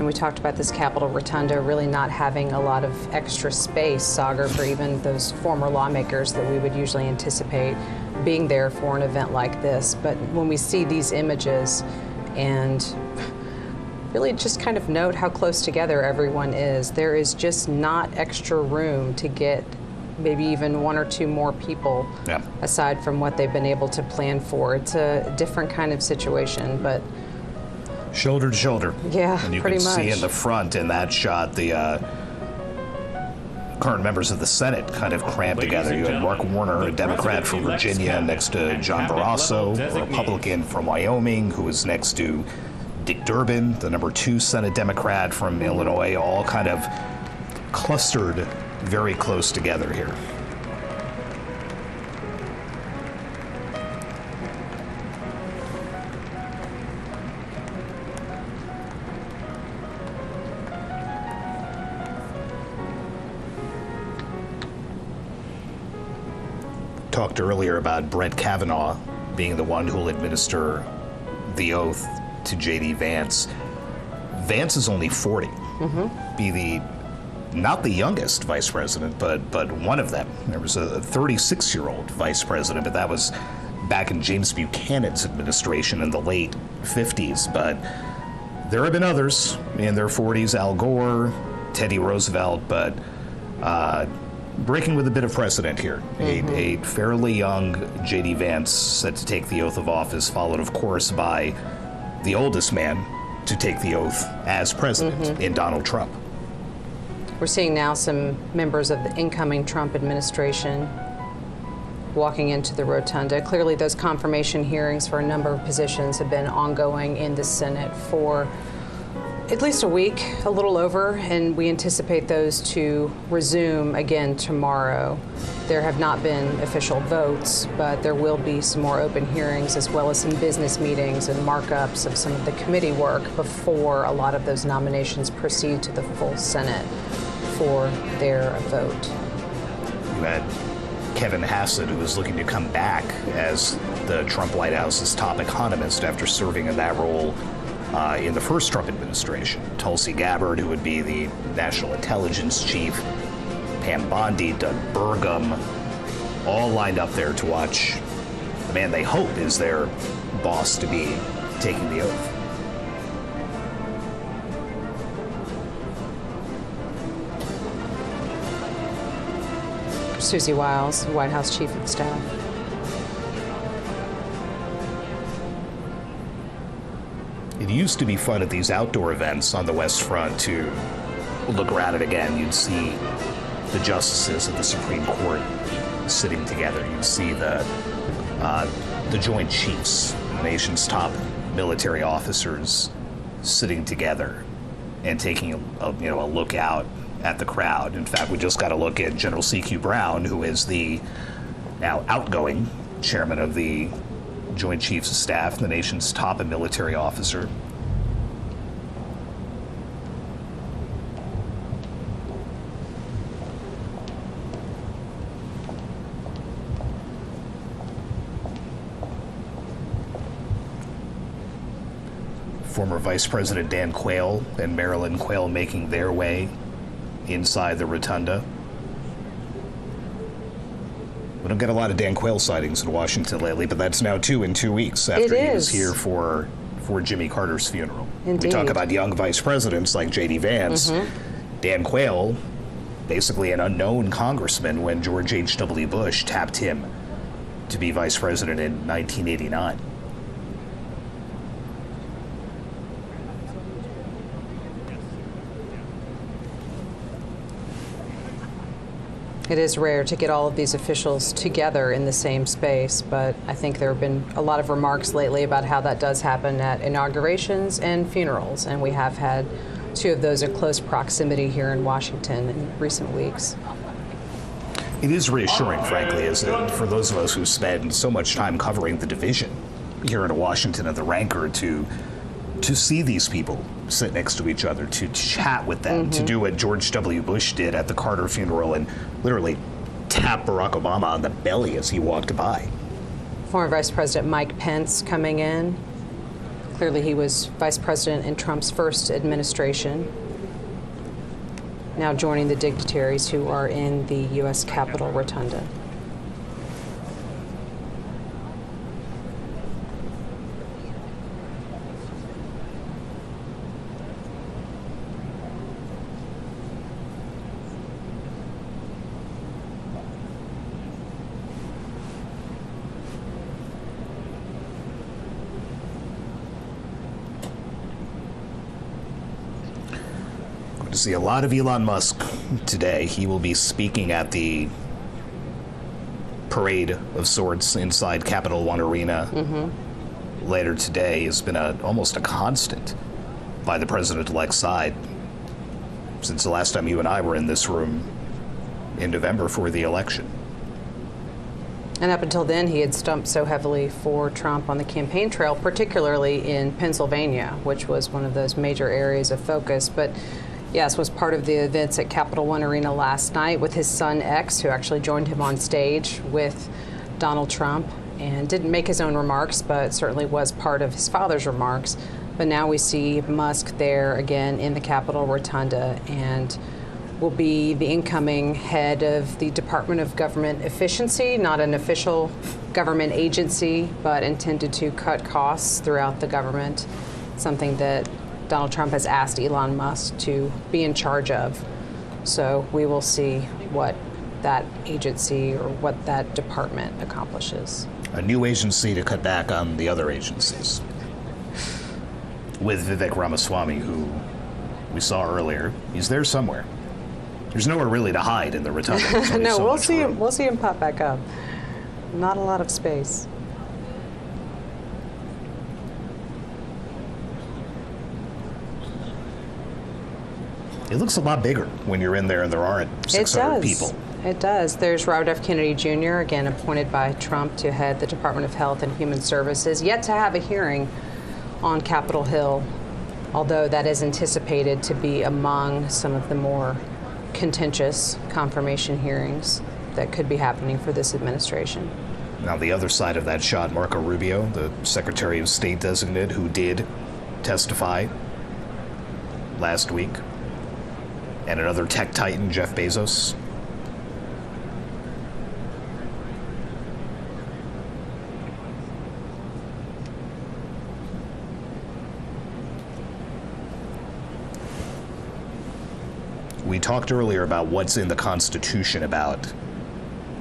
we talked about this Capitol Rotunda really not having a lot of extra space, Sagar, for even those former lawmakers that we would usually anticipate being there for an event like this. But when we see these images and really just kind of note how close together everyone is, there is just not extra room to get maybe even one or two more people aside from what they've been able to plan for. It's a different kind of situation, but shoulder to shoulder. Yeah, and you pretty can much. see in the front in that shot the current members of the Senate kind of cramped together. You had Mark Warner, a Democrat from Virginia, next to John Barrasso, a Republican from Wyoming, who was next to Dick Durbin, the number 2 Senate Democrat from Illinois, all kind of clustered very close together here. Talked earlier about Brett Kavanaugh being the one who will administer the oath to J.D. Vance. Vance is only 40. Be not the youngest vice president, but one of them. There was a 36-year-old vice president, but that was back in James Buchanan's administration in the late 50s. But there have been others in their 40s, Al Gore, Teddy Roosevelt, but breaking with a bit of precedent here. A fairly young J.D. Vance set to take the oath of office, followed, of course, by the oldest man to take the oath as president in Donald Trump. We're seeing now some members of the incoming Trump administration walking into the rotunda. Clearly, those confirmation hearings for a number of positions have been ongoing in the Senate for at least a week, a little over, and we anticipate those to resume again tomorrow. There have not been official votes, but there will be some more open hearings as well as some business meetings and markups of some of the committee work before a lot of those nominations proceed to the full Senate for their vote. You had Kevin Hassett, who was looking to come back as the Trump White House's top economist after serving in that role in the first Trump administration. Tulsi Gabbard, who would be the national intelligence chief, Pam Bondi, Doug Burgum, all lined up there to watch the man they hope is their boss to be taking the oath. Susie Wiles, White House Chief of Staff. It used to be fun at these outdoor events on the West Front to look around it again. You'd see the justices of the Supreme Court sitting together. You'd see the Joint Chiefs, the nation's top military officers, sitting together and taking a look out at the crowd. In fact, we just got a look at General C.Q. Brown, who is the now outgoing chairman of the Joint Chiefs of Staff, the nation's top military officer. Former Vice President Dan Quayle and Marilyn Quayle making their way inside the rotunda. We don't get a lot of Dan Quayle sightings in Washington lately, but that's now 2 in 2 weeks after he was here for Jimmy Carter's funeral. Indeed. We talk about young vice presidents like J.D. Vance. Dan Quayle, basically an unknown congressman when George H.W. Bush tapped him to be vice president in 1989. It is rare to get all of these officials together in the same space, but I think there have been a lot of remarks lately about how that does happen at inaugurations and funerals, and we have had 2 of those in close proximity here in Washington in recent weeks. It is reassuring, frankly, for those of us who spend so much time covering the division here in Washington and the rancor to see these people sit next to each other, to chat with them, to do what George W. Bush did at the Carter funeral and literally tap Barack Obama on the belly as he walked by. Former Vice President Mike Pence coming in. Clearly, he was vice president in Trump's first administration, now joining the dignitaries who are in the U.S. Capitol Rotunda. See a lot of Elon Musk today. He will be speaking at the parade of sorts inside Capital One Arena later today. Has been almost a constant by the president-elect's side since the last time you and I were in this room in November for the election. And up until then, he had stumped so heavily for Trump on the campaign trail, particularly in Pennsylvania, which was one of those major areas of focus. But yes, was part of the events at Capital One Arena last night with his son X, who actually joined him on stage with Donald Trump and didn't make his own remarks, but certainly was part of his father's remarks. But now we see Musk there again in the Capitol Rotunda and will be the incoming head of the Department of Government Efficiency, not an official government agency, but intended to cut costs throughout the government, something that Donald Trump has asked Elon Musk to be in charge of. So we will see what that agency or what that department accomplishes. A new agency to cut back on the other agencies. With Vivek Ramaswamy, who we saw earlier, he's there somewhere. There's nowhere really to hide in the rotunda. No, we'll see him. We'll see him pop back up. Not a lot of space. It looks a lot bigger when you're in there and there aren't 600 people. It does. There's Robert F. Kennedy Jr., again appointed by Trump to head the Department of Health and Human Services, yet to have a hearing on Capitol Hill, although that is anticipated to be among some of the more contentious confirmation hearings that could be happening for this administration. Now, the other side of that shot, Marco Rubio, the Secretary of State designate, who did testify last week, and another tech titan, Jeff Bezos. We talked earlier about what's in the Constitution about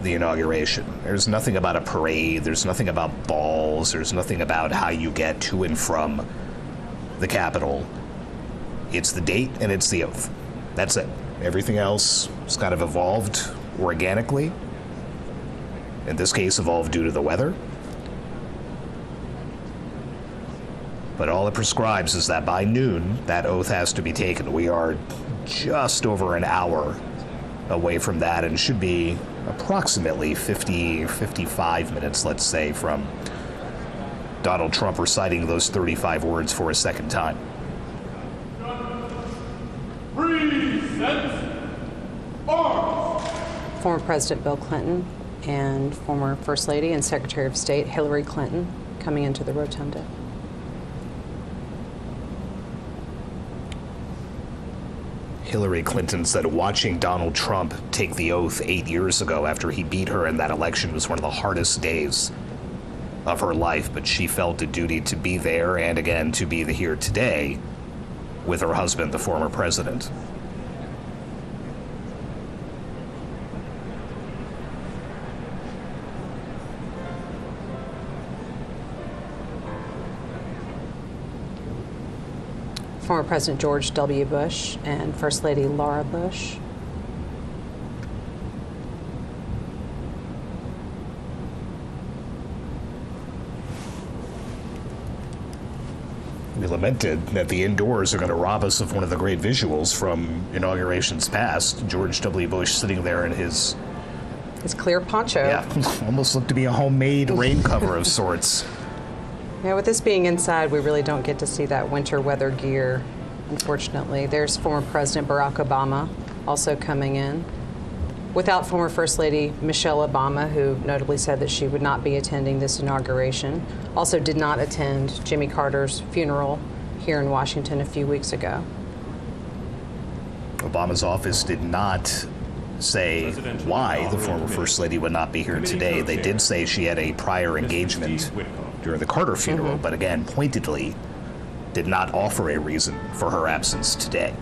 the inauguration. There's nothing about a parade, there's nothing about balls, there's nothing about how you get to and from the Capitol. It's the date and it's the oath. That's it. Everything else has kind of evolved organically. In this case, evolved due to the weather. But all it prescribes is that by noon, that oath has to be taken. We are just over an hour away from that and should be approximately 55 minutes, let's say, from Donald Trump reciting those 35 words for a second time. Former President Bill Clinton and former First Lady and Secretary of State Hillary Clinton coming into the rotunda. Hillary Clinton said watching Donald Trump take the oath 8 years ago after he beat her in that election was one of the hardest days of her life, but she felt a duty to be there and again to be here today with her husband, the former president. Former President George W. Bush and First Lady Laura Bush. We lamented that the indoors are going to rob us of one of the great visuals from inaugurations past. George W. Bush sitting there in his clear poncho. Yeah, almost looked to be a homemade rain cover of sorts. Yeah, with this being inside, we really don't get to see that winter weather gear, unfortunately. There's former President Barack Obama also coming in. without former First Lady Michelle Obama, who notably said that she would not be attending this inauguration, also did not attend Jimmy Carter's funeral here in Washington a few weeks ago. Obama's office did not say why the former First Lady would not be here today. They did say she had a prior engagement during the Carter funeral, but again, pointedly, did not offer a reason for her absence today.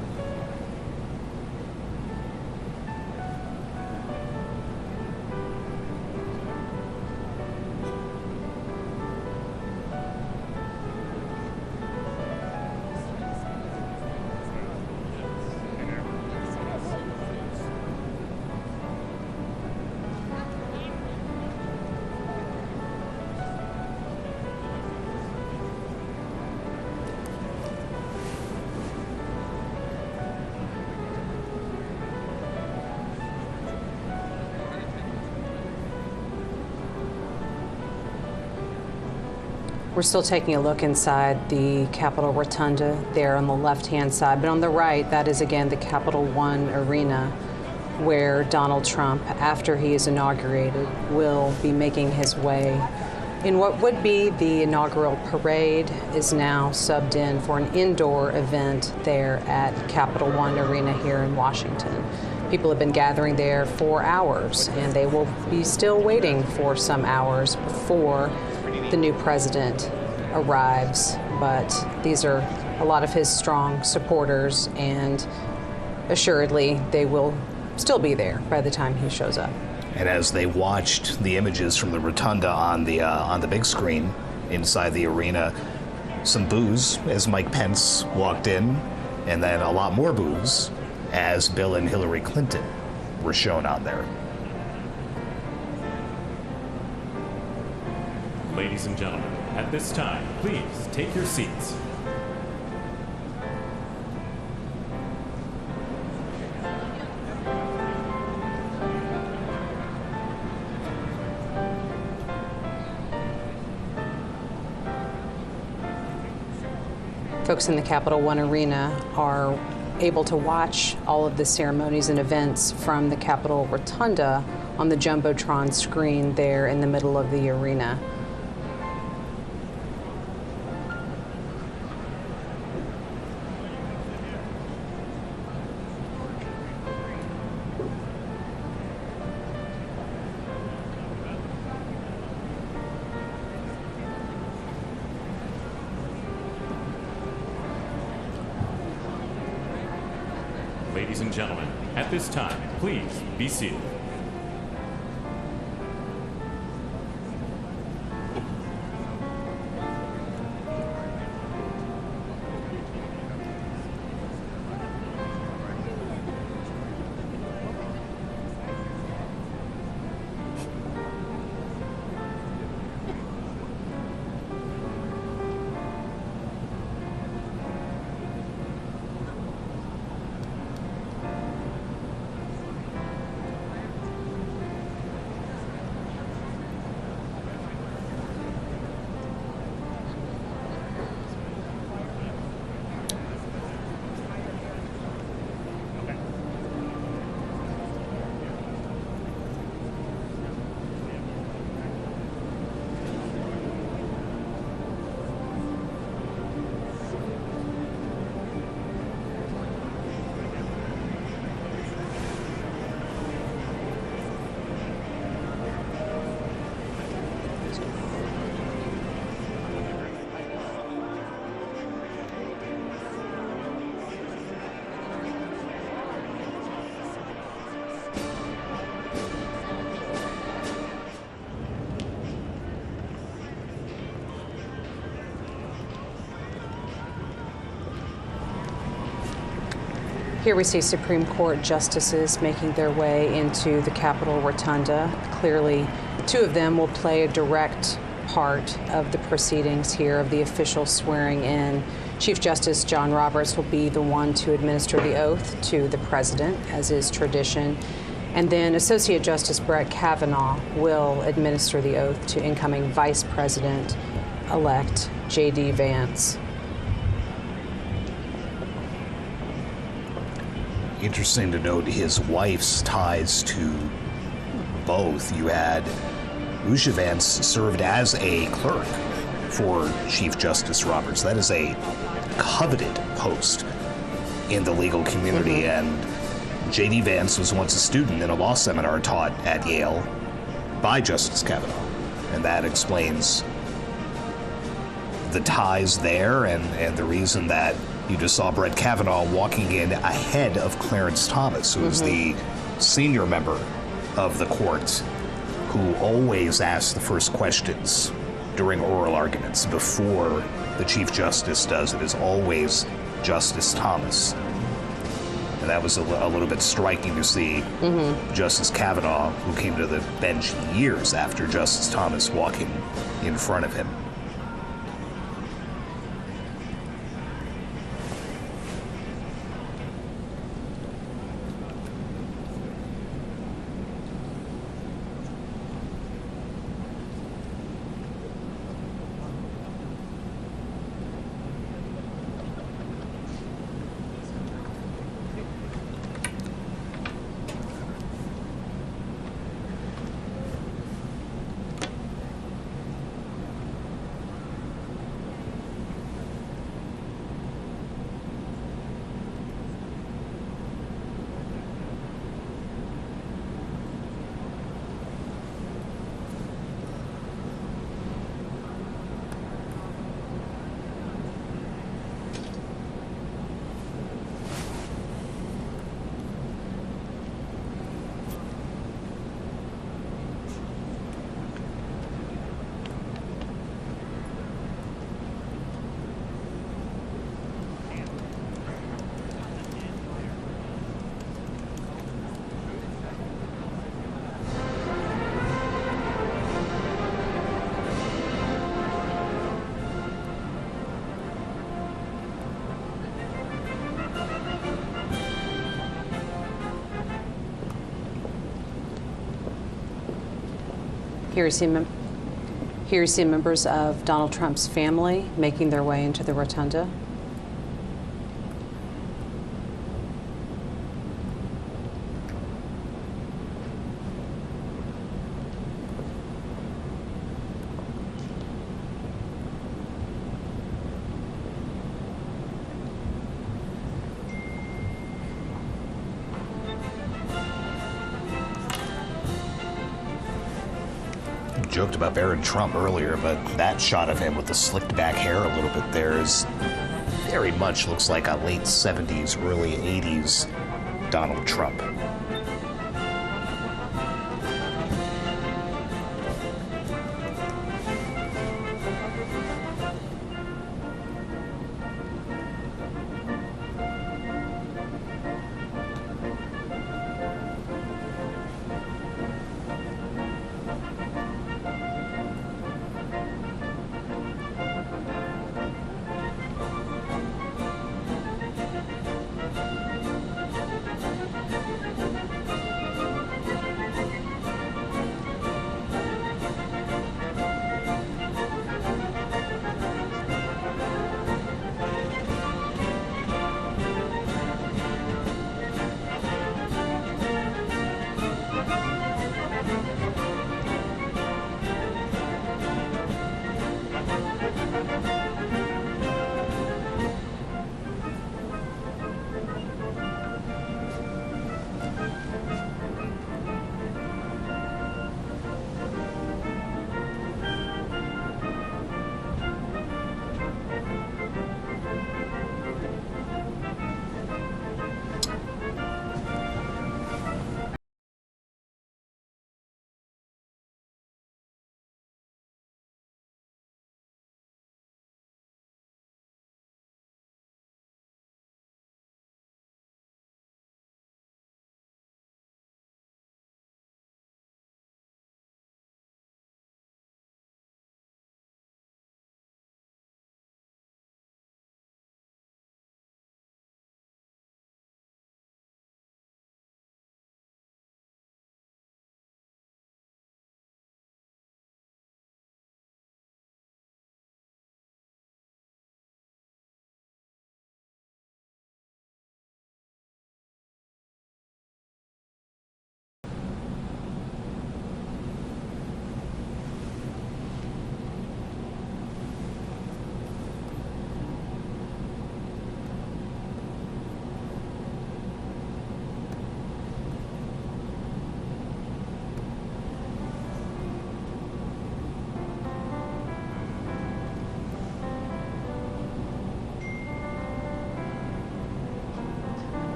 We're still taking a look inside the Capitol Rotunda there on the left-hand side, but on the right, that is again the Capital One Arena, where Donald Trump, after he is inaugurated, will be making his way in what would be the inaugural parade, is now subbed in for an indoor event there at Capital One Arena here in Washington. People have been gathering there for hours, and they will be still waiting for some hours before the new president arrives. But these are a lot of his strong supporters, and assuredly they will still be there by the time he shows up. And as they watched the images from the rotunda on the big screen inside the arena, some boos as Mike Pence walked in, and then a lot more boos as Bill and Hillary Clinton were shown on there. Ladies and gentlemen, at this time, please take your seats. Folks in the Capital One Arena are able to watch all of the ceremonies and events from the Capitol Rotunda on the Jumbotron screen there in the middle of the arena. Ladies and gentlemen, at this time, please be seated. Here we see Supreme Court justices making their way into the Capitol Rotunda. Clearly, two of them will play a direct part of the proceedings here, of the official swearing in. Chief Justice John Roberts will be the one to administer the oath to the president, as is tradition. And then Associate Justice Brett Kavanaugh will administer the oath to incoming Vice President-elect J.D. Vance. interesting to note his wife's ties to both. You had Usha Vance served as a clerk for Chief Justice Roberts. That is a coveted post in the legal community, and J.D. Vance was once a student in a law seminar taught at Yale by Justice Kavanaugh, and that explains the ties there and the reason that you just saw Brett Kavanaugh walking in ahead of Clarence Thomas, who is the senior member of the court, who always asks the first questions during oral arguments before the Chief Justice does. It is always Justice Thomas. And that was a little bit striking to see Justice Kavanaugh, who came to the bench years after Justice Thomas, walking in front of him. Here you see members of Donald Trump's family making their way into the rotunda. Joked about Barron Trump earlier, but that shot of him with the slicked back hair a little bit there is very much looks like a late 70s, early 80s Donald Trump.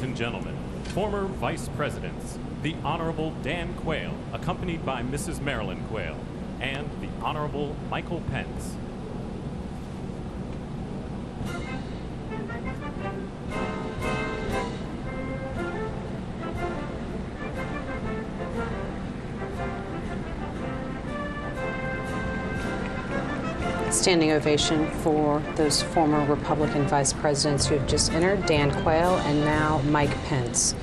and gentlemen, former Vice Presidents, the Honorable Dan Quayle, accompanied by Mrs. Marilyn Quayle, and the Honorable Michael Pence. Standing ovation for those former Republican vice presidents who have just entered, Dan Quayle and now Mike Pence,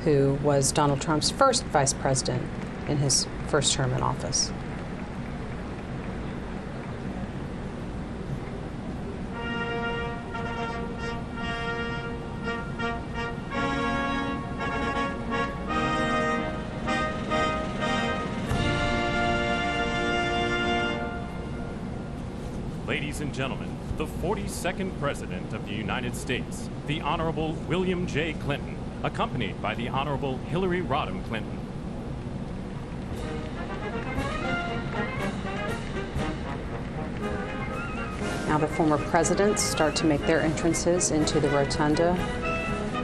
who was Donald Trump's first vice president in his first term in office. Ladies and gentlemen, the 42nd President of the United States, the Honorable William J. Clinton, accompanied by the Honorable Hillary Rodham Clinton. Now the former presidents start to make their entrances into the rotunda.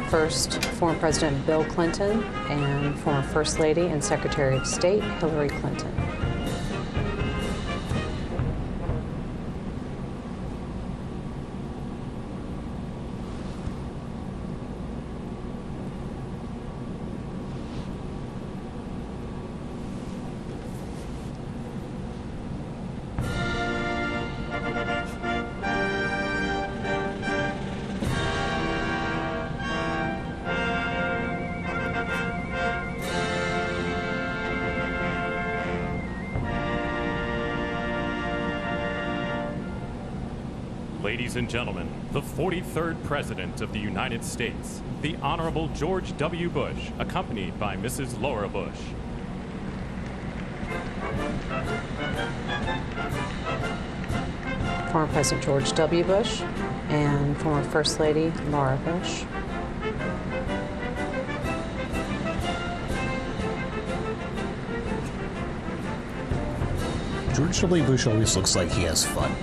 First, former President Bill Clinton and former First Lady and Secretary of State Hillary Clinton. Ladies and gentlemen, the 43rd President of the United States, the Honorable George W. Bush, accompanied by Mrs. Laura Bush. Former President George W. Bush and former First Lady Laura Bush. George W. Bush always looks like he has fun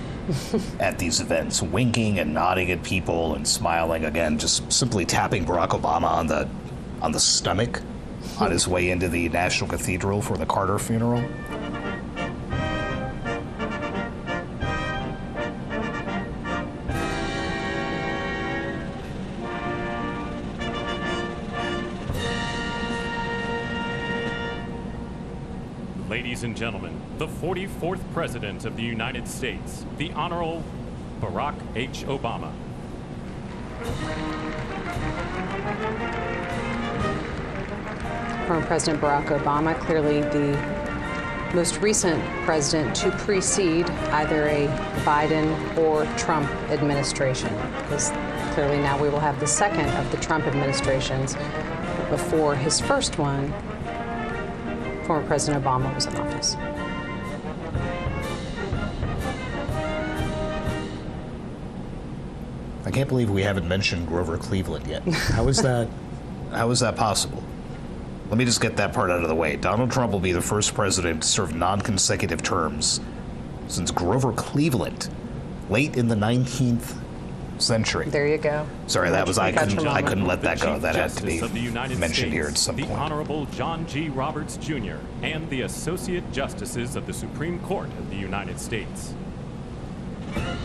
at these events, winking and nodding at people and smiling, again, just simply tapping Barack Obama on the stomach on his way into the National Cathedral for the Carter funeral. Ladies and gentlemen, the 44th President of the United States, the Honorable Barack H. Obama. Former President Barack Obama, clearly the most recent president to precede either a Biden or Trump administration, because clearly now we will have the second of the Trump administrations. Before his first one, former President Obama was in office. I can't believe we haven't mentioned Grover Cleveland yet. How is that? How is that possible? Let me just get that part out of the way. Donald Trump will be the first president to serve non-consecutive terms since Grover Cleveland, late in the 19th century. There you go. Sorry, that was I couldn't let that go. That had to be mentioned States, here at some point. The Honorable John G. Roberts Jr. and the Associate Justices of the Supreme Court of the United States.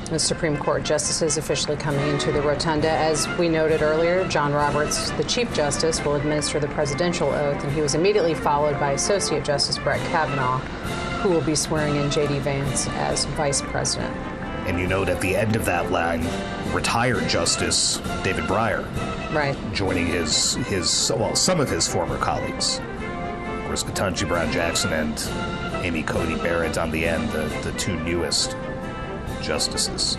The Supreme Court justices officially coming into the rotunda. As we noted earlier, John Roberts, the Chief Justice, will administer the presidential oath, and he was immediately followed by Associate Justice Brett Kavanaugh, who will be swearing in J.D. Vance as Vice President. And you note at the end of that line, retired Justice David Breyer, right, joining some of his former colleagues. Of course, Ketanji Brown Jackson and Amy Coney Barrett on the end, the two newest justices.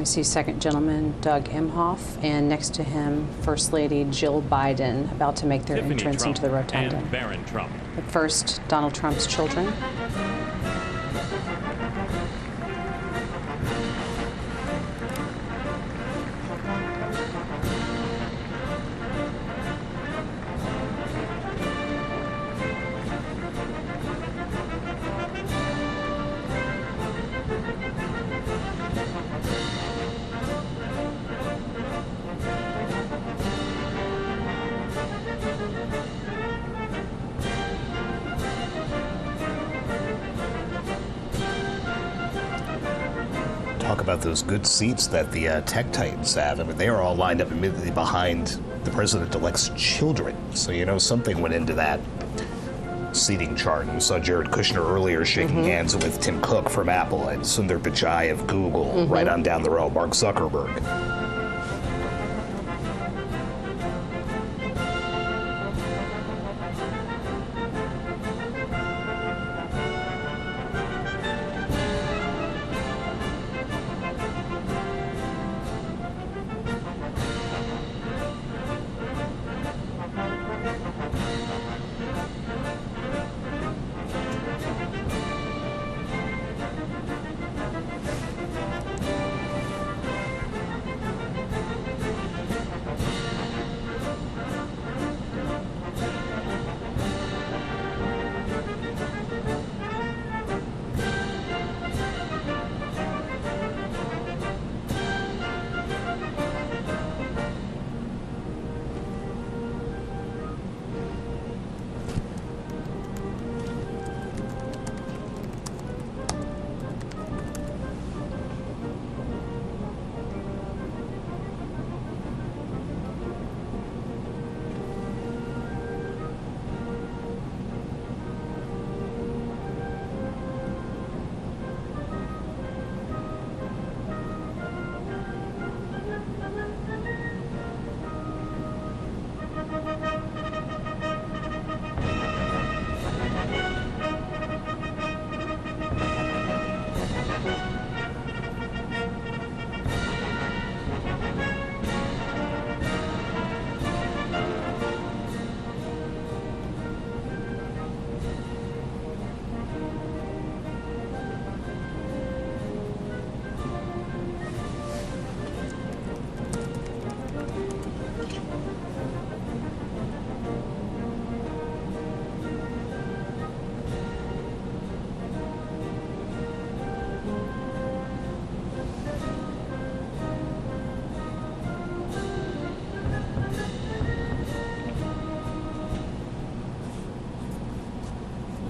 We see Second Gentleman Doug Emhoff, and next to him, First Lady Jill Biden, about to make their Tiffany entrance Trump into the rotunda. and Barron Trump. But first, Donald Trump's children. Talk about those good seats that the tech titans have. I mean, they are all lined up immediately behind the president-elect's children. So, you know, something went into that seating chart. And we saw Jared Kushner earlier shaking hands with Tim Cook from Apple and Sundar Pichai of Google, right on down the road, Mark Zuckerberg.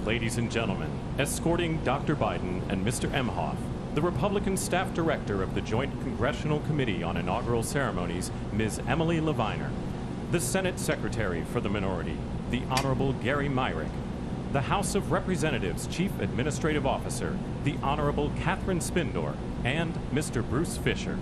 Ladies and gentlemen, escorting Dr. Biden and Mr. Emhoff, the Republican staff director of the Joint Congressional Committee on Inaugural Ceremonies, Ms. Emily Leviner, the Senate Secretary for the Minority, the Honorable Gary Myrick, the House of Representatives Chief Administrative Officer, the Honorable Catherine Spindor, and Mr. Bruce Fisher.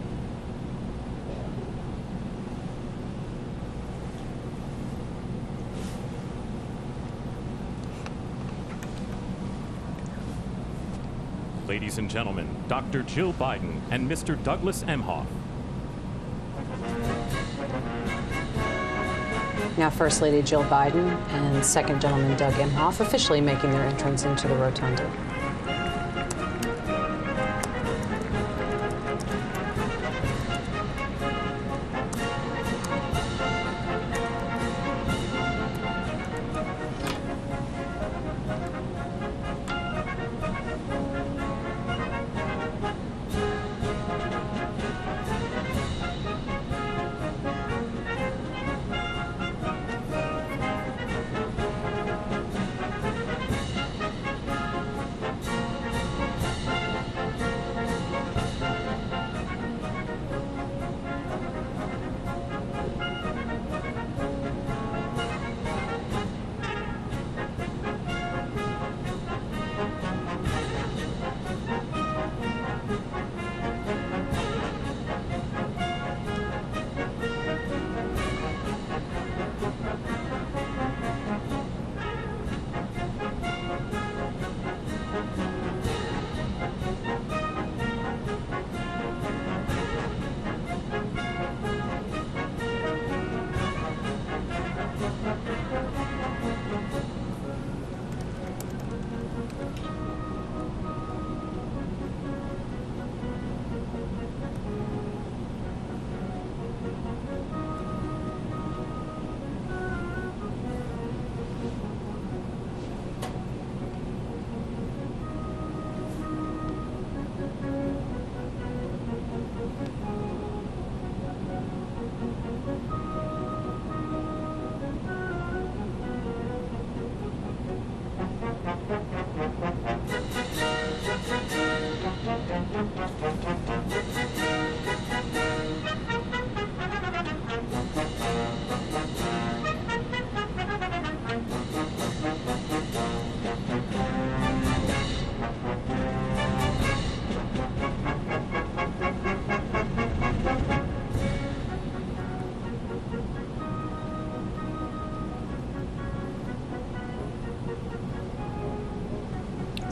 Ladies and gentlemen, Dr. Jill Biden and Mr. Douglas Emhoff. Now, First Lady Jill Biden and Second Gentleman Doug Emhoff officially making their entrance into the rotunda.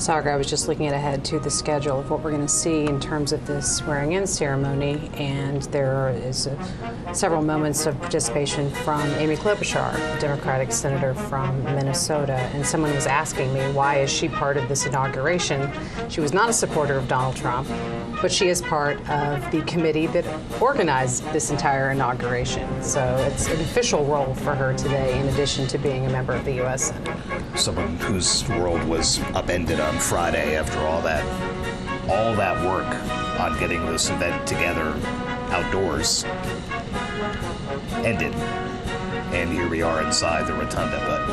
Sagar, I was just looking ahead to the schedule of what we're going to see in terms of this swearing-in ceremony, and there is several moments of participation from Amy Klobuchar, a Democratic senator from Minnesota, and someone was asking me, why is she part of this inauguration? She was not a supporter of Donald Trump, but she is part of the committee that organized this entire inauguration. So it's an official role for her today, in addition to being a member of the U.S. Senate. Someone whose world was upended on Friday after all that work on getting this event together outdoors ended, and here we are inside the rotunda. But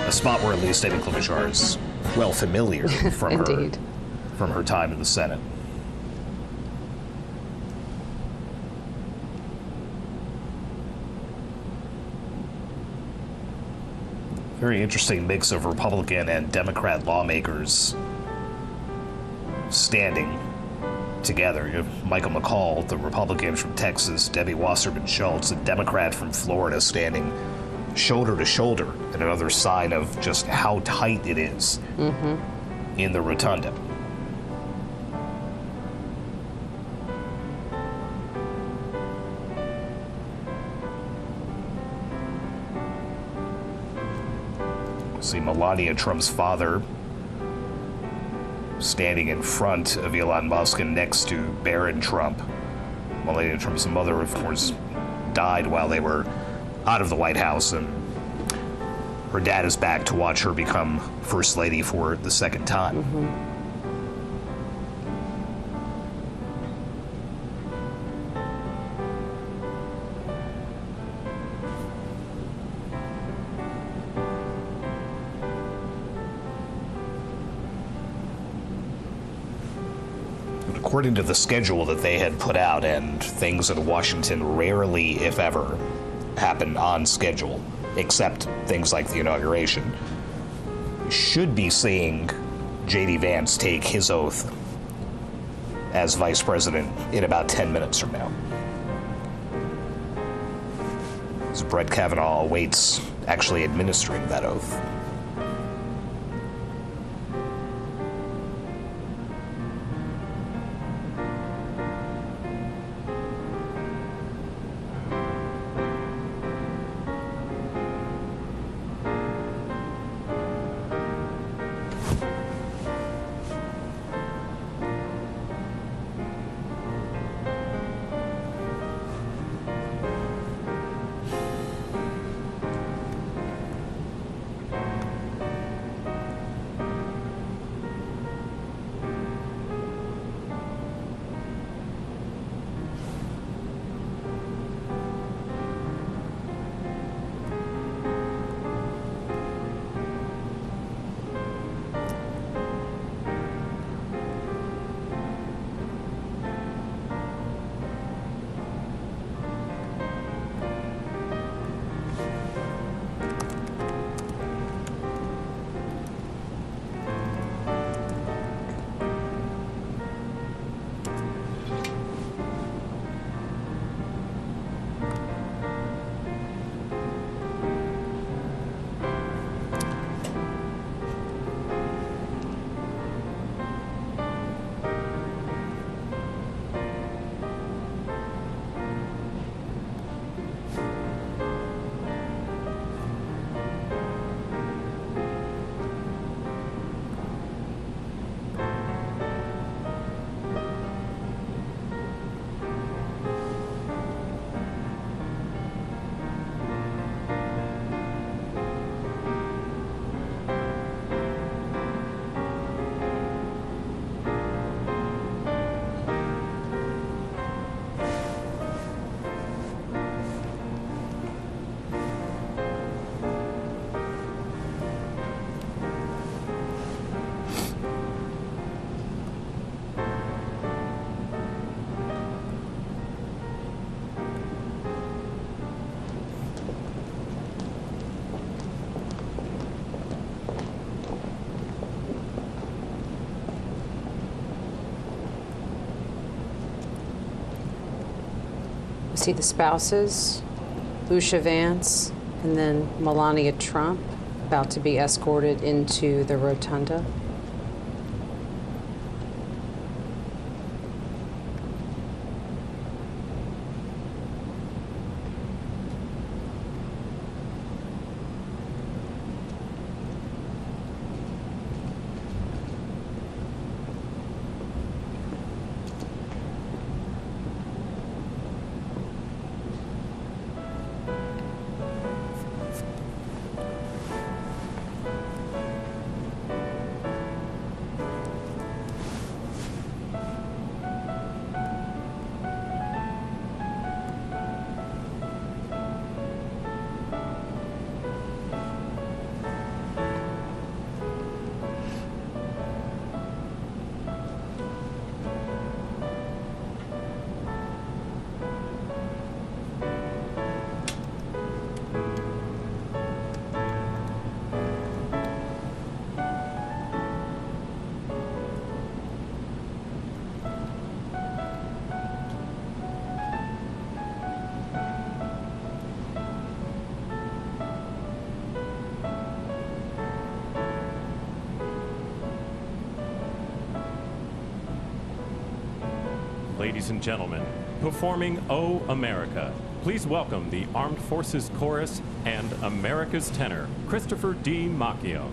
a spot where at least Amy Klobuchar is well familiar from her time in the Senate. Very interesting mix of Republican and Democrat lawmakers standing together. You have Michael McCall, the Republican from Texas, Debbie Wasserman Schultz, a Democrat from Florida, standing shoulder to shoulder, and another sign of just how tight it is in the rotunda. See Melania Trump's father standing in front of Elon Musk and next to Barron Trump. Melania Trump's mother, of course, died while they were out of the White House, and her dad is back to watch her become First Lady for the second time. According to the schedule that they had put out, and things in Washington rarely, if ever, happen on schedule, except things like the inauguration, should be seeing J.D. Vance take his oath as vice president in about 10 minutes from now. As Brett Kavanaugh awaits actually administering that oath. See the spouses, Lucia Vance, and then Melania Trump. about to be escorted into the rotunda. Ladies and gentlemen, performing O America, please welcome the Armed Forces Chorus and America's tenor, Christopher D. Macchio.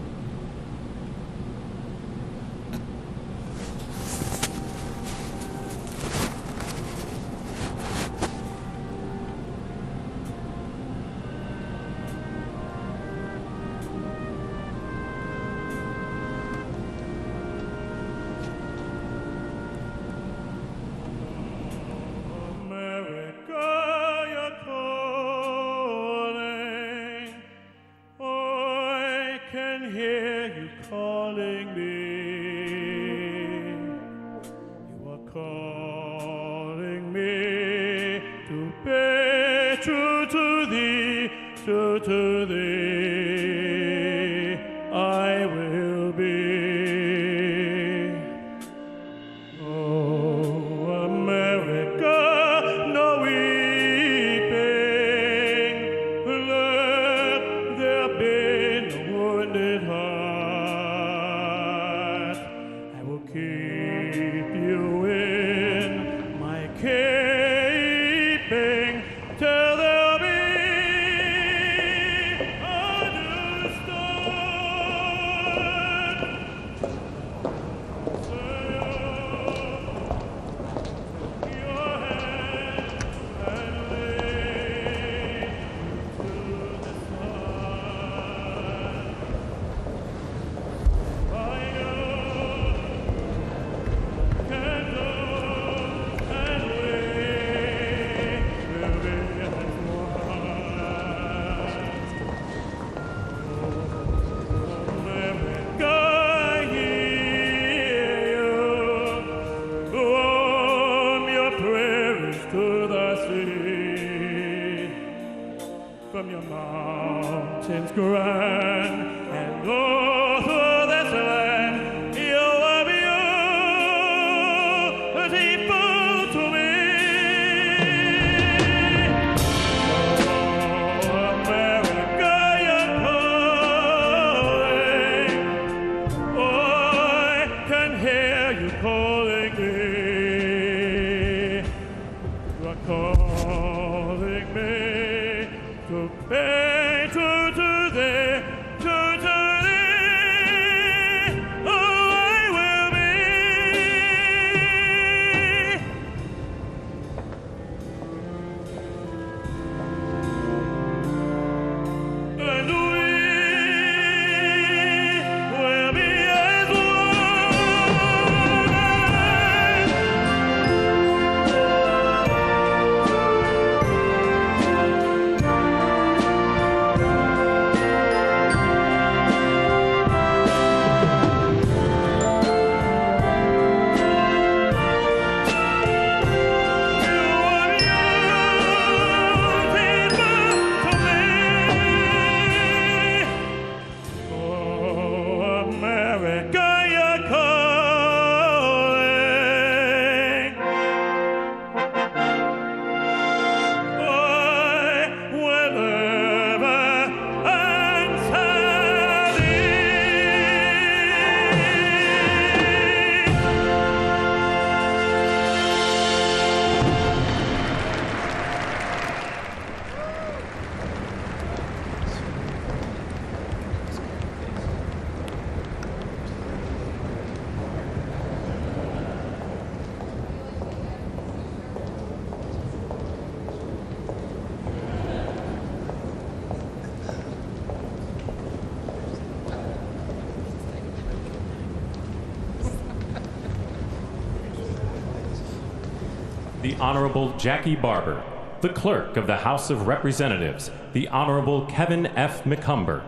the Honorable Jackie Barber, the Clerk of the House of Representatives, the Honorable Kevin F. McCumber,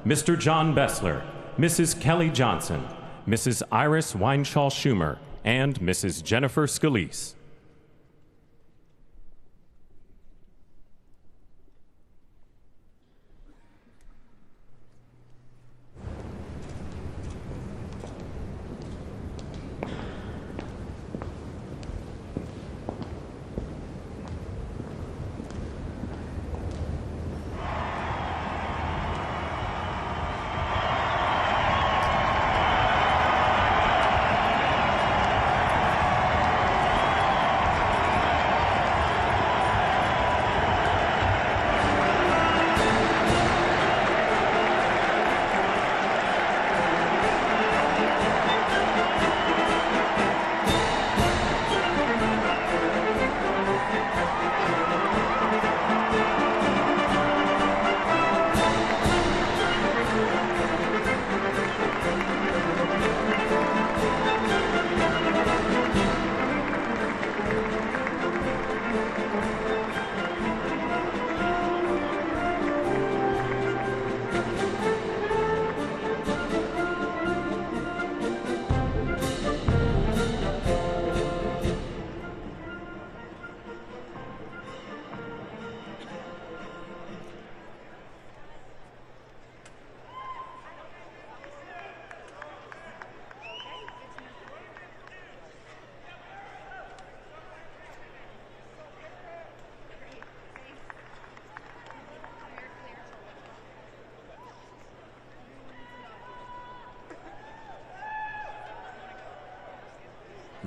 Mr. John Bessler, Mrs. Kelly Johnson, Mrs. Iris Weinshaw Schumer, and Mrs. Jennifer Scalise.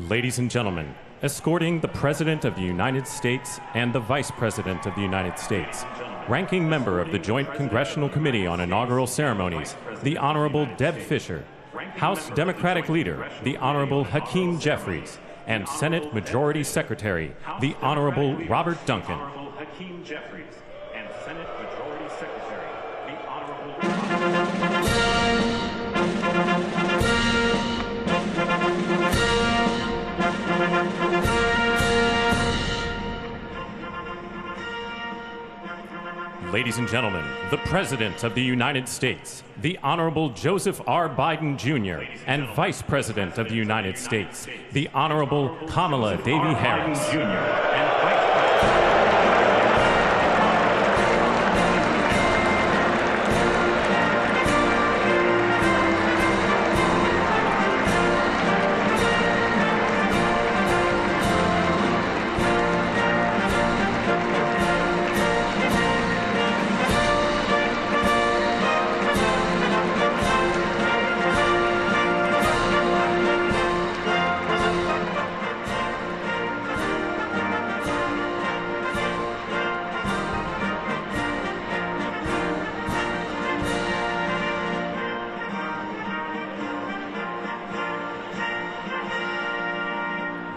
Ladies and gentlemen, escorting the President of the United States and the Vice President of the United States, ranking member of the Joint Congressional Committee on Inaugural Ceremonies, the Honorable Deb Fischer, House Democratic Leader, the Honorable Hakeem Jeffries, and Senate Majority Secretary, the Honorable Robert Duncan. Ladies and gentlemen, the President of the United States, the Honorable Joseph R. Biden Jr., and Vice President of the United States, the Honorable Kamala Devi Harris.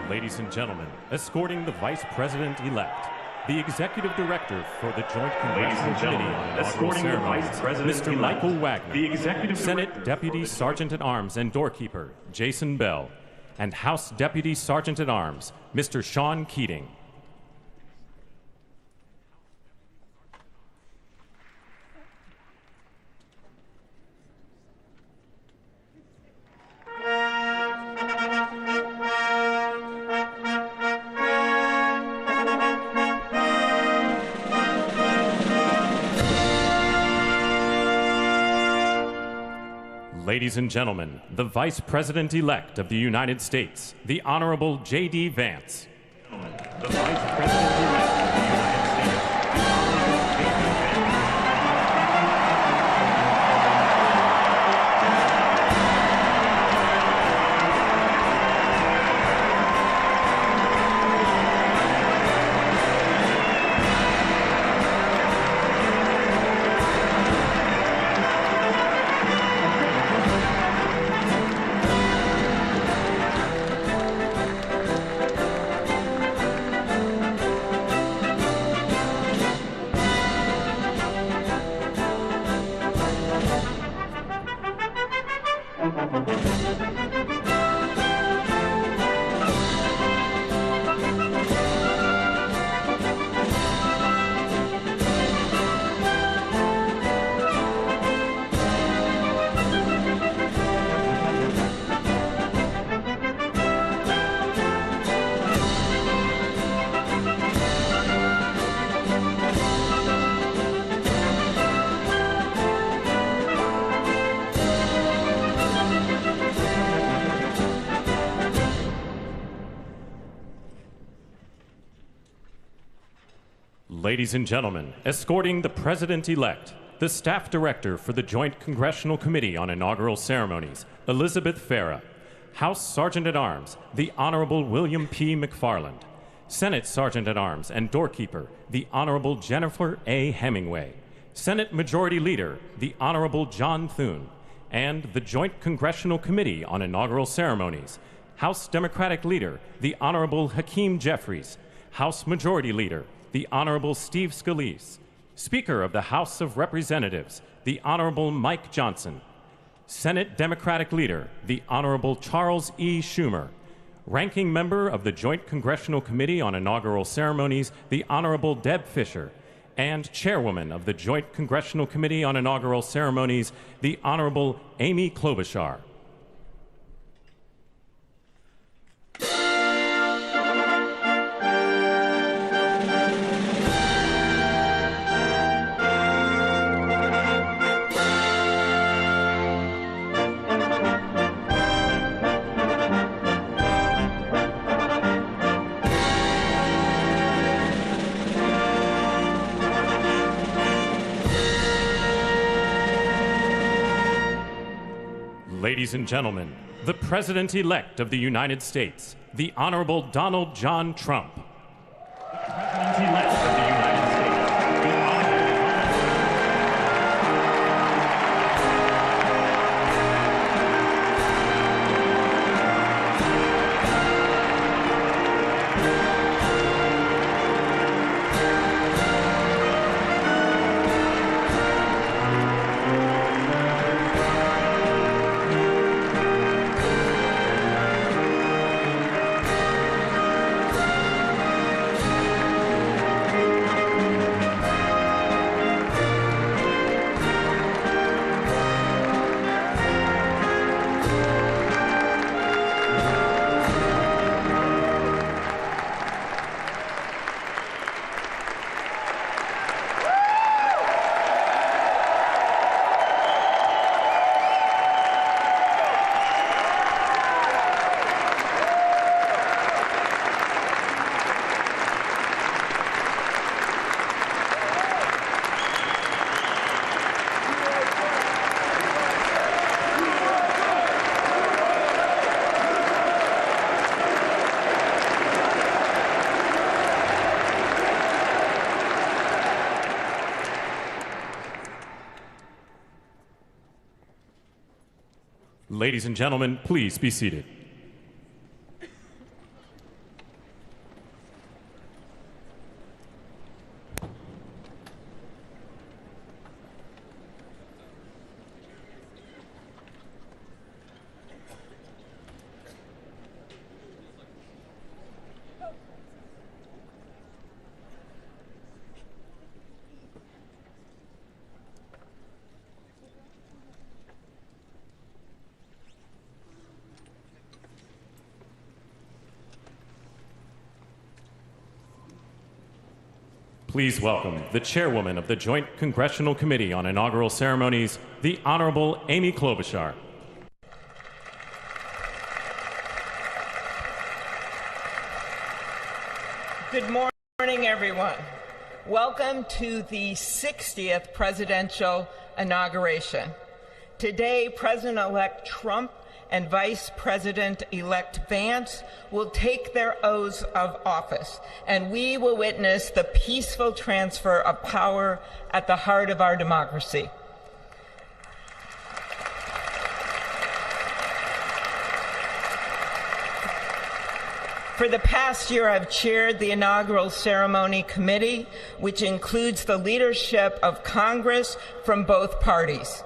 Ladies and gentlemen, escorting the Vice President-elect, the Executive Director for the Joint Congressional Committee on Inaugural Ceremonies, Mr. Michael Wagner, Senate Deputy Sergeant-at-Arms and Doorkeeper, Jason Bell, and House Deputy Sergeant-at-Arms, Mr. Sean Keating. Ladies and gentlemen, the Vice President-elect of the United States, the Honorable J.D. Vance. The Vice President-elect of the United States. Ladies and gentlemen, escorting the President-elect, the Staff Director for the Joint Congressional Committee on Inaugural Ceremonies, Elizabeth Farah, House Sergeant-at-Arms, the Honorable William P. McFarland, Senate Sergeant-at-Arms and Doorkeeper, the Honorable Jennifer A. Hemingway, Senate Majority Leader, the Honorable John Thune, and the Joint Congressional Committee on Inaugural Ceremonies, House Democratic Leader, the Honorable Hakeem Jeffries, House Majority Leader, the Honorable Steve Scalise, Speaker of the House of Representatives, the Honorable Mike Johnson, Senate Democratic Leader, the Honorable Charles E. Schumer, Ranking Member of the Joint Congressional Committee on Inaugural Ceremonies, the Honorable Deb Fischer, and Chairwoman of the Joint Congressional Committee on Inaugural Ceremonies, the Honorable Amy Klobuchar. Ladies and gentlemen, the President-elect of the United States, the Honorable Donald John Trump. The President-elect of the United States, the Honorable Ladies and gentlemen, please be seated. Please welcome the Chairwoman of the Joint Congressional Committee on Inaugural Ceremonies, the Honorable Amy Klobuchar. Good morning, everyone. Welcome to the 60th presidential inauguration. Today, President-elect Trump and Vice President-elect Vance will take their oaths of office, and we will witness the peaceful transfer of power at the heart of our democracy. For the past year, I've chaired the Inaugural Ceremony Committee, which includes the leadership of Congress from both parties.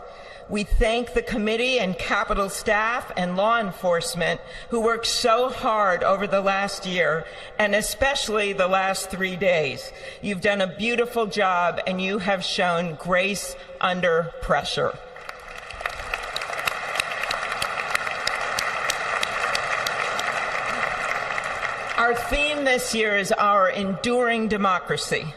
We thank the committee and Capitol staff and law enforcement who worked so hard over the last year, and especially the last 3 days. You've done a beautiful job, and you have shown grace under pressure. Our theme this year is our enduring democracy.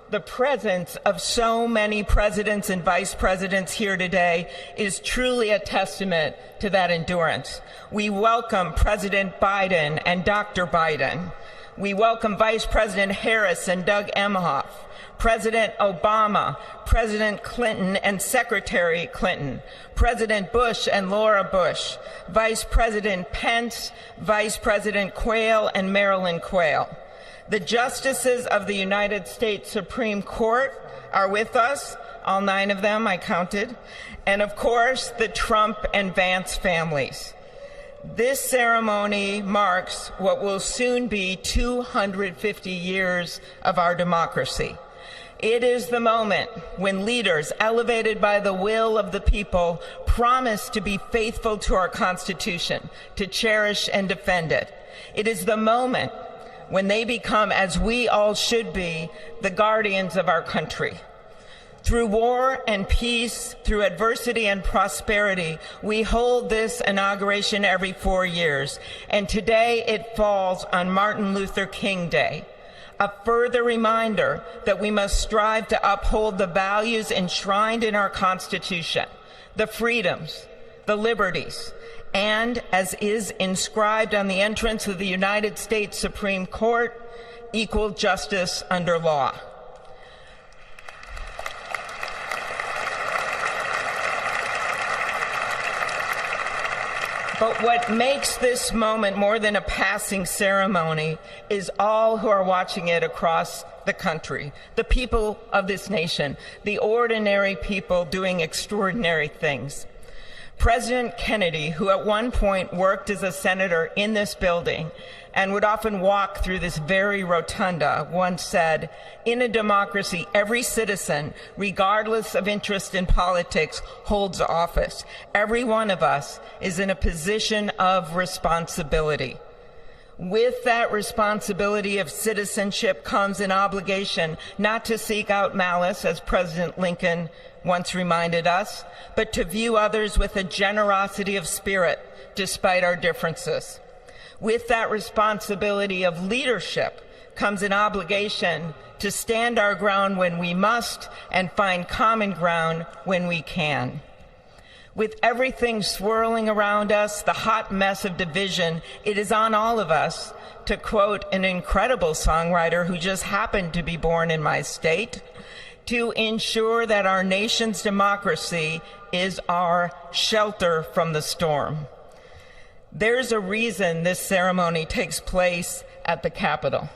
The presence of so many presidents and vice presidents here today is truly a testament to that endurance. We welcome President Biden and Dr. Biden. We welcome Vice President Harris and Doug Emhoff, President Obama, President Clinton and Secretary Clinton, President Bush and Laura Bush, Vice President Pence, Vice President Quayle and Marilyn Quayle. The Justices of the United States Supreme Court are with us, all 9 of them I counted, and of course the Trump and Vance families. This ceremony marks what will soon be 250 years of our democracy. It is the moment when leaders, elevated by the will of the people, promise to be faithful to our Constitution, to cherish and defend it. It is the moment when they become, as we all should be, the guardians of our country. Through war and peace, through adversity and prosperity, we hold this inauguration every 4 years, and today it falls on Martin Luther King Day, a further reminder that we must strive to uphold the values enshrined in our Constitution, the freedoms, the liberties, and, as is inscribed on the entrance of the United States Supreme Court, equal justice under law. But what makes this moment more than a passing ceremony is all who are watching it across the country, the people of this nation, the ordinary people doing extraordinary things. President Kennedy, who at one point worked as a senator in this building and would often walk through this very rotunda, once said, "In a democracy, every citizen, regardless of interest in politics, holds office. Every one of us is in a position of responsibility." With that responsibility of citizenship comes an obligation not to seek out malice, as President Lincoln once reminded us, but to view others with a generosity of spirit despite our differences. With that responsibility of leadership comes an obligation to stand our ground when we must and find common ground when we can. With everything swirling around us, the hot mess of division, it is on all of us, to quote an incredible songwriter who just happened to be born in my state, to ensure that our nation's democracy is our shelter from the storm. There's a reason this ceremony takes place at the Capitol.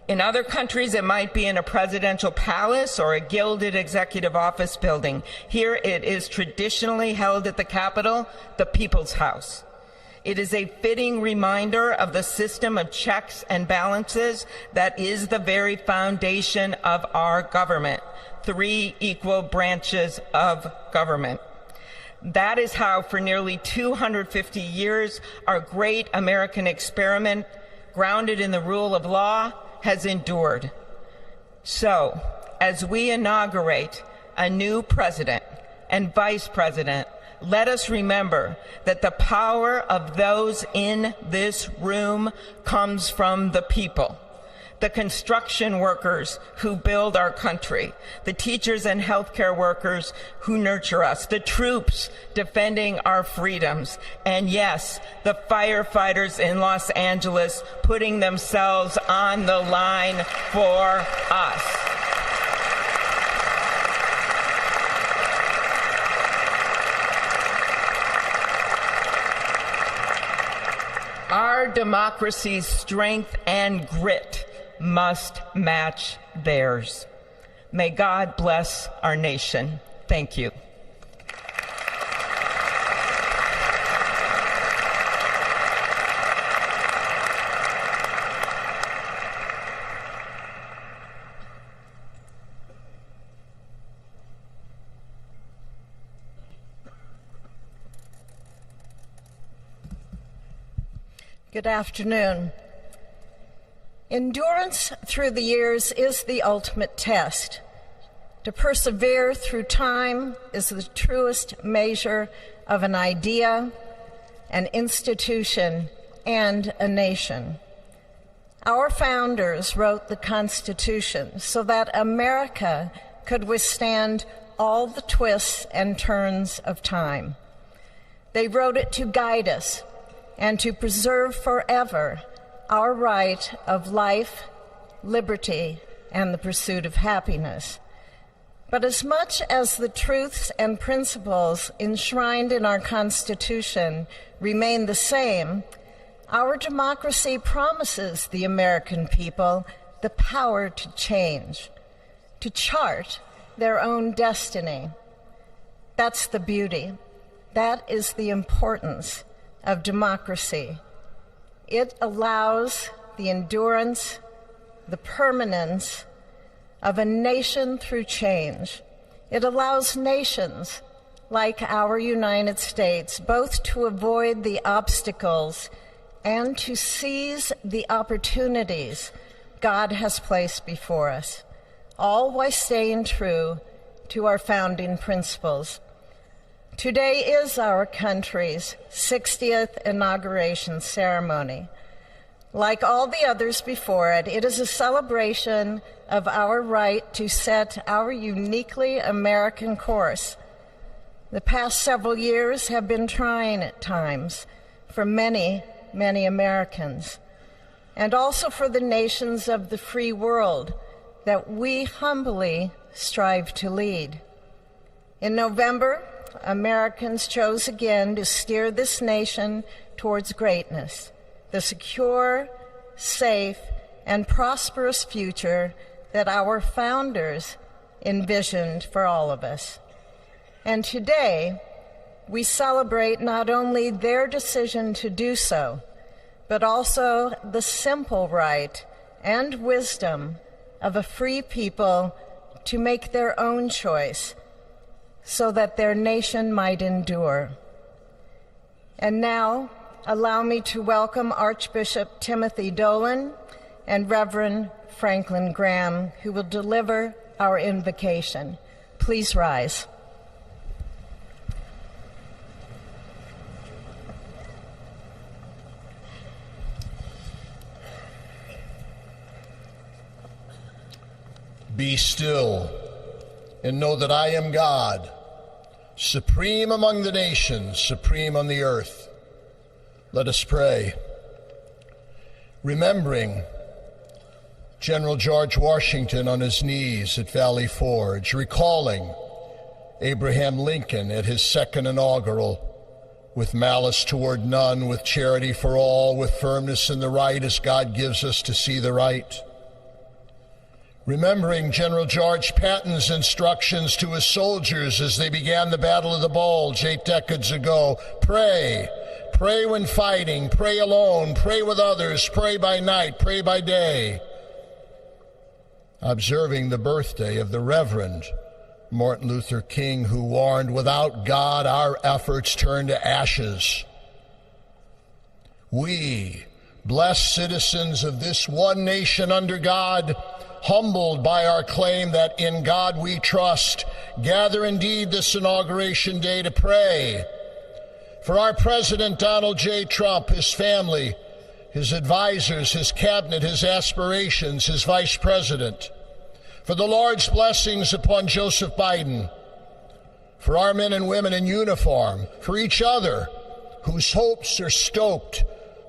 In other countries, it might be in a presidential palace or a gilded executive office building. Here it is traditionally held at the Capitol, the People's House. It is a fitting reminder of the system of checks and balances that is the very foundation of our government, 3 equal branches of government. That is how, for nearly 250 years, our great American experiment, grounded in the rule of law, has endured. So, as we inaugurate a new president and vice president, let us remember that the power of those in this room comes from the people. The construction workers who build our country, the teachers and healthcare workers who nurture us, the troops defending our freedoms, and yes, the firefighters in Los Angeles putting themselves on the line for us. Our democracy's strength and grit must match theirs. May God bless our nation. Thank you. Good afternoon. Endurance through the years is the ultimate test. To persevere through time is the truest measure of an idea, an institution, and a nation. Our founders wrote the Constitution so that America could withstand all the twists and turns of time. They wrote it to guide us and to preserve forever our right of life, liberty, and the pursuit of happiness. But as much as the truths and principles enshrined in our Constitution remain the same, our democracy promises the American people the power to change, to chart their own destiny. That's the beauty. That is the importance of democracy. It allows the endurance, the permanence of a nation through change. It allows nations like our United States both to avoid the obstacles and to seize the opportunities God has placed before us, all while staying true to our founding principles. Today is our country's 60th inauguration ceremony. Like all the others before it, it is a celebration of our right to set our uniquely American course. The past several years have been trying at times for many, many Americans, and also for the nations of the free world that we humbly strive to lead. In November, Americans chose again to steer this nation towards greatness, the secure, safe, and prosperous future that our founders envisioned for all of us. And today, we celebrate not only their decision to do so, but also the simple right and wisdom of a free people to make their own choice so that their nation might endure. And now, allow me to welcome Archbishop Timothy Dolan and Reverend Franklin Graham, who will deliver our invocation. Please rise. Be still and know that I am God, supreme among the nations, supreme on the earth. Let us pray. Remembering General George Washington on his knees at Valley Forge, recalling Abraham Lincoln at his second inaugural, with malice toward none, with charity for all, with firmness in the right as God gives us to see the right. Remembering General George Patton's instructions to his soldiers as they began the Battle of the Bulge 8 decades ago. Pray. Pray when fighting. Pray alone. Pray with others. Pray by night. Pray by day. Observing the birthday of the Reverend Martin Luther King, who warned, without God, our efforts turn to ashes. We, blessed citizens of this one nation under God, humbled by our claim that in God we trust, gather indeed this Inauguration Day to pray for our President Donald J. Trump, his family, his advisors, his cabinet, his aspirations, his vice president, for the Lord's blessings upon Joseph Biden, for our men and women in uniform, for each other whose hopes are stoked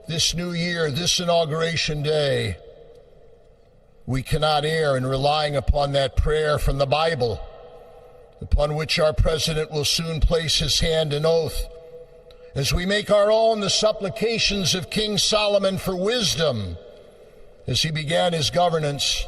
this new year, this Inauguration Day. We cannot err in relying upon that prayer from the Bible, upon which our president will soon place his hand in oath, as we make our own the supplications of King Solomon for wisdom as he began his governance.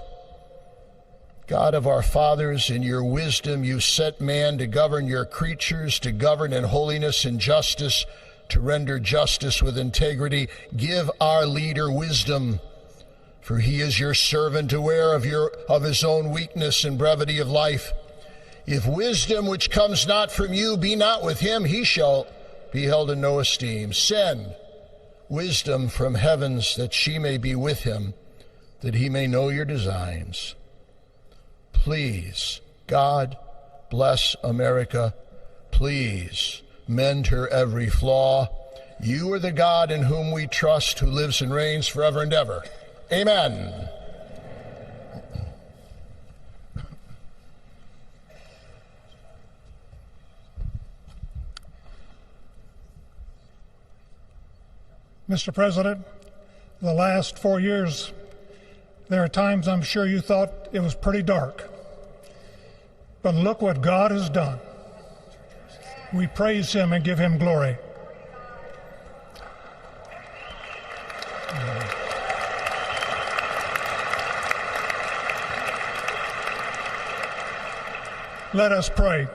God of our fathers, in your wisdom you set man to govern your creatures, to govern in holiness and justice, to render justice with integrity. Give our leader wisdom, for he is your servant, aware of his own weakness and brevity of life. If wisdom which comes not from you be not with him, he shall be held in no esteem. Send wisdom from heavens that she may be with him, that he may know your designs. Please, God, bless America. Please, mend her every flaw. You are the God in whom we trust, who lives and reigns forever and ever. Amen. Mr. President, the last 4 years, there are times I'm sure you thought it was pretty dark. But look what God has done. We praise him and give him glory. Let us pray.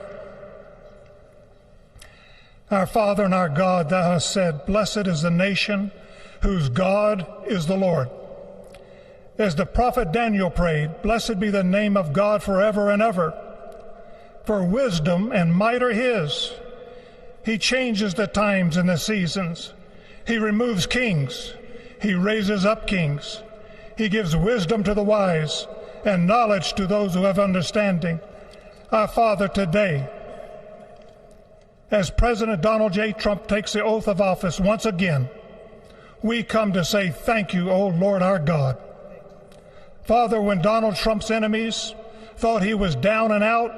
Our Father and our God, thou hast said, blessed is the nation whose God is the Lord. As the prophet Daniel prayed, blessed be the name of God forever and ever. For wisdom and might are his. He changes the times and the seasons. He removes kings. He raises up kings. He gives wisdom to the wise and knowledge to those who have understanding. Our Father, today, as President Donald J. Trump takes the oath of office once again, we come to say thank you, O Lord our God. Father, when Donald Trump's enemies thought he was down and out,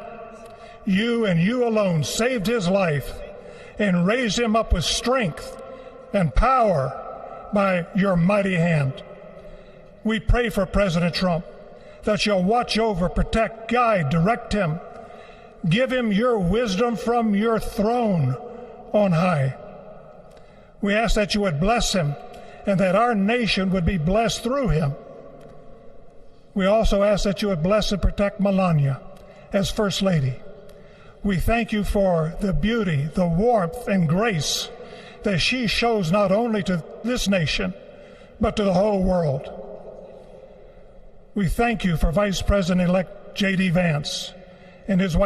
you and you alone saved his life and raised him up with strength and power by your mighty hand. We pray for President Trump that you'll watch over, protect, guide, direct him. Give him your wisdom from your throne on high. We ask that you would bless him and that our nation would be blessed through him. We also ask that you would bless and protect Melania as First Lady. We thank you for the beauty, the warmth, and grace that she shows not only to this nation, but to the whole world. We thank you for Vice President-elect J.D. Vance and his wife